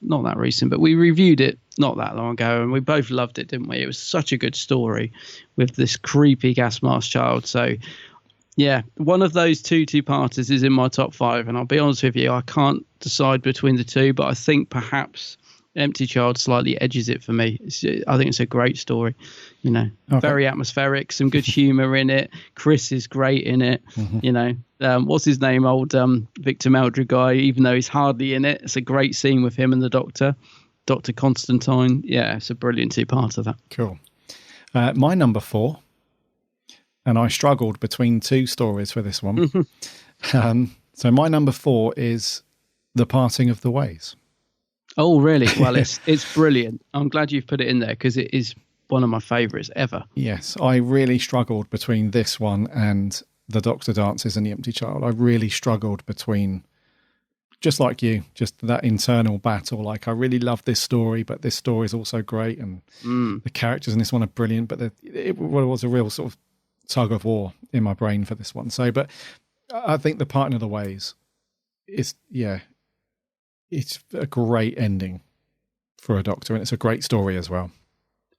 not that recent, but we reviewed it not that long ago, and we both loved it, didn't we? It was such a good story with this creepy gas mask child. So yeah, one of those two-parters is in my top 5, and I'll be honest with you, I can't decide between the two, but I think perhaps Empty Child slightly edges it for me. I think it's a great story, very atmospheric, some good humour in it. Chris is great in it. What's his name? Old Victor Meldrew guy, even though he's hardly in it. It's a great scene with him and the Doctor, Dr. Constantine. Yeah, it's a brilliant 2-parter, that. Cool. My number 4. And I struggled between 2 stories for this one. So my number 4 is The Parting of the Ways. Oh, really? Well, it's brilliant. I'm glad you've put it in there because it is one of my favourites ever. Yes, I really struggled between this one and The Doctor Dances and The Empty Child. I really struggled between, just like you, just that internal battle. Like, I really love this story, but this story is also great. And the characters in this one are brilliant, but it was a real sort of tug of war in my brain for this one. So, but I think The Partner of the Ways is, it's a great ending for a Doctor, and it's a great story as well.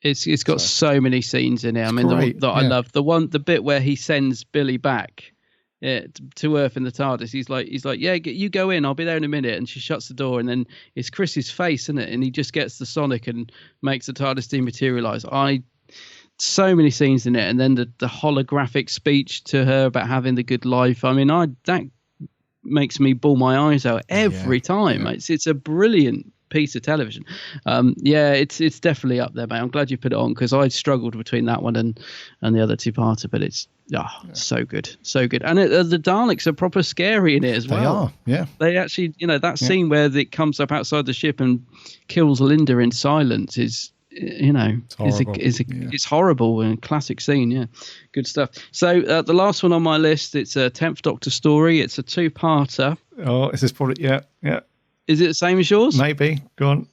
It's got so many scenes in it. I mean, I love the bit where he sends Billy back to Earth in the TARDIS. He's like, yeah, you go in, I'll be there in a minute. And she shuts the door, and then it's Chris's face, isn't it? And he just gets the Sonic and makes the TARDIS dematerialize. So many scenes in it, and then the holographic speech to her about having the good life. I mean, that makes me bawl my eyes out every time. Yeah. It's a brilliant piece of television. It's definitely up there, mate. I'm glad you put it on because I struggled between that one and the other 2-parter, but it's so good, and the Daleks are proper scary in it as well. They are, yeah. They actually, that scene where it comes up outside the ship and kills Linda in silence is. It's horrible and classic scene. Yeah, good stuff. So the last one on my list, it's a 10th Doctor story. It's a 2-parter. Oh, is this probably yeah? Is it the same as yours? Maybe. Go on.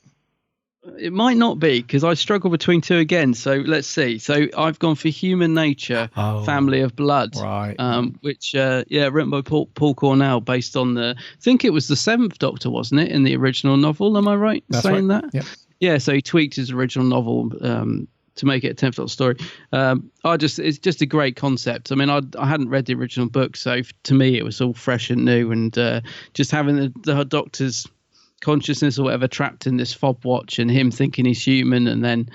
It might not be because I struggle between 2 again. So let's see. So I've gone for Human Nature, Family of Blood, right? Which written by Paul Cornell, based on I think it was the 7th Doctor, wasn't it, in the original novel? Am I right in saying that? Yeah. Yeah, so he tweaked his original novel to make it a 10th Doctor story. It's just a great concept. I mean, I hadn't read the original book, so to me it was all fresh and new, and just having the Doctor's consciousness or whatever trapped in this fob watch, and him thinking he's human, and then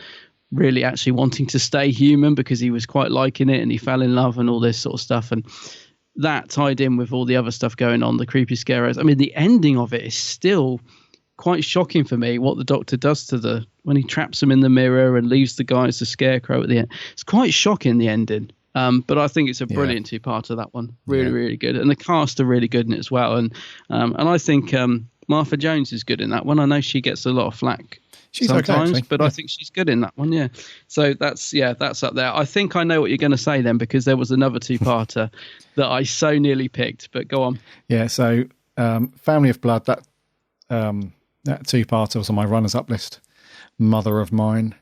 really actually wanting to stay human because he was quite liking it, and he fell in love and all this sort of stuff. And that tied in with all the other stuff going on, the creepy scares. I mean, the ending of it is still quite shocking for me, what the Doctor does to when he traps him in the mirror and leaves the guy as the scarecrow at the end. It's quite shocking, the ending. But I think it's a brilliant two-part of that one. Really, really good. And the cast are really good in it as well. And I think Martha Jones is good in that one. I know she gets a lot of flack sometimes, okay, but I think she's good in that one, yeah. So that's up there. I think I know what you're going to say then, because there was another two-parter that I so nearly picked, but go on. Yeah, so Family of Blood, that two-parter was on my runners-up list. Mother of Mine.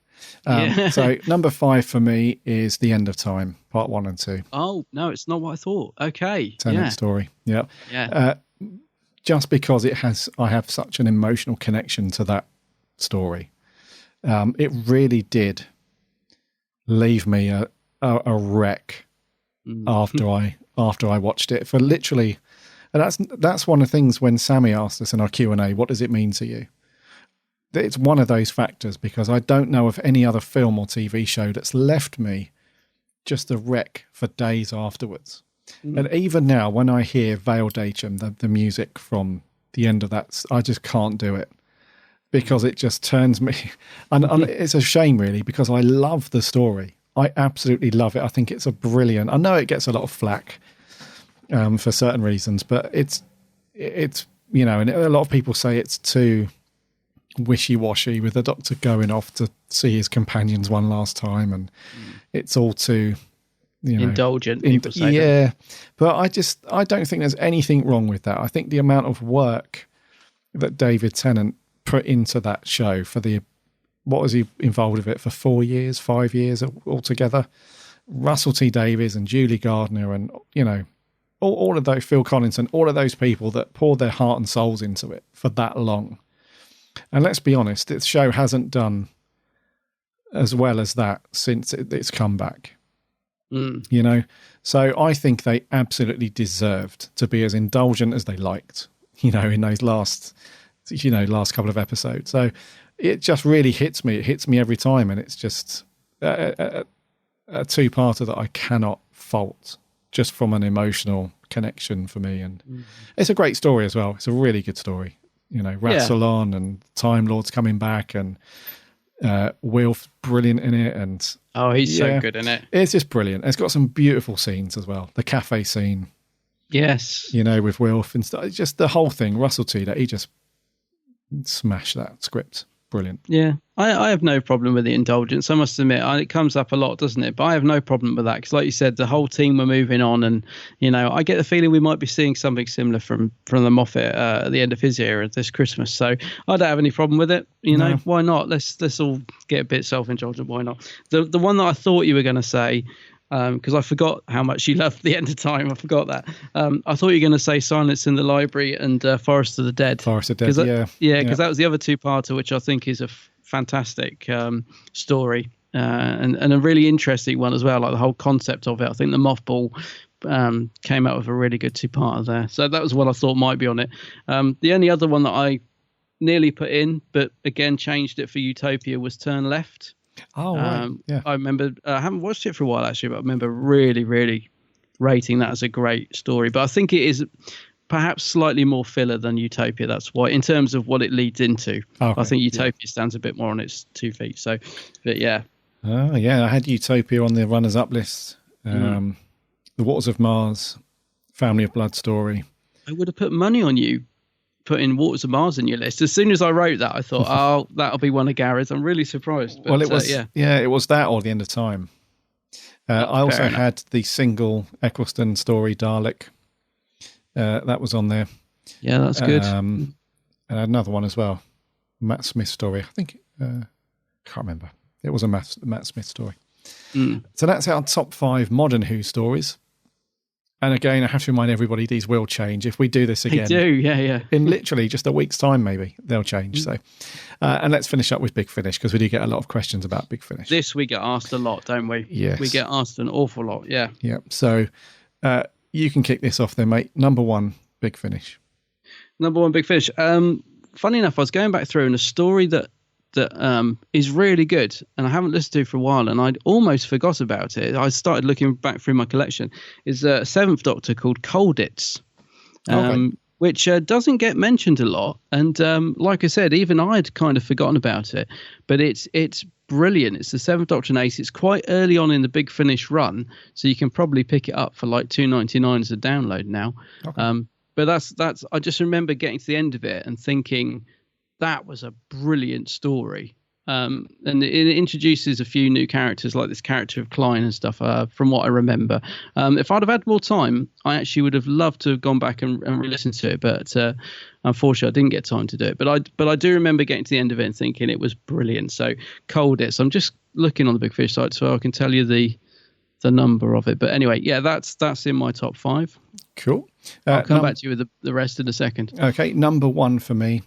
So number 5 for me is The End of Time, part 1 and 2. Oh, no, it's not what I thought. Okay. Tennant story. Yeah. Yeah. Just because I have such an emotional connection to that story. It really did leave me a wreck after I watched it, for literally, and that's one of the things when Sammy asked us in our Q&A, what does it mean to you? It's one of those factors, because I don't know of any other film or TV show that's left me just a wreck for days afterwards. And even now, when I hear Vale Dachum, the music from the end of that, I just can't do it, because it just turns me. And it's a shame, really, because I love the story. I absolutely love it. I think it's a brilliant. I know it gets a lot of flack for certain reasons, but it's and a lot of people say it's too wishy-washy, with the Doctor going off to see his companions one last time, and it's all too indulgent, people say. Yeah, but I don't think there's anything wrong with that. I think the amount of work that David Tennant put into that show what was he involved with it for 4 years, 5 years altogether? Russell T Davies and Julie Gardner, and all of those, Phil Collinson, all of those people that poured their heart and souls into it for that long. And let's be honest, the show hasn't done as well as that since its comeback. So I think they absolutely deserved to be as indulgent as they liked, in those last couple of episodes. So it just really hits me. It hits me every time, and it's just a two-parter that I cannot fault, just from an emotional connection for me. And it's a great story as well. It's a really good story. Rassilon and Time Lords coming back, and Wilf's brilliant in it. And he's so good in it. It's just brilliant. It's got some beautiful scenes as well. The cafe scene. Yes. With Wilf and stuff. It's just the whole thing. Russell T, he just smashed that script. Brilliant. Yeah. I have no problem with the indulgence. I must admit, it comes up a lot, doesn't it? But I have no problem with that, because like you said, the whole team were moving on, and I get the feeling we might be seeing something similar from the Moffat at the end of his era this Christmas. So I don't have any problem with it. No. Why not? Let's all get a bit self-indulgent. Why not? The one that I thought you were going to say, because I forgot how much you loved The End of Time. I forgot that. I thought you were going to say Silence in the Library and Forest of the Dead. Forest of the Dead, because that was the other two-parter, which I think is a fantastic story, and a really interesting one as well, like the whole concept of it. I think the Mothball came out with a really good two-parter there. So that was what I thought might be on it. The only other one that I nearly put in, but again changed it for Utopia, was Turn Left. Oh, right. Yeah. I remember, I haven't watched it for a while actually, but I remember really, really rating that as a great story. But I think it is perhaps slightly more filler than Utopia. That's why, in terms of what it leads into. Okay. I think Utopia stands a bit more on its 2 feet. So, but yeah. Oh, yeah. I had Utopia on the runners-up list. The Waters of Mars, Family of Blood story. I would have put money on you putting Waters of Mars in your list. As soon as I wrote that, I thought, that'll be one of Gary's. I'm really surprised. But, well, it was it was that or The End of Time. I also had the single Eccleston story, Dalek. That was on there. Yeah, that's good. And I had another one as well, Matt Smith story. I think can't remember. It was a Matt Smith story. So that's our top 5 modern Who stories. And again, I have to remind everybody, these will change. If we do this again, they do, yeah. In literally just a week's time, maybe they'll change. So, and let's finish up with Big Finish, because we do get a lot of questions about Big Finish. This we get asked a lot, don't we? Yes, we get asked an awful lot. Yeah. Yeah. So, you can kick this off, then, mate. Number 1, Big Finish. Number 1, Big Finish. Funny enough, I was going back through, and a story that that is really good, and I haven't listened to for a while, and I'd almost forgot about it. I started looking back through my collection. Is a Seventh Doctor called Colditz, which doesn't get mentioned a lot. And like I said, even I'd kind of forgotten about it, but it's brilliant. It's the Seventh Doctor and Ace. It's quite early on in the Big Finish run, so you can probably pick it up for like $2.99 as a download now. Okay. But that's. I just remember getting to the end of it and thinking that was a brilliant story. And it introduces a few new characters, like this character of Klein and stuff, from what I remember. If I'd have had more time, I actually would have loved to have gone back and re-listened to it, but unfortunately I didn't get time to do it. But I do remember getting to the end of it and thinking it was brilliant. So Colditz, I'm just looking on the Big Fish site so I can tell you the number of it. But anyway, yeah, that's in my top 5. Cool. I'll come back to you with the rest in a second. Okay, number 1 for me.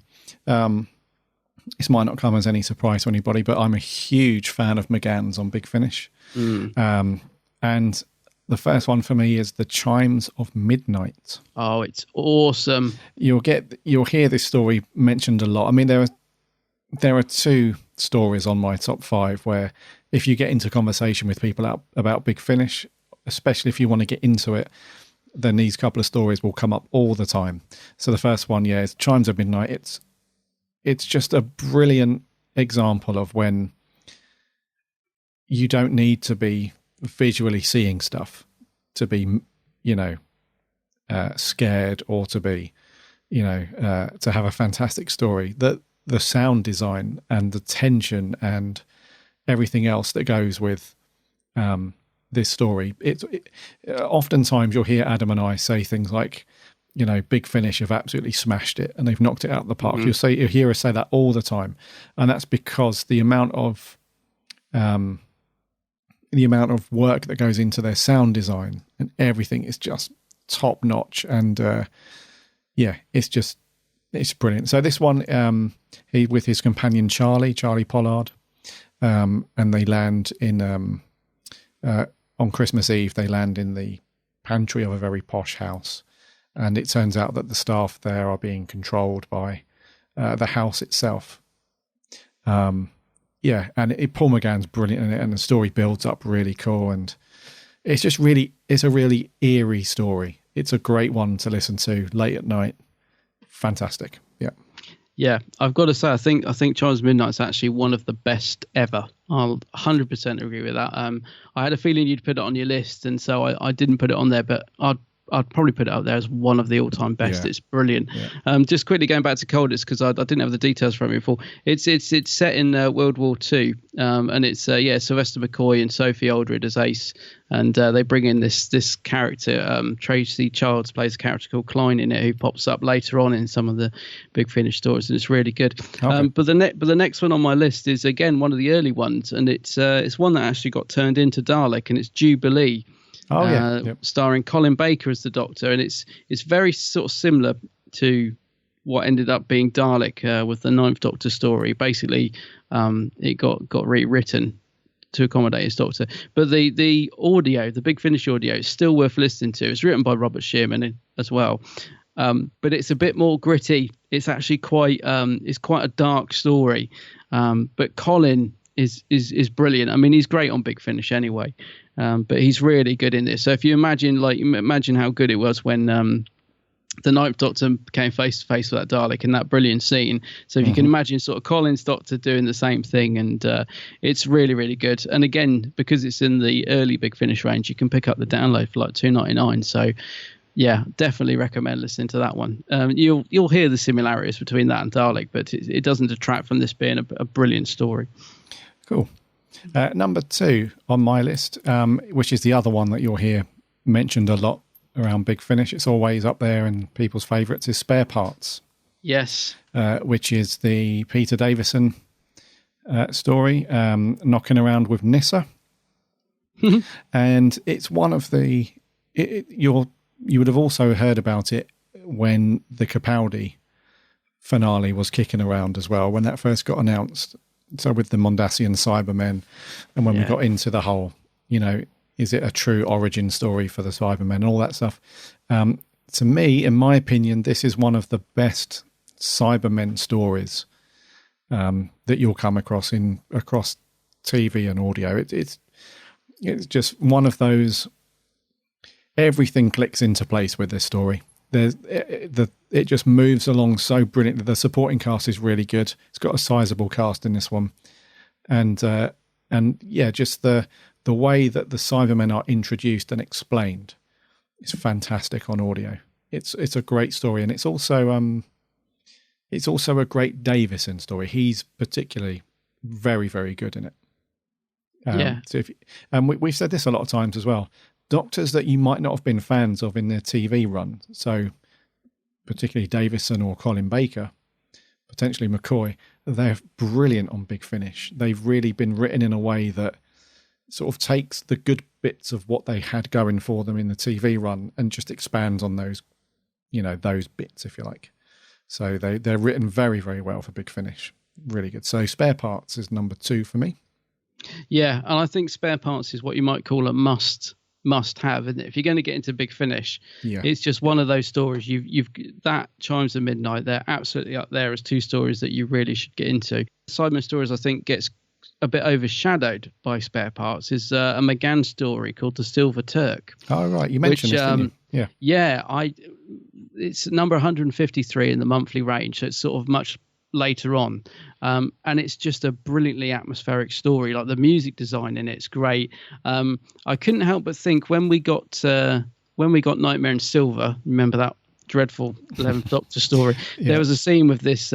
This might not come as any surprise to anybody, but I'm a huge fan of McGann's on Big Finish. And the first one for me is The Chimes of Midnight. Oh, it's awesome. You'll hear this story mentioned a lot. I mean, there are 2 stories on my top 5 where if you get into conversation with people about Big Finish, especially if you want to get into it, then these couple of stories will come up all the time. So the first one, is Chimes of Midnight. It's just a brilliant example of when you don't need to be visually seeing stuff to be, scared or to be, to have a fantastic story. That the sound design and the tension and everything else that goes with this story. Oftentimes you'll hear Adam and I say things like, Big Finish have absolutely smashed it and they've knocked it out of the park. You'll hear us say that all the time, and that's because the amount of work that goes into their sound design and everything is just top notch. And it's brilliant. So this one, he with his companion Charlie Pollard, and they land in on Christmas Eve. They land in the pantry of a very posh house. And it turns out that the staff there are being controlled by the house itself. And Paul McGann's brilliant in it, and the story builds up really cool. And it's a really eerie story. It's a great one to listen to late at night. Fantastic. Yeah. Yeah, I've got to say, I think Chimes of Midnight is actually one of the best ever. I'll 100% agree with that. I had a feeling you'd put it on your list, and so I didn't put it on there, but I'd probably put it up there as one of the all-time best. Yeah. It's brilliant. Yeah. Just quickly going back to Colditz, because I didn't have the details from it before. It's set in World War II, and it's Sylvester McCoy and Sophie Aldred as Ace, and they bring in this character. Tracy Childs plays a character called Klein in it, who pops up later on in some of the Big Finish stories, and it's really good. Okay. But the next one on my list is again one of the early ones, and it's one that actually got turned into Dalek, and it's Jubilee. Oh yeah, yep. Starring Colin Baker as the Doctor, and it's very sort of similar to what ended up being Dalek with the Ninth Doctor story. Basically, it got rewritten to accommodate his Doctor, but the audio, the Big Finish audio, is still worth listening to. It's written by Robert Shearman as well, but it's a bit more gritty. It's actually quite a dark story, but Colin is brilliant. I mean, he's great on Big Finish anyway. But he's really good in this. So if you imagine how good it was when the Ninth Doctor came face to face with that Dalek in that brilliant scene. So if you can imagine sort of Colin's Doctor doing the same thing, and it's really, really good. And again, because it's in the early Big Finish range, you can pick up the download for like $2.99. So yeah, definitely recommend listening to that one. You'll hear the similarities between that and Dalek, but it doesn't detract from this being a brilliant story. Cool. Number 2 on my list, which is the other one that you'll hear mentioned a lot around Big Finish. It's always up there in people's favourites, is Spare Parts. Yes. Which is the Peter Davison story, knocking around with Nyssa. And it's one of the... you would have also heard about it when the Capaldi finale was kicking around as well, when that first got announced. So with the Mondasian Cybermen, and when we got into the whole, is it a true origin story for the Cybermen and all that stuff? To me, in my opinion, this is one of the best Cybermen stories that you'll come across across TV and audio. It's just one of those. Everything clicks into place with this story. It just moves along so brilliantly. The supporting cast is really good. It's got a sizable cast in this one, and yeah, just the way that the Cybermen are introduced and explained is fantastic on audio. It's a great story, and it's also a great Davison story. He's particularly very, very good in it. Yeah. So we've said this a lot of times as well. Doctors that you might not have been fans of in their TV run, so particularly Davison or Colin Baker, potentially McCoy, they're brilliant on Big Finish. They've really been written in a way that sort of takes the good bits of what they had going for them in the TV run and just expands on those, those bits, if you like. So they're written very, very well for Big Finish. Really good. So Spare Parts is number 2 for me. Yeah, and I think Spare Parts is what you might call a must have, isn't it? If you're going to get into Big Finish, it's just one of those stories. You've that Chimes of Midnight, they're absolutely up there as 2 stories that you really should get into. Cybermen stories, I think, gets a bit overshadowed by Spare Parts. Is a McGann story called The Silver Turk. Oh right, you mentioned this, didn't you? Yeah, it's number 153 in the monthly range, so it's sort of much later on, and it's just a brilliantly atmospheric story. Like the music design in it's great. I couldn't help but think when we got Nightmare in Silver, remember that dreadful 11th Doctor story, there was a scene with this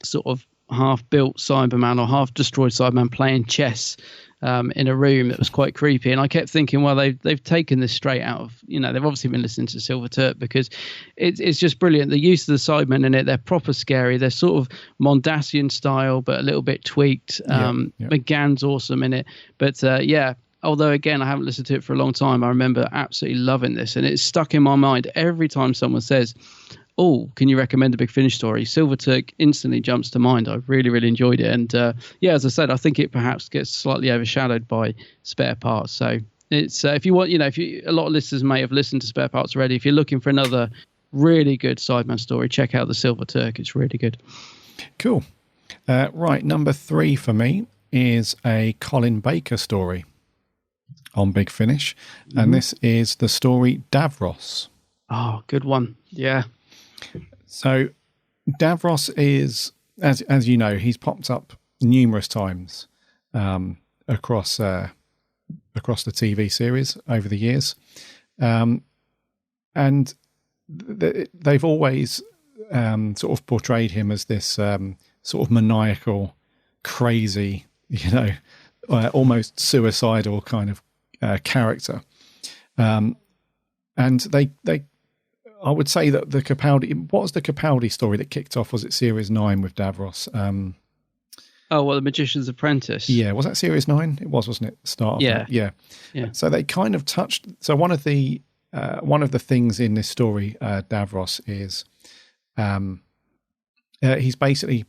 sort of half-built Cyberman or half-destroyed Cyberman playing chess in a room that was quite creepy, and I kept thinking, well, they've taken this straight out of, they've obviously been listening to Silver Turk, because it's just brilliant. The use of the Cybermen in it, they're proper scary. They're sort of Mondasian style, but a little bit tweaked. McGann's awesome in it, but although again I haven't listened to it for a long time, I remember absolutely loving this, and it's stuck in my mind every time someone says, oh, can you recommend a Big Finish story? Silver Turk instantly jumps to mind. I really, really enjoyed it. And as I said, I think it perhaps gets slightly overshadowed by Spare Parts. So it's if you want, a lot of listeners may have listened to Spare Parts already. If you're looking for another really good Cyberman story, check out the Silver Turk. It's really good. Cool. Right, number 3 for me is a Colin Baker story on Big Finish. And this is the story Davros. Oh, good one. Yeah. So Davros is, as you know, he's popped up numerous times across the TV series over the years, and they've always sort of portrayed him as this sort of maniacal, crazy, almost suicidal kind of character, and they. I would say that the Capaldi... What was the Capaldi story that kicked off? Was it Series 9 with Davros? The Magician's Apprentice. Yeah, was that Series 9? It was, wasn't it? Start of that. Yeah. So they kind of touched... So one of the things in this story, Davros, is he's basically...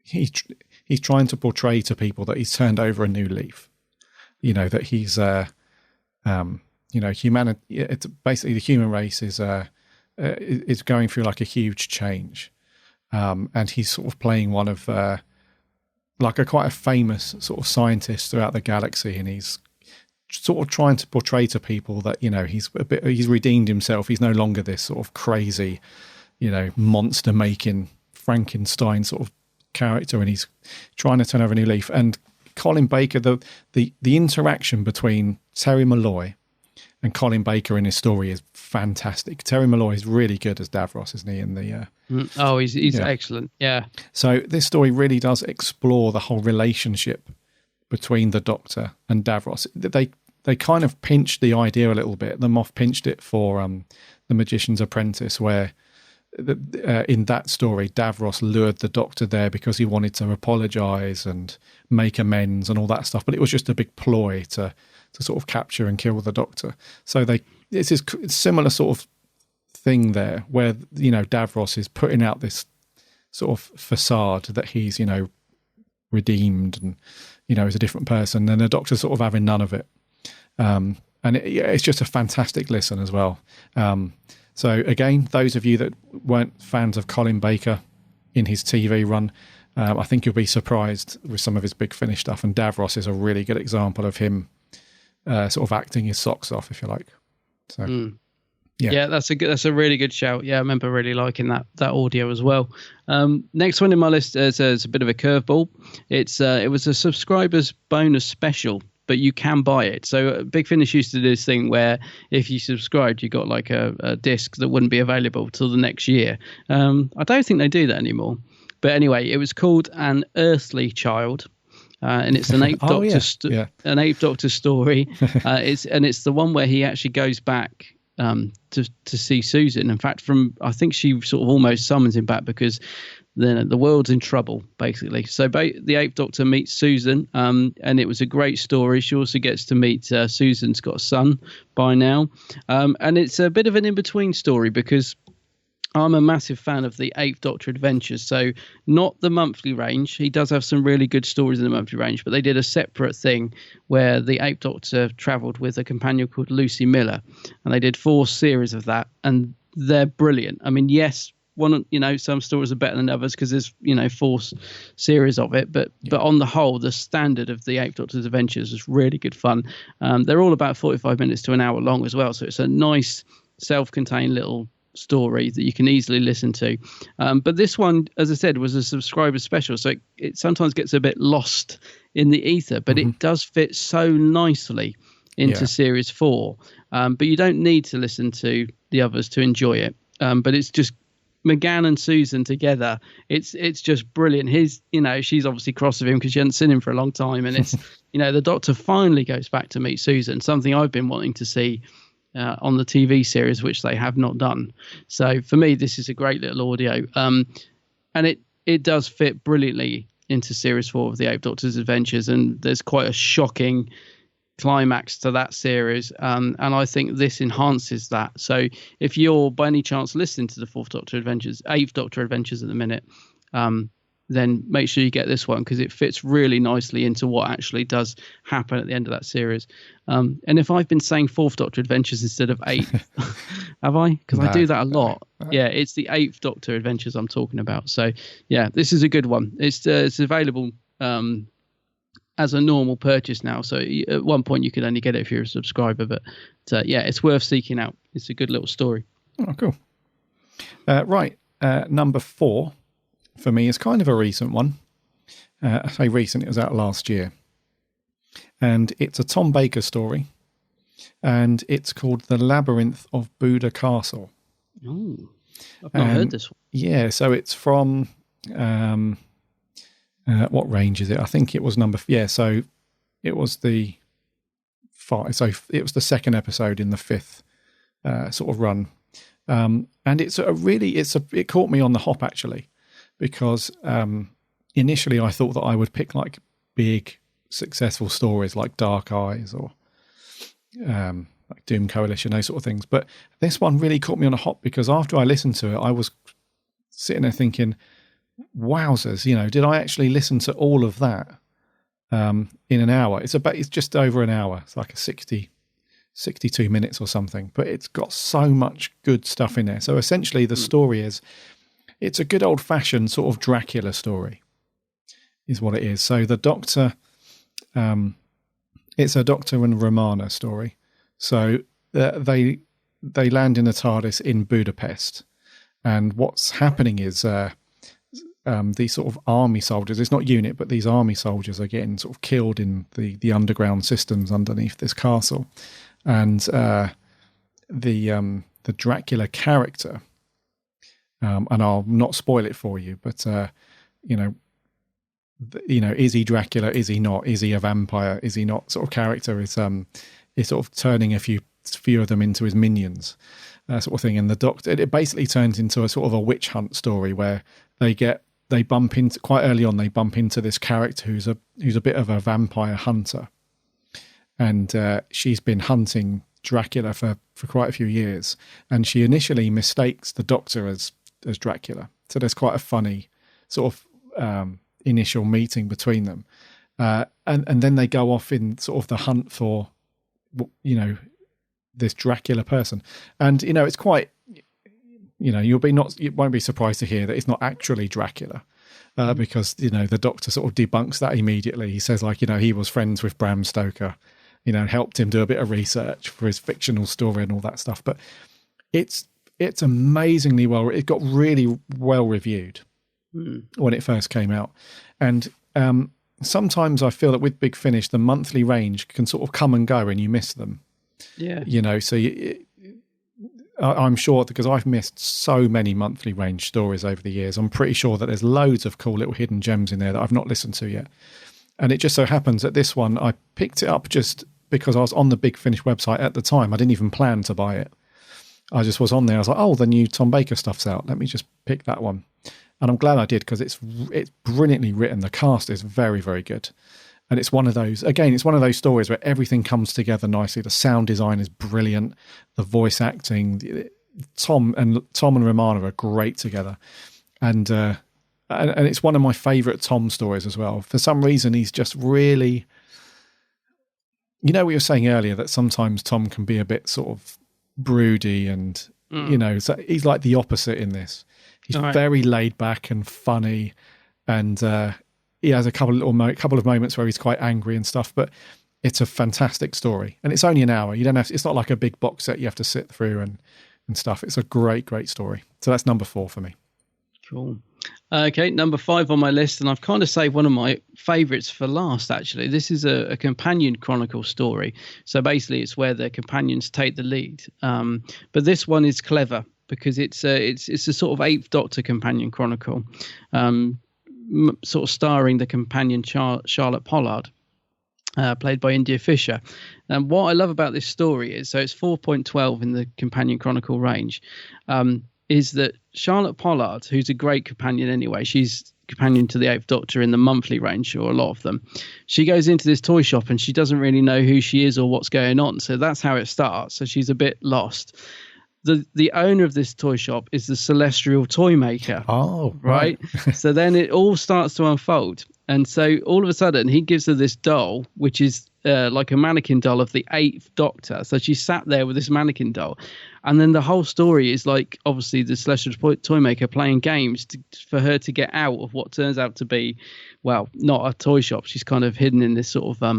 He's trying to portray to people that he's turned over a new leaf. That he's... humanity... It's basically the human race is going through like a huge change, and he's sort of playing one of quite a famous sort of scientist throughout the galaxy, and he's sort of trying to portray to people that he's redeemed himself. He's no longer this sort of crazy, monster making Frankenstein sort of character, and he's trying to turn over a new leaf. And Colin Baker, the interaction between Terry Malloy and Colin Baker in his story is fantastic. Terry Malloy is really good as Davros, isn't he? In the he's excellent. Yeah. So this story really does explore the whole relationship between the Doctor and Davros. They kind of pinched the idea a little bit. The Moff pinched it for the Magician's Apprentice, where in that story Davros lured the Doctor there because he wanted to apologise and make amends and all that stuff. But it was just a big ploy to sort of capture and kill the Doctor. So it's a similar sort of thing there, where Davros is putting out this sort of facade that he's redeemed and is a different person, and the Doctor's sort of having none of it. And it's just a fantastic listen as well. So again, those of you that weren't fans of Colin Baker in his TV run, I think you'll be surprised with some of his Big Finish stuff, and Davros is a really good example of him sort of acting his socks off, if you like. So, yeah, that's a really good shout. Yeah, I remember really liking that audio as well. Next one in my list is a bit of a curveball. It was a subscribers bonus special, but you can buy it. So Big Finish used to do this thing where if you subscribed, you got like a disc that wouldn't be available till the next year. I don't think they do that anymore. But anyway, it was called An Earthly Child. And it's an Eighth Doctor, an Eighth Doctor story. It's the one where he actually goes back to see Susan. In fact, I think she sort of almost summons him back because the world's in trouble, basically. So the Eighth Doctor meets Susan, and it was a great story. She also gets to meet Susan's got a son by now, and it's a bit of an in-between story because I'm a massive fan of the Eighth Doctor Adventures. So not the monthly range. He does have some really good stories in the monthly range, but they did a separate thing where the Eighth Doctor travelled with a companion called Lucy Miller, and they did 4 series of that, and they're brilliant. I mean, yes, some stories are better than others because there's 4 series of it, but on the whole, the standard of the Eighth Doctor's Adventures is really good fun. They're all about 45 minutes to an hour long as well, so it's a nice self-contained little story that you can easily listen to. But this one, as I said, was a subscriber special, so it sometimes gets a bit lost in the ether, but it does fit so nicely into series 4. But you don't need to listen to the others to enjoy it. But it's just McGann and Susan together. It's just brilliant. She's obviously cross with him because she hadn't seen him for a long time, and it's the Doctor finally goes back to meet Susan, something I've been wanting to see on the TV series, which they have not done. So for me, this is a great little audio, and it does fit brilliantly into series 4 of the Eighth Doctor's Adventures, and there's quite a shocking climax to that series, and I think this enhances that. So if you're by any chance listening to the Eighth Doctor Adventures at the minute, then make sure you get this one because it fits really nicely into what actually does happen at the end of that series. And if I've been saying Fourth Doctor Adventures instead of 8th, have I? Because I do that a lot. Yeah, it's the 8th Doctor Adventures I'm talking about. So yeah, this is a good one. It's available as a normal purchase now. So at one point you could only get it if you're a subscriber, but yeah, it's worth seeking out. It's a good little story. Oh, cool. Right. Number 4 for me is kind of a recent one. I say recent, it was out last year. And it's a Tom Baker story. And it's called The Labyrinth of Buda Castle. Oh, I've not heard this one. Yeah, so it's from... what range is it? I think it was so it was the 5. So it was the second episode in the 5th sort of run. And it caught me on the hop actually, because initially I thought that I would pick like big successful stories like Dark Eyes or like Doom Coalition, those sort of things. But this one really caught me on a hop because after I listened to it, I was sitting there thinking, wowzers, did I actually listen to all of that in an hour? It's just over an hour. It's like a 62 minutes or something, but it's got so much good stuff in there. So essentially the story it's a good old fashioned sort of Dracula story is what it is. So the Doctor, it's a Doctor and Romana story. So they land in a TARDIS in Budapest, and what's happening is these sort of army soldiers, it's not unit, but these army soldiers are getting sort of killed in the underground systems underneath this castle. And the Dracula character, and I'll not spoil it for you, but is he Dracula? Is he not? Is he a vampire? Is he not? Sort of character is sort of turning a few of them into his minions, sort of thing. And the Doctor, it basically turns into a sort of a witch hunt story where they bump into this character who's a bit of a vampire hunter, and she's been hunting Dracula for quite a few years, and she initially mistakes the Doctor as Dracula. So there's quite a funny sort of initial meeting between them, and then they go off in sort of the hunt for this Dracula person, and it's quite. You won't be surprised to hear that it's not actually Dracula. because, the Doctor sort of debunks that immediately. He says, like, he was friends with Bram Stoker, helped him do a bit of research for his fictional story and all that stuff. But it's amazingly well. It got really well reviewed when it first came out. And sometimes I feel that with Big Finish, the monthly range can sort of come and go and you miss them. Yeah. So I'm sure, because I've missed so many monthly range stories over the years, I'm pretty sure that there's loads of cool little hidden gems in there that I've not listened to yet. And it just so happens that this one, I picked it up just because I was on the Big Finish website at the time. I didn't even plan to buy it. I just was on there. I was like, oh, the new Tom Baker stuff's out. Let me just pick that one. And I'm glad I did, because it's brilliantly written. The cast is very, very good. And it's one of those stories where everything comes together nicely. The sound design is brilliant. The voice acting, Tom and Romana are great together. And it's one of my favourite Tom stories as well. For some reason, he's just really, we were saying earlier that sometimes Tom can be a bit sort of broody and, so he's like the opposite in this. He's very laid back and funny, and he has a couple of moments where he's quite angry and stuff, but it's a fantastic story. And it's only an hour. It's not like a big box set you have to sit through and stuff. It's a great, great story. So that's number 4 for me. Cool. Okay, number 5 on my list, and I've kind of saved one of my favourites for last, actually. This is a companion chronicle story. So basically it's where the companions take the lead. But this one is clever because it's a sort of 8th Doctor companion chronicle, sort of starring the companion Charlotte Pollard, played by India Fisher. And what I love about this story is, so it's 4.12 in the companion chronicle range, is that Charlotte Pollard, who's a great companion anyway, she's companion to the 8th Doctor in the monthly range, or a lot of them. She goes into this toy shop and she doesn't really know who she is or what's going on. So that's how it starts. So she's a bit lost. The owner of this toy shop is the Celestial Toy Maker. Oh, right. So then it all starts to unfold. And so all of a sudden he gives her this doll, which is like a mannequin doll of the 8th Doctor. So she sat there with this mannequin doll. And then the whole story is like, obviously, the Celestial Toy Maker playing games for her to get out of what turns out to be, well, not a toy shop. She's kind of hidden in this sort of, I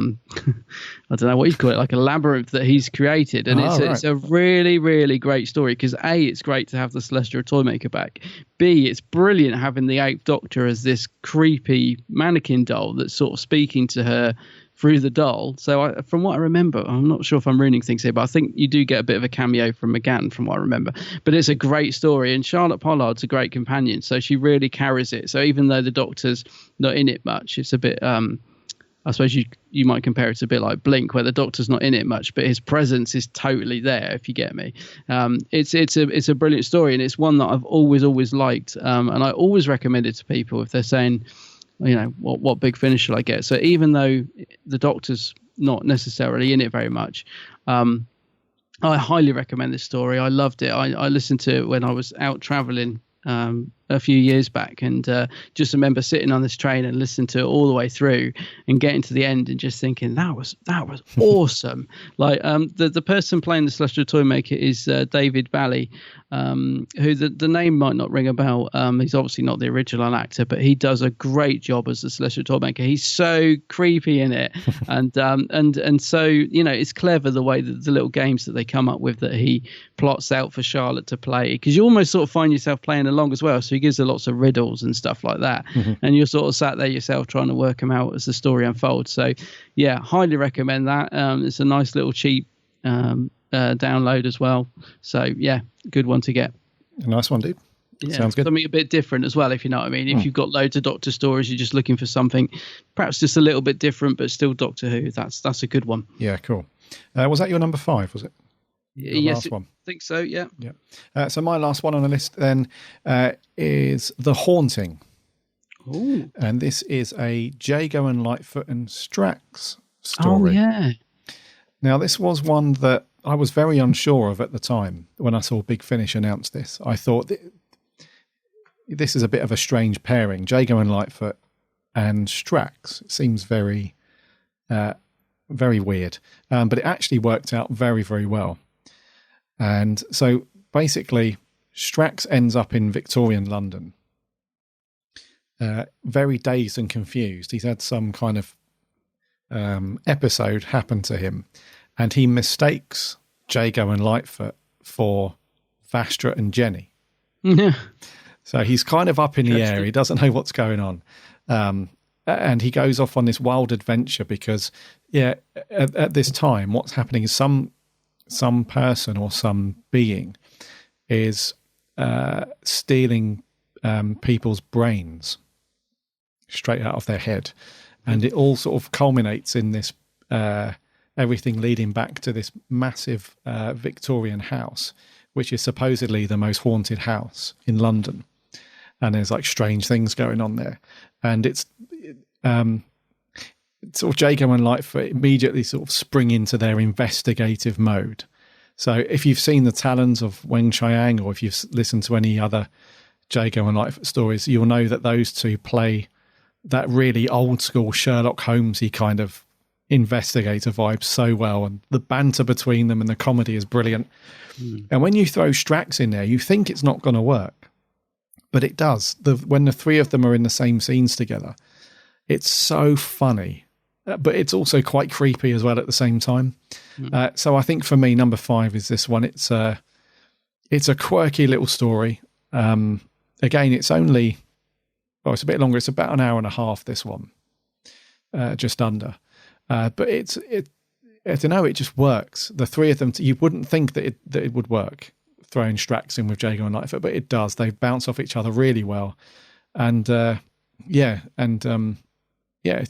don't know what you call it, like a labyrinth that he's created. And it's a really, really great story because A, it's great to have the Celestial Toy Maker back. B, it's brilliant having the 8th Doctor as this creepy mannequin doll that's sort of speaking to her through the doll. So from what I remember, I'm not sure if I'm ruining things here, but I think you do get a bit of a cameo from McGann from what I remember. But it's a great story, and Charlotte Pollard's a great companion, so she really carries it. So even though the Doctor's not in it much, it's a bit I suppose you might compare it to a bit like Blink, where the Doctor's not in it much, but his presence is totally there, if you get me. It's a brilliant story, and it's one that I've always liked, and I always recommend it to people if they're saying, what Big Finish should I get? So even though the Doctor's not necessarily in it very much, I highly recommend this story. I loved it. I listened to it when I was out traveling a few years back, and just remember sitting on this train and listening to it all the way through and getting to the end and just thinking that was awesome. Like the person playing the Celestial Toy Maker is David Bally, who the name might not ring a bell. He's obviously not the original actor, but he does a great job as the Celestial Toy Maker. He's so creepy in it, and so it's clever the way that the little games that they come up with that he plots out for Charlotte to play, because you almost sort of find yourself playing along as well. So he gives her lots of riddles and stuff like that, and you're sort of sat there yourself trying to work them out as the story unfolds. So yeah, highly recommend that. It's a nice little cheap download as well. So yeah, good one to get. A nice one, dude. Yeah, sounds good. Something a bit different as well, if you know what I mean. If you've got loads of Doctor stories, you're just looking for something perhaps just a little bit different, but still Doctor Who. That's a good one. Yeah, cool. Was that your number 5? Was it? Yes, last one. I think so. Yeah. Yeah. So my last one on the list then is The Haunting. Ooh. And this is a Jago and Lightfoot and Strax story. Oh yeah. Now this was one that I was very unsure of at the time when I saw Big Finish announce this. I thought this is a bit of a strange pairing, Jago and Lightfoot and Strax. It seems very, very weird, but it actually worked out very, very well. And so basically Strax ends up in Victorian London, very dazed and confused. He's had some kind of episode happen to him, and he mistakes Jago and Lightfoot for Vastra and Jenny. Yeah. So he's kind of up in the air. He doesn't know what's going on. And he goes off on this wild adventure because, at this time, what's happening is some person or some being is stealing people's brains straight out of their head. And it all sort of culminates in this, everything leading back to this massive Victorian house, which is supposedly the most haunted house in London. And there's like strange things going on there. And it's sort of Jago and Lightfoot immediately sort of spring into their investigative mode. So if you've seen the Talons of Weng Chiang, or if you've listened to any other Jago and Lightfoot stories, you'll know that those two play that really old school Sherlock Holmesy kind of investigator vibe so well, and the banter between them and the comedy is brilliant. And when you throw Strax in there, you think it's not going to work, but it does. When the three of them are in the same scenes together, it's so funny, but it's also quite creepy as well at the same time. So I think for me, number 5 is this one. It's a quirky little story. Again, it's only, it's a bit longer. It's about an hour and a half, this one, just under. But I don't know, it just works. The three of them, you wouldn't think that it would work, throwing Strax in with Jago and Lightfoot, but it does. They bounce off each other really well. And it's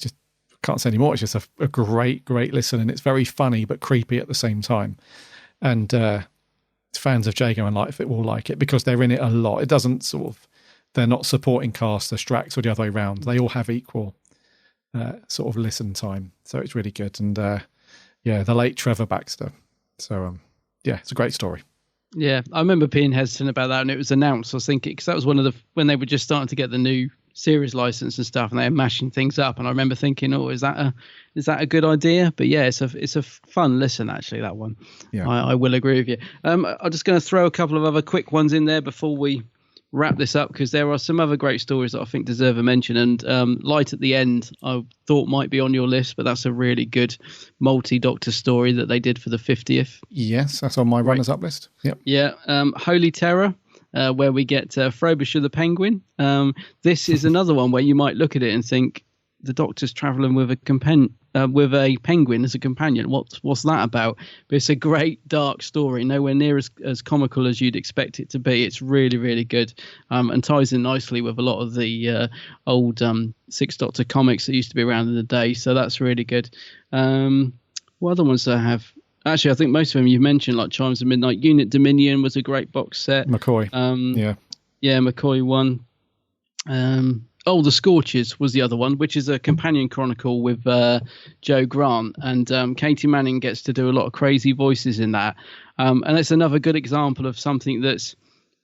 just, can't say anymore. It's just a great listen, and it's very funny but creepy at the same time. And fans of Jago and Lightfoot will like it because they're in it a lot. It doesn't they're not supporting cast, the Strax, or the other way around. They all have equal sort of listen time. So it's really good. And the late Trevor Baxter. So it's a great story. Yeah, I remember being hesitant about that, and it was announced. I was thinking, because that was one of when they were just starting to get the new series license and stuff, and they were mashing things up. And I remember thinking, is that a good idea? But yeah, it's a fun listen, actually, that one. Yeah, I will agree with you. I'm just going to throw a couple of other quick ones in there before we wrap this up, because there are some other great stories that I think deserve a mention. And Light at the End, I thought might be on your list, but that's a really good multi-Doctor story that they did for the 50th. Yes, that's on my runners-up list. Yep. Yeah. Holy Terror, where we get Frobisher the Penguin. This is another one where you might look at it and think the Doctor's travelling with a penguin as a companion. What's that about? But it's a great dark story, nowhere near as comical as you'd expect it to be. It's really, really good, and ties in nicely with a lot of the old Sixth Doctor comics that used to be around in the day. So that's really good. What other ones do I have? Actually, I think most of them you've mentioned, like Chimes of Midnight. Unit Dominion was a great box set. McCoy. Yeah, McCoy one. The Scorchers was the other one, which is a companion chronicle with Joe Grant, and Katie Manning gets to do a lot of crazy voices in that. And it's another good example of something that's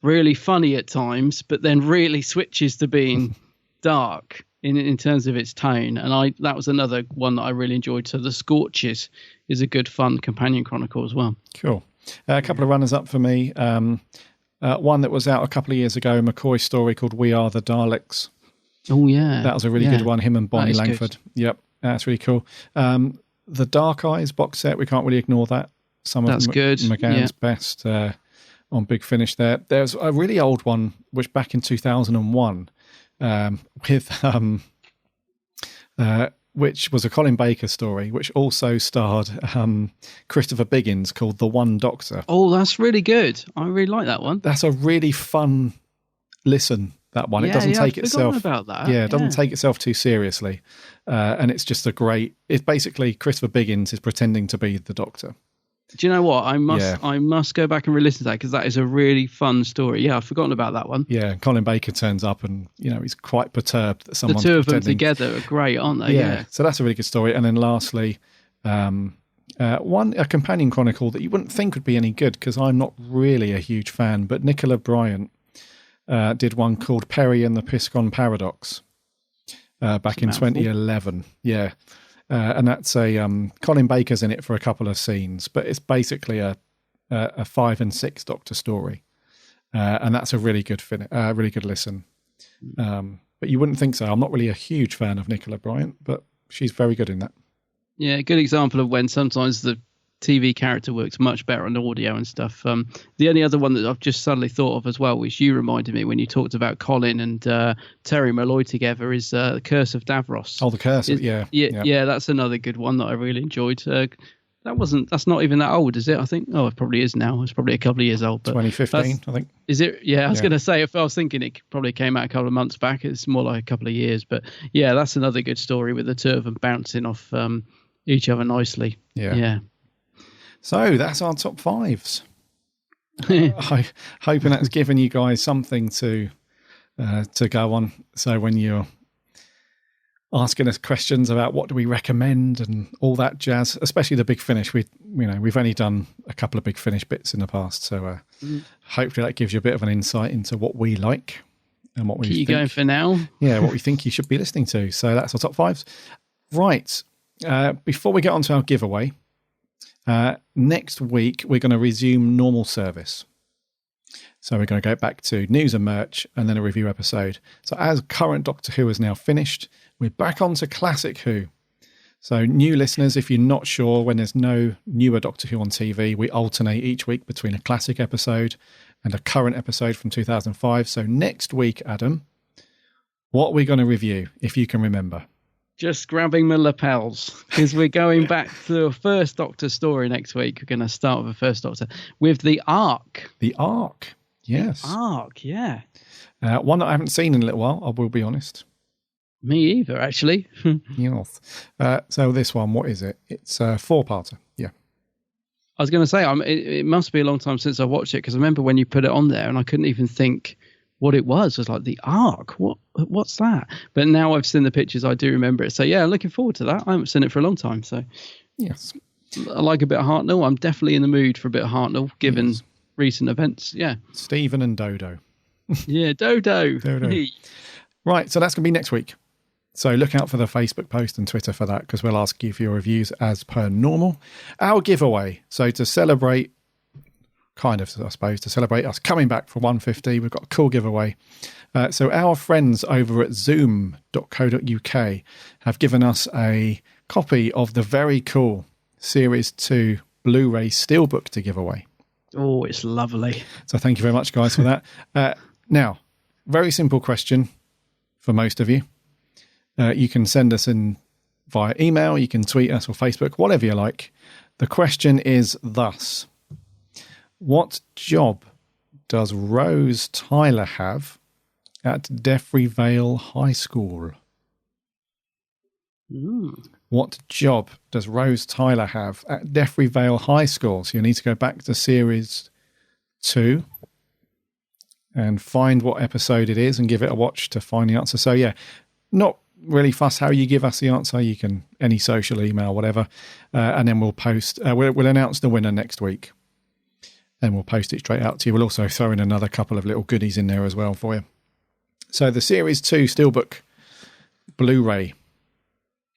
really funny at times, but then really switches to being dark in terms of its tone. And that was another one that I really enjoyed. So The Scorchers is a good, fun companion chronicle as well. Cool. A couple of runners up for me. One that was out a couple of years ago, a McCoy story called We Are the Daleks. Oh, yeah. That was a really good one, him and Bonnie Langford. Good. Yep, that's really cool. The Dark Eyes box set, we can't really ignore that. That's good. McGann's best on Big Finish there. There's a really old one, which back in 2001, which was a Colin Baker story, which also starred Christopher Biggins, called The One Doctor. Oh, that's really good. I really like that one. That's a really fun listen, that one. It doesn't take itself about that. Yeah, it doesn't take itself too seriously. And it's just it's basically Christopher Biggins is pretending to be the Doctor. Do you know what? I must go back and re-listen to that, because that is a really fun story. Yeah, I've forgotten about that one. Yeah, Colin Baker turns up and, he's quite perturbed that someone's the two of them together are great, aren't they? Yeah. So that's a really good story. And then lastly, a companion chronicle that you wouldn't think would be any good, because I'm not really a huge fan, but Nicola Bryant did one called Perry and the Piscon Paradox back in 2011. Yeah. And that's Colin Baker's in it for a couple of scenes, but it's basically a 5 and 6 Doctor story, and that's a really good really good listen. but you wouldn't think so. I'm not really a huge fan of Nicola Bryant, but she's very good in that. Yeah, a good example of when sometimes the TV character works much better on audio and stuff. The only other one that I've just suddenly thought of as well, which you reminded me when you talked about Colin and Terry Malloy together, is The Curse of Davros. Oh, The Curse, yeah. Yeah, that's another good one that I really enjoyed. That's not even that old, is it? I think, it probably is now. It's probably a couple of years old. But 2015, I think. Is it? Yeah, I was going to say, if I was thinking it probably came out a couple of months back, it's more like a couple of years. But yeah, that's another good story with the two of them bouncing off each other nicely. Yeah. So that's our top fives. Hoping that's given you guys something to go on. So when you're asking us questions about what do we recommend and all that jazz, especially the Big Finish, we've only done a couple of Big Finish bits in the past, so hopefully that gives you a bit of an insight into what we like and what we think. Keep you going for now. Yeah, what we think you should be listening to. So that's our top fives. Right. Before we get on to our giveaway, next week we're going to resume normal service. So we're going to go back to news and merch and then a review episode. So as current Doctor Who is now finished, we're back on to Classic Who. So new listeners, if you're not sure, when there's no newer Doctor Who on TV, we alternate each week between a classic episode and a current episode from 2005. So next week, Adam, what are we going to review, if you can remember? Just grabbing my lapels, because we're going back to the first Doctor story next week. We're going to start with the first Doctor with the Ark. The Ark, yes. Ark, yeah. One that I haven't seen in a little while, I will be honest. Me either, actually. Yes. So this one, what is it? It's a 4-parter, yeah. I was going to say, it must be a long time since I watched it, because I remember when you put it on there and I couldn't even think what it was. I was like, the Ark? What's that? But now I've seen the pictures, I do remember it. So yeah, looking forward to that. I haven't seen it for a long time. So yes, I like a bit of Hartnell. I'm definitely in the mood for a bit of Hartnell, given recent events. Yeah. Stephen and Dodo. Yeah, Dodo. Right, so that's going to be next week. So look out for the Facebook post and Twitter for that, because we'll ask you for your reviews as per normal. Our giveaway. So to celebrate, to celebrate us coming back for 150, we've got a cool giveaway. So our friends over at zoom.co.uk have given us a copy of the very cool Series 2 Blu-ray Steelbook to give away. Oh, it's lovely. So thank you very much, guys, for that. Now, very simple question for most of you. You can send us in via email, you can tweet us or Facebook, whatever you like. The question is thus: what job does Rose Tyler have at Deffrey Vale High School? What job does Rose Tyler have at Deffrey Vale High School? So you need to go back to Series 2 and find what episode it is and give it a watch to find the answer. So yeah, not really fuss how you give us the answer. You can any social, email, whatever, and then we'll post. We'll announce the winner next week, and we'll post it straight out to you. We'll also throw in another couple of little goodies in there as well for you. So the Series 2 Steelbook Blu-ray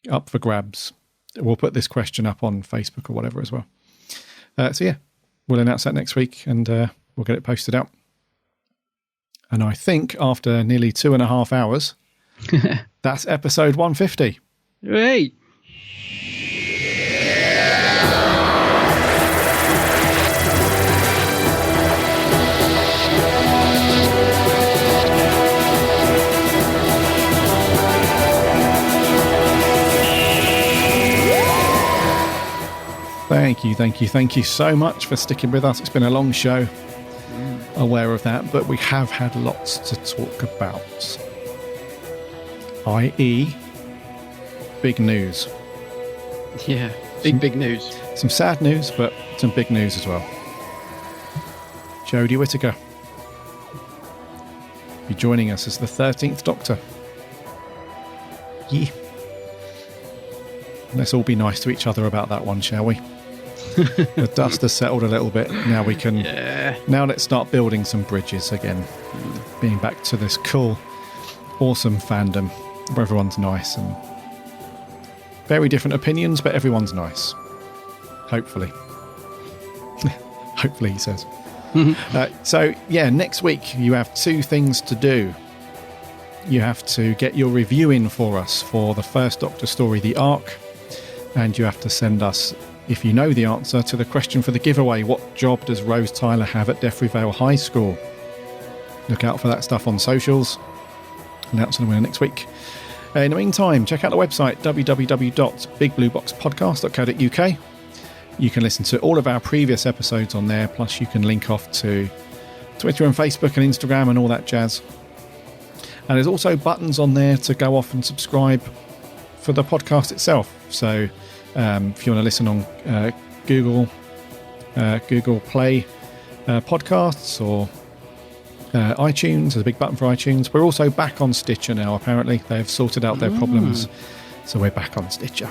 up for grabs. We'll put this question up on Facebook or whatever as well. So yeah, we'll announce that next week, and we'll get it posted out. And I think after nearly 2.5 hours, that's episode 150. Hey. Thank you so much for sticking with us. It's been a long show, aware of that, but we have had lots to talk about, i.e. big news. Yeah, big news. Some sad news, but some big news as well. Jodie Whittaker be joining us as the 13th Doctor. Yeah. Let's all be nice to each other about that one, shall we? The dust has settled a little bit. Now we can. Yeah. Now let's start building some bridges again. Being back to this cool, awesome fandom where everyone's nice and very different opinions, but everyone's nice. Hopefully. Hopefully, he says. So, yeah, next week you have 2 things to do. you have to get your review in for us for the first Doctor story, The Ark. And you have to send us, if you know the answer, to the question for the giveaway. What job does Rose Tyler have at Deathry Vale High School? Look out for that stuff on socials. Announcing the winner next week. In the meantime, check out the website, www.bigblueboxpodcast.co.uk. You can listen to all of our previous episodes on there, plus you can link off to Twitter and Facebook and Instagram and all that jazz. And there's also buttons on there to go off and subscribe for the podcast itself. So if you want to listen on Google Play podcasts or iTunes, there's a big button for iTunes. We're also back on Stitcher now, apparently. They've sorted out their problems. So we're back on Stitcher.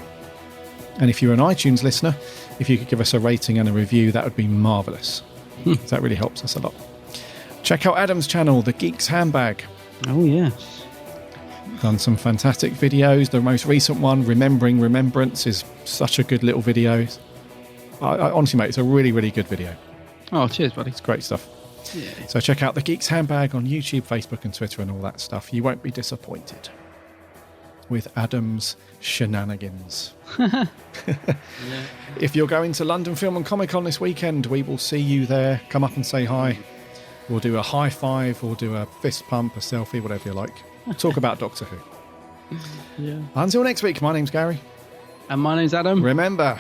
And if you're an iTunes listener, if you could give us a rating and a review, that would be marvellous. That really helps us a lot. Check out Adam's channel, The Geek's Handbag. Oh, yes. Done some fantastic videos. The most recent one, Remembering Remembrance, is such a good little video. I honestly, mate, it's a really, really good video. Oh, cheers, buddy. It's great stuff. Yeah. So check out The Geek's Handbag on YouTube, Facebook and Twitter and all that stuff. You won't be disappointed with Adam's shenanigans. Yeah. If you're going to London Film and Comic Con this weekend, we will see you there. Come up and say hi. We'll do a high five, we'll do a fist pump, a selfie, whatever you like. Talk about Doctor Who. Yeah. Until next week, my name's Gary. And my name's Adam. Remember,